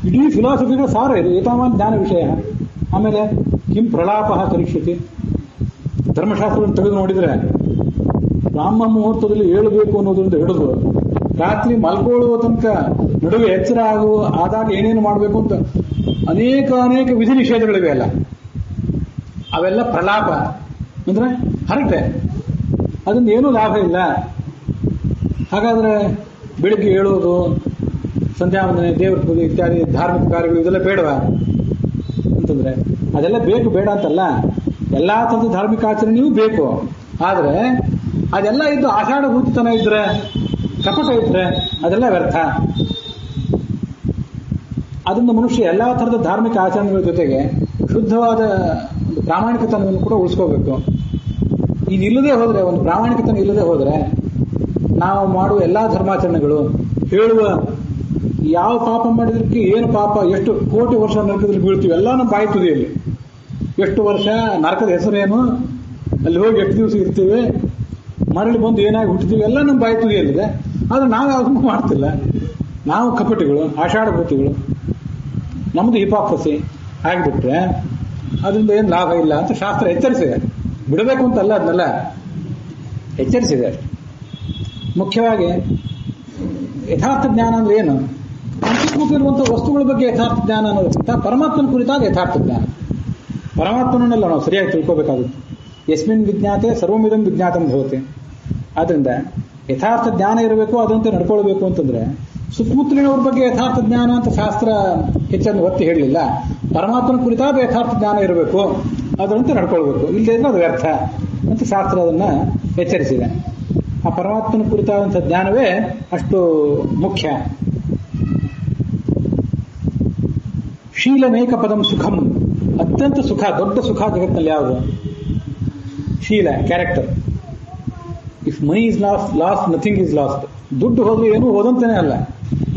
ಇಡೀ ಫಿಲಾಸಫಿಗಳ ಸಾರ ಇದು, ಏತಾವಾನ್ ಜ್ಞಾನ ವಿಷಯ. ಆಮೇಲೆ ಕಿಂ ಪ್ರಲಾಪ ಕರಿಷ್ಯತಿ, ಧರ್ಮಶಾಸ್ತ್ರವನ್ನು ತೆಗೆದು ನೋಡಿದರೆ ಬ್ರಾಹ್ಮ ಮುಹೂರ್ತದಲ್ಲಿ ಏಳಬೇಕು ಅನ್ನೋದ್ರಿಂದ ಹಿಡಿದು ರಾತ್ರಿ ಮಲ್ಕೊಳ್ಳುವ ತನಕ ನಡುವೆ ಎಚ್ಚರ ಆದಾಗ ಏನೇನು ಮಾಡಬೇಕು ಅಂತ ಅನೇಕ ವಿಧಿ ನಿಷೇಧಗಳಿವೆ ಅಲ್ಲ, ಅವೆಲ್ಲ ಪ್ರಲಾಪ ಅಂದ್ರೆ ಹರಟೆ, ಅದರಿಂದ ಏನೂ ಲಾಭ ಇಲ್ಲ. ಹಾಗಾದ್ರೆ ಬೆಳಿಗ್ಗೆ ಏಳೋದು, ಸಂಧ್ಯಾವಂದನೆ, ದೇವರ ಪೂಜೆ ಇತ್ಯಾದಿ ಧಾರ್ಮಿಕ ಕಾರ್ಯಗಳು ಇದೆಲ್ಲ ಬೇಡವಾ ಅಂತಂದ್ರೆ ಅದೆಲ್ಲ ಬೇಕು, ಬೇಡ ಅಂತಲ್ಲ. ಎಲ್ಲಾ ಥರದ ಧಾರ್ಮಿಕ ಆಚರಣೆಯೂ ಬೇಕು. ಆದರೆ ಅದೆಲ್ಲ ಇದ್ದು ಆಷಾಢಭೂತಿತನ ಇದ್ರೆ, ಕಪಟ ಇದ್ರೆ ಅದೆಲ್ಲ ವ್ಯರ್ಥ. ಅದರಿಂದ ಮನುಷ್ಯ ಎಲ್ಲಾ ಥರದ ಧಾರ್ಮಿಕ ಆಚರಣೆಗಳ ಜೊತೆಗೆ ಶುದ್ಧವಾದ ಒಂದು ಪ್ರಾಮಾಣಿಕತನವನ್ನು ಕೂಡ ಉಳಿಸ್ಕೋಬೇಕು. ಇದಿಲ್ಲದೆ ಹೋದ್ರೆ, ಒಂದು ಪ್ರಾಮಾಣಿಕತನ ಇಲ್ಲದೆ ಹೋದ್ರೆ ನಾವು ಮಾಡುವ ಎಲ್ಲಾ ಧರ್ಮಾಚರಣೆಗಳು, ಹೇಳುವ ಯಾವ ಪಾಪ ಮಾಡಿದಕ್ಕೆ ಏನು ಪಾಪ, ಎಷ್ಟು ಕೋಟಿ ವರ್ಷ ನರಕದಲ್ಲಿ ಬೀಳ್ತೀವಿ ಎಲ್ಲ ನಮ್ಮ ಬಾಯಿ ತುದಿಯಲ್ಲಿ. ಎಷ್ಟು ವರ್ಷ ನರಕದ ಹೆಸರೇನು, ಅಲ್ಲಿ ಹೋಗಿ ಎಷ್ಟು ದಿವಸ ಇರ್ತೀವಿ, ಮರಳಿ ಬಂದು ಏನಾಗಿ ಹುಟ್ಟುತ್ತೀವಿ, ಎಲ್ಲ ನಮ್ಮ ಬಾಯಿ ತುದಿಯಲ್ಲಿದೆ. ಆದ್ರೆ ನಾವು ಯಾವುದನ್ನು ಮಾಡ್ತಿಲ್ಲ. ನಾವು ಕಪಟಿಗಳು, ಆಷಾಢಭೂತಿಗಳು, ನಮ್ದು ಹಿಪಾಕ್ರಸಿ ಆಗಿಬಿಟ್ರೆ ಅದರಿಂದ ಏನು ಲಾಭ ಇಲ್ಲ ಅಂತ ಶಾಸ್ತ್ರ ಎಚ್ಚರಿಸಿದೆ. ಬಿಡಬೇಕು ಅಂತಲ್ಲ, ಅದನ್ನೆಲ್ಲ ಎಚ್ಚರಿಸಿದೆ. ಮುಖ್ಯವಾಗಿ ಯಥಾರ್ಥ ಜ್ಞಾನ ಅಂದ್ರೆ ಏನು? ಸುತ್ತಮುತ್ತಲಿರುವಂತಹ ವಸ್ತುಗಳ ಬಗ್ಗೆ ಯಥಾರ್ಥ ಜ್ಞಾನ ಅನ್ನೋದಕ್ಕಿಂತ ಪರಮಾತ್ಮನ ಕುರಿತಾದ ಯಥಾರ್ಥ ಜ್ಞಾನ. ಪರಮಾತ್ಮನನ್ನೆಲ್ಲ ನಾವು ಸರಿಯಾಗಿ ತಿಳ್ಕೋಬೇಕಾಗುತ್ತೆ. ಯಸ್ಮಿನ್ ವಿಜ್ಞಾತೆ ಸರ್ವಮಿದಂ ವಿಜ್ಞಾತಂ ಭವತಿ. ಆದ್ರಿಂದ ಯಥಾರ್ಥ ಜ್ಞಾನ ಇರಬೇಕು, ಅದಂತೆ ನಡ್ಕೊಳ್ಬೇಕು ಅಂತಂದ್ರೆ ಸುತ್ತಮುತ್ತಲಿನವ್ರ ಬಗ್ಗೆ ಯಥಾರ್ಥ ಜ್ಞಾನ ಅಂತ ಶಾಸ್ತ್ರ ಹೆಚ್ಚನ್ನು ಒತ್ತಿ ಹೇಳಲಿಲ್ಲ. ಪರಮಾತ್ಮನ ಕುರಿತಾದ ಯಥಾರ್ಥ ಜ್ಞಾನ ಇರಬೇಕು, ಅದರಂತೆ ನಡ್ಕೊಳ್ಬೇಕು, ಇಲ್ಲದೇ ಅದು ವ್ಯರ್ಥ ಅಂತ ಶಾಸ್ತ್ರ ಅದನ್ನ ಎಚ್ಚರಿಸಿದೆ. ಆ ಪರಮಾತ್ಮನ ಕುರಿತಾದಂತಹ ಜ್ಞಾನವೇ ಅಷ್ಟು ಮುಖ್ಯ. ಶೀಲಮೇಕ ಪದಂ ಸುಖಂ, ಅತ್ಯಂತ ಸುಖ, ದೊಡ್ಡ ಸುಖ ಜಗತ್ತಿನಲ್ಲಿ ಯಾವುದು? ಶೀಲ, character. If money is lost nothing is lost. ದುಡ್ಡು ಹೋದ್ರೆ ಏನೂ ಹೋದಂತಾನೆ ಅಲ್ಲ.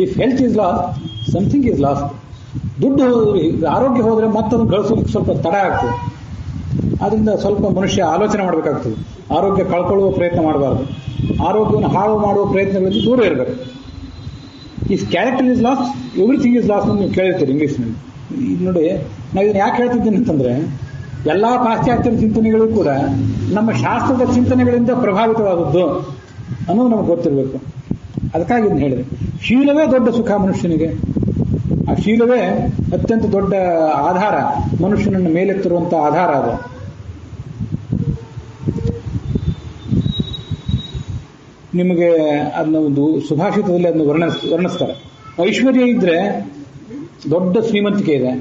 If health is lost something is lost. ದುಡ್ಡು ಆರೋಗ್ಯ ಹೋದ್ರೆ ಮತ್ತದನ್ನು ಗಳಿಸೋದಕ್ಕೆ ಸ್ವಲ್ಪ ತಡ ಆಗ್ತದೆ. ಆದ್ರಿಂದ ಸ್ವಲ್ಪ ಮನುಷ್ಯ ಆಲೋಚನೆ ಮಾಡಬೇಕಾಗ್ತದೆ. ಆರೋಗ್ಯ ಕಳ್ಕೊಳ್ಳುವ ಪ್ರಯತ್ನ ಮಾಡಬಾರ್ದು. ಆರೋಗ್ಯವನ್ನು ಹಾಳು ಮಾಡುವ ಪ್ರಯತ್ನಗಳಿಂದ ದೂರ ಇರಬೇಕು. If character is last everything is last ಅಂತ ನೀವು ಕೇಳಿರ್ತೀರಿ ಇಂಗ್ಲೀಷ್ನಲ್ಲಿ. ನೋಡಿ, ನಾವು ಇದನ್ನು ಯಾಕೆ ಹೇಳ್ತಿದ್ದೀನಿ ಅಂತಂದ್ರೆ, ಎಲ್ಲಾ ಪಾಶ್ಚಾತ್ಯ ಚಿಂತನೆಗಳು ಕೂಡ ನಮ್ಮ ಶಾಸ್ತ್ರದ ಚಿಂತನೆಗಳಿಂದ ಪ್ರಭಾವಿತವಾದದ್ದು ಅನ್ನೋದು ನಮಗೆ ಗೊತ್ತಿರಬೇಕು. ಅದಕ್ಕಾಗಿ ಇದನ್ನು ಹೇಳಿದೆ. ಶೀಲವೇ ದೊಡ್ಡ ಸುಖ ಮನುಷ್ಯನಿಗೆ. ಆ ಶೀಲವೇ ಅತ್ಯಂತ ದೊಡ್ಡ ಆಧಾರ, ಮನುಷ್ಯನನ್ನು ಮೇಲೆತ್ತಿರುವಂತಹ ಆಧಾರ ಅದು. ನಿಮಗೆ ಅದನ್ನ ಒಂದು ಸುಭಾಷಿತದಲ್ಲಿ ಅದನ್ನು ವರ್ಣಿಸ್ತಾರೆ. ಐಶ್ವರ್ಯ ಇದ್ರೆ ದೊಡ್ಡ ಶ್ರೀಮಂತಿಕೆ ಇದೆ.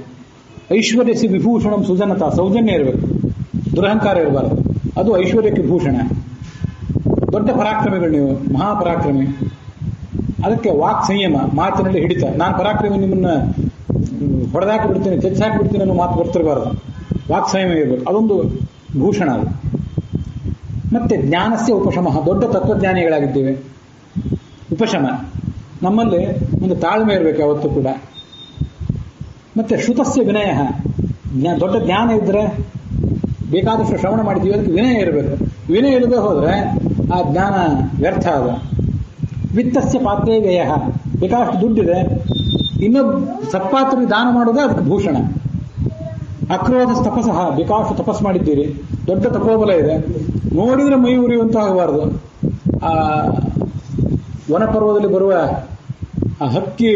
ಐಶ್ವರ್ಯಸಿ ವಿಭೂಷಣಂ ಸುಜನತಾ, ಸೌಜನ್ಯ ಇರಬೇಕು, ದುರಹಂಕಾರ ಇರಬಾರದು. ಅದು ಐಶ್ವರ್ಯಕ್ಕೆ ಭೂಷಣ. ದೊಡ್ಡ ಪರಾಕ್ರಮಿಗಳು ನೀವು, ಮಹಾಪರಾಕ್ರಮಿ. ಅದಕ್ಕೆ ವಾಕ್ ಸಂಯಮ, ಮಾತಿನಲ್ಲಿ ಹಿಡಿತ. ನಾನು ಪರಾಕ್ರಮಿ, ನಿಮ್ಮನ್ನ ಹೊಡೆದಾಕಿ ಬಿಡ್ತೀನಿ, ತೆಚ್ಚಾಕಿ ಬಿಡ್ತೀನಿ ಅನ್ನೋ ಮಾತು ಬರ್ತಿರಬಾರದು. ವಾಕ್ ಸಂಯಮ ಇರಬೇಕು, ಅದೊಂದು ಭೂಷಣ ಅದು. ಮತ್ತೆ ಜ್ಞಾನಸ್ಯ ಉಪಶಮ, ದೊಡ್ಡ ತತ್ವಜ್ಞಾನಿಗಳಾಗಿದ್ದೇವೆ. ಉಪಶಮ, ನಮ್ಮಲ್ಲಿ ಒಂದು ತಾಳ್ಮೆ ಇರಬೇಕು ಯಾವತ್ತೂ ಕೂಡ. ಮತ್ತೆ ಶ್ರುತಸ್ಯ ವಿನಯ, ದೊಡ್ಡ ಜ್ಞಾನ ಇದ್ರೆ ಬೇಕಾದಷ್ಟು ಶ್ರವಣ ಮಾಡಿದ್ದೀವಿ, ಅದಕ್ಕೆ ವಿನಯ ಇರಬೇಕು. ವಿನಯ ಇಲ್ಲದೆ ಹೋದ್ರೆ ಆ ಜ್ಞಾನ ವ್ಯರ್ಥ ಅದು. ವಿತ್ತಸ್ಯ ಪಾತ್ರೇ ವ್ಯಯ, ಬೇಕಾದಷ್ಟು ದುಡ್ಡಿದೆ, ಇನ್ನೊಬ್ಬ ಸತ್ಪಾತ್ರಿಗೆ ದಾನ ಮಾಡೋದೇ ಅದಕ್ಕೆ ಭೂಷಣ. ಅಕ್ರೋಧ ತಪಸ್ಸಹ, ಬೇಕಾದಷ್ಟು ತಪಸ್ ಮಾಡಿದ್ದೀರಿ, ದೊಡ್ಡ ತಪೋಬಲ ಇದೆ, ನೋಡಿದ್ರೆ ಮೈ ಉರಿಯುವಂತಾಗಬಾರದು. ಆ ವನಪರ್ವದಲ್ಲಿ ಬರುವ ಆ ಹಕ್ಕಿ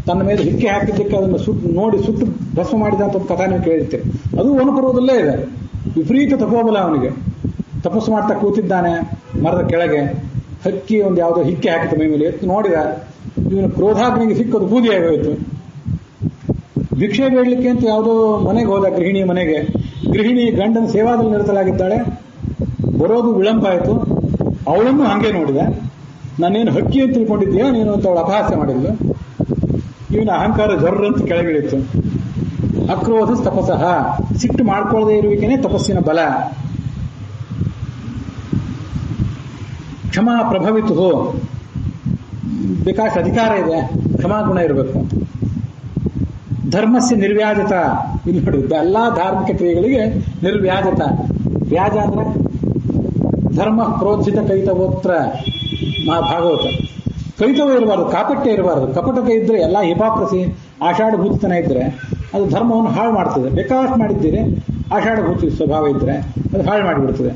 ತನ್ನ ಮೇಲೆ ಹಿಕ್ಕಿ ಹಾಕಿದ್ದಕ್ಕೆ ಅದನ್ನು ನೋಡಿ ಸುಟ್ಟು ಭಸ್ಮ ಮಾಡಿದಂತ ಒಂದು ಕಥೆ ನೀವು ಕೇಳಿರ್ತೀರಿ. ಅದು ವನಪರ್ವದಲ್ಲೇ ಇದೆ. ವಿಪರೀತ ತಪೋಬಲ ಅವನಿಗೆ. ತಪಸ್ಸು ಮಾಡ್ತಾ ಕೂತಿದ್ದಾನೆ ಮರದ ಕೆಳಗೆ, ಹಕ್ಕಿ ಒಂದು ಯಾವುದೋ ಹಿಕ್ಕಿ ಹಾಕಿತು ಮೈ ಮೇಲೆ. ಎತ್ತು ನೋಡಿದ, ಇವನು ಕ್ರೋಧಾಗ್ನಿಗೆ ಸಿಕ್ಕದು ಬೂದಿಯಾಗಿ ಹೋಯಿತು. ಭಿಕ್ಷೆ ಬೇಡಲಿಕ್ಕೆ ಅಂತ ಯಾವುದೋ ಮನೆಗೆ ಹೋದ, ಗೃಹಿಣಿಯ ಮನೆಗೆ. ಗೃಹಿಣಿ ಗಂಡನ ಸೇವಾದಲ್ಲಿ ನಿರತಲಾಗಿದ್ದಾಳೆ, ಬರೋದು ವಿಳಂಬ ಆಯಿತು. ಅವಳನ್ನು ಹಾಗೆ ನೋಡಿದ. ನಾನೇನು ಹಕ್ಕಿ ಅಂತ ತಿಳ್ಕೊಂಡಿದ್ದೀಯಾ ನೀನು ಅಂತ ಅವಳು ಅಪಹಾಸ್ಯ ಮಾಡಿದ್ಲು. ಇವನ ಅಹಂಕಾರ ಜರ್ರಂತ ಕೆಳಗಿಳಿತು. ಅಕ್ರೋಧ ತಪಸ್ಸಹ, ಸಿಟ್ಟು ಮಾಡ್ಕೊಳ್ಳದೆ ಇರುವಿಕೆನೇ ತಪಸ್ಸಿನ ಬಲ. ಕ್ಷಮಾ ಪ್ರಭವಿತು, ಬೇಕಾಷ್ಟು ಅಧಿಕಾರ ಇದೆ, ಕ್ಷಮಾಗುಣ ಇರಬೇಕು. ಧರ್ಮಸ್ಯ ನಿರ್ವ್ಯಾಜತ, ಇಲ್ಲಿ ನೋಡಿ, ಎಲ್ಲಾ ಧಾರ್ಮಿಕ ಕ್ರಿಯೆಗಳಿಗೆ ನಿರ್ವ್ಯಾಜತ. ವ್ಯಾಜ ಅಂದ್ರೆ ಧರ್ಮ ಪ್ರೋಜ್ಜಿತ ಕೈತವೋತ್ರ ಭಾಗವತ. ಕವಿತವ ಇರಬಾರ್ದು, ಕಾಪಟ್ಯ ಇರಬಾರ್ದು. ಕಪಟತೆ ಇದ್ರೆ ಎಲ್ಲ ಹಿಪಾಕ್ರಸಿ ಆಷಾಢಭೂತತನ ಇದ್ರೆ ಅದು ಧರ್ಮವನ್ನು ಹಾಳು ಮಾಡ್ತದೆ. ಬೇಕಾಷ್ಟು ಮಾಡಿದ್ದೀರಿ, ಆಷಾಢಭೂತಿ ಸ್ವಭಾವ ಇದ್ರೆ ಅದು ಹಾಳು ಮಾಡಿಬಿಡ್ತದೆ.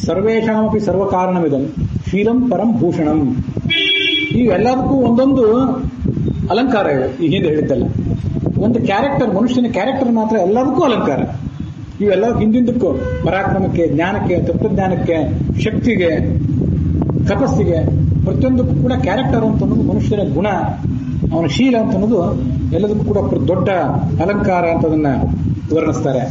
ಸರ್ವೇಷಾಮಪಿ ಸರ್ವಕಾರಣವಿದಂ ಶೀಲಂ ಪರಂ ಭೂಷಣಂ. ಇವೆಲ್ಲದಕ್ಕೂ ಒಂದೊಂದು ಅಲಂಕಾರ ಇವೆ. ಈ ಹಿಂದೆ ಹೇಳಿದ್ದಲ್ಲ, ಒಂದು ಕ್ಯಾರೆಕ್ಟರ್, ಮನುಷ್ಯನ ಕ್ಯಾರೆಕ್ಟರ್ ಮಾತ್ರ ಎಲ್ಲದಕ್ಕೂ ಅಲಂಕಾರ. ಇವೆಲ್ಲ ಹಿಂದಿಂದಕ್ಕೂ ಪರಾಕ್ರಮಕ್ಕೆ, ಜ್ಞಾನಕ್ಕೆ, ತತ್ವಜ್ಞಾನಕ್ಕೆ, ಶಕ್ತಿಗೆ, ತಪಸ್ಸಿಗೆ, ಪ್ರತಿಯೊಂದಕ್ಕೂ ಕೂಡ ಕ್ಯಾರೆಕ್ಟರ್ ಅಂತ ಅನ್ನೋದು ಮನುಷ್ಯನ ಗುಣ, ಅವನ ಶೀಲ ಅಂತ ಅನ್ನೋದು ಎಲ್ಲದಕ್ಕೂ ಕೂಡ ದೊಡ್ಡ ಅಲಂಕಾರ ಅಂತ ಅದನ್ನ ವರ್ಣಿಸ್ತಾರೆ.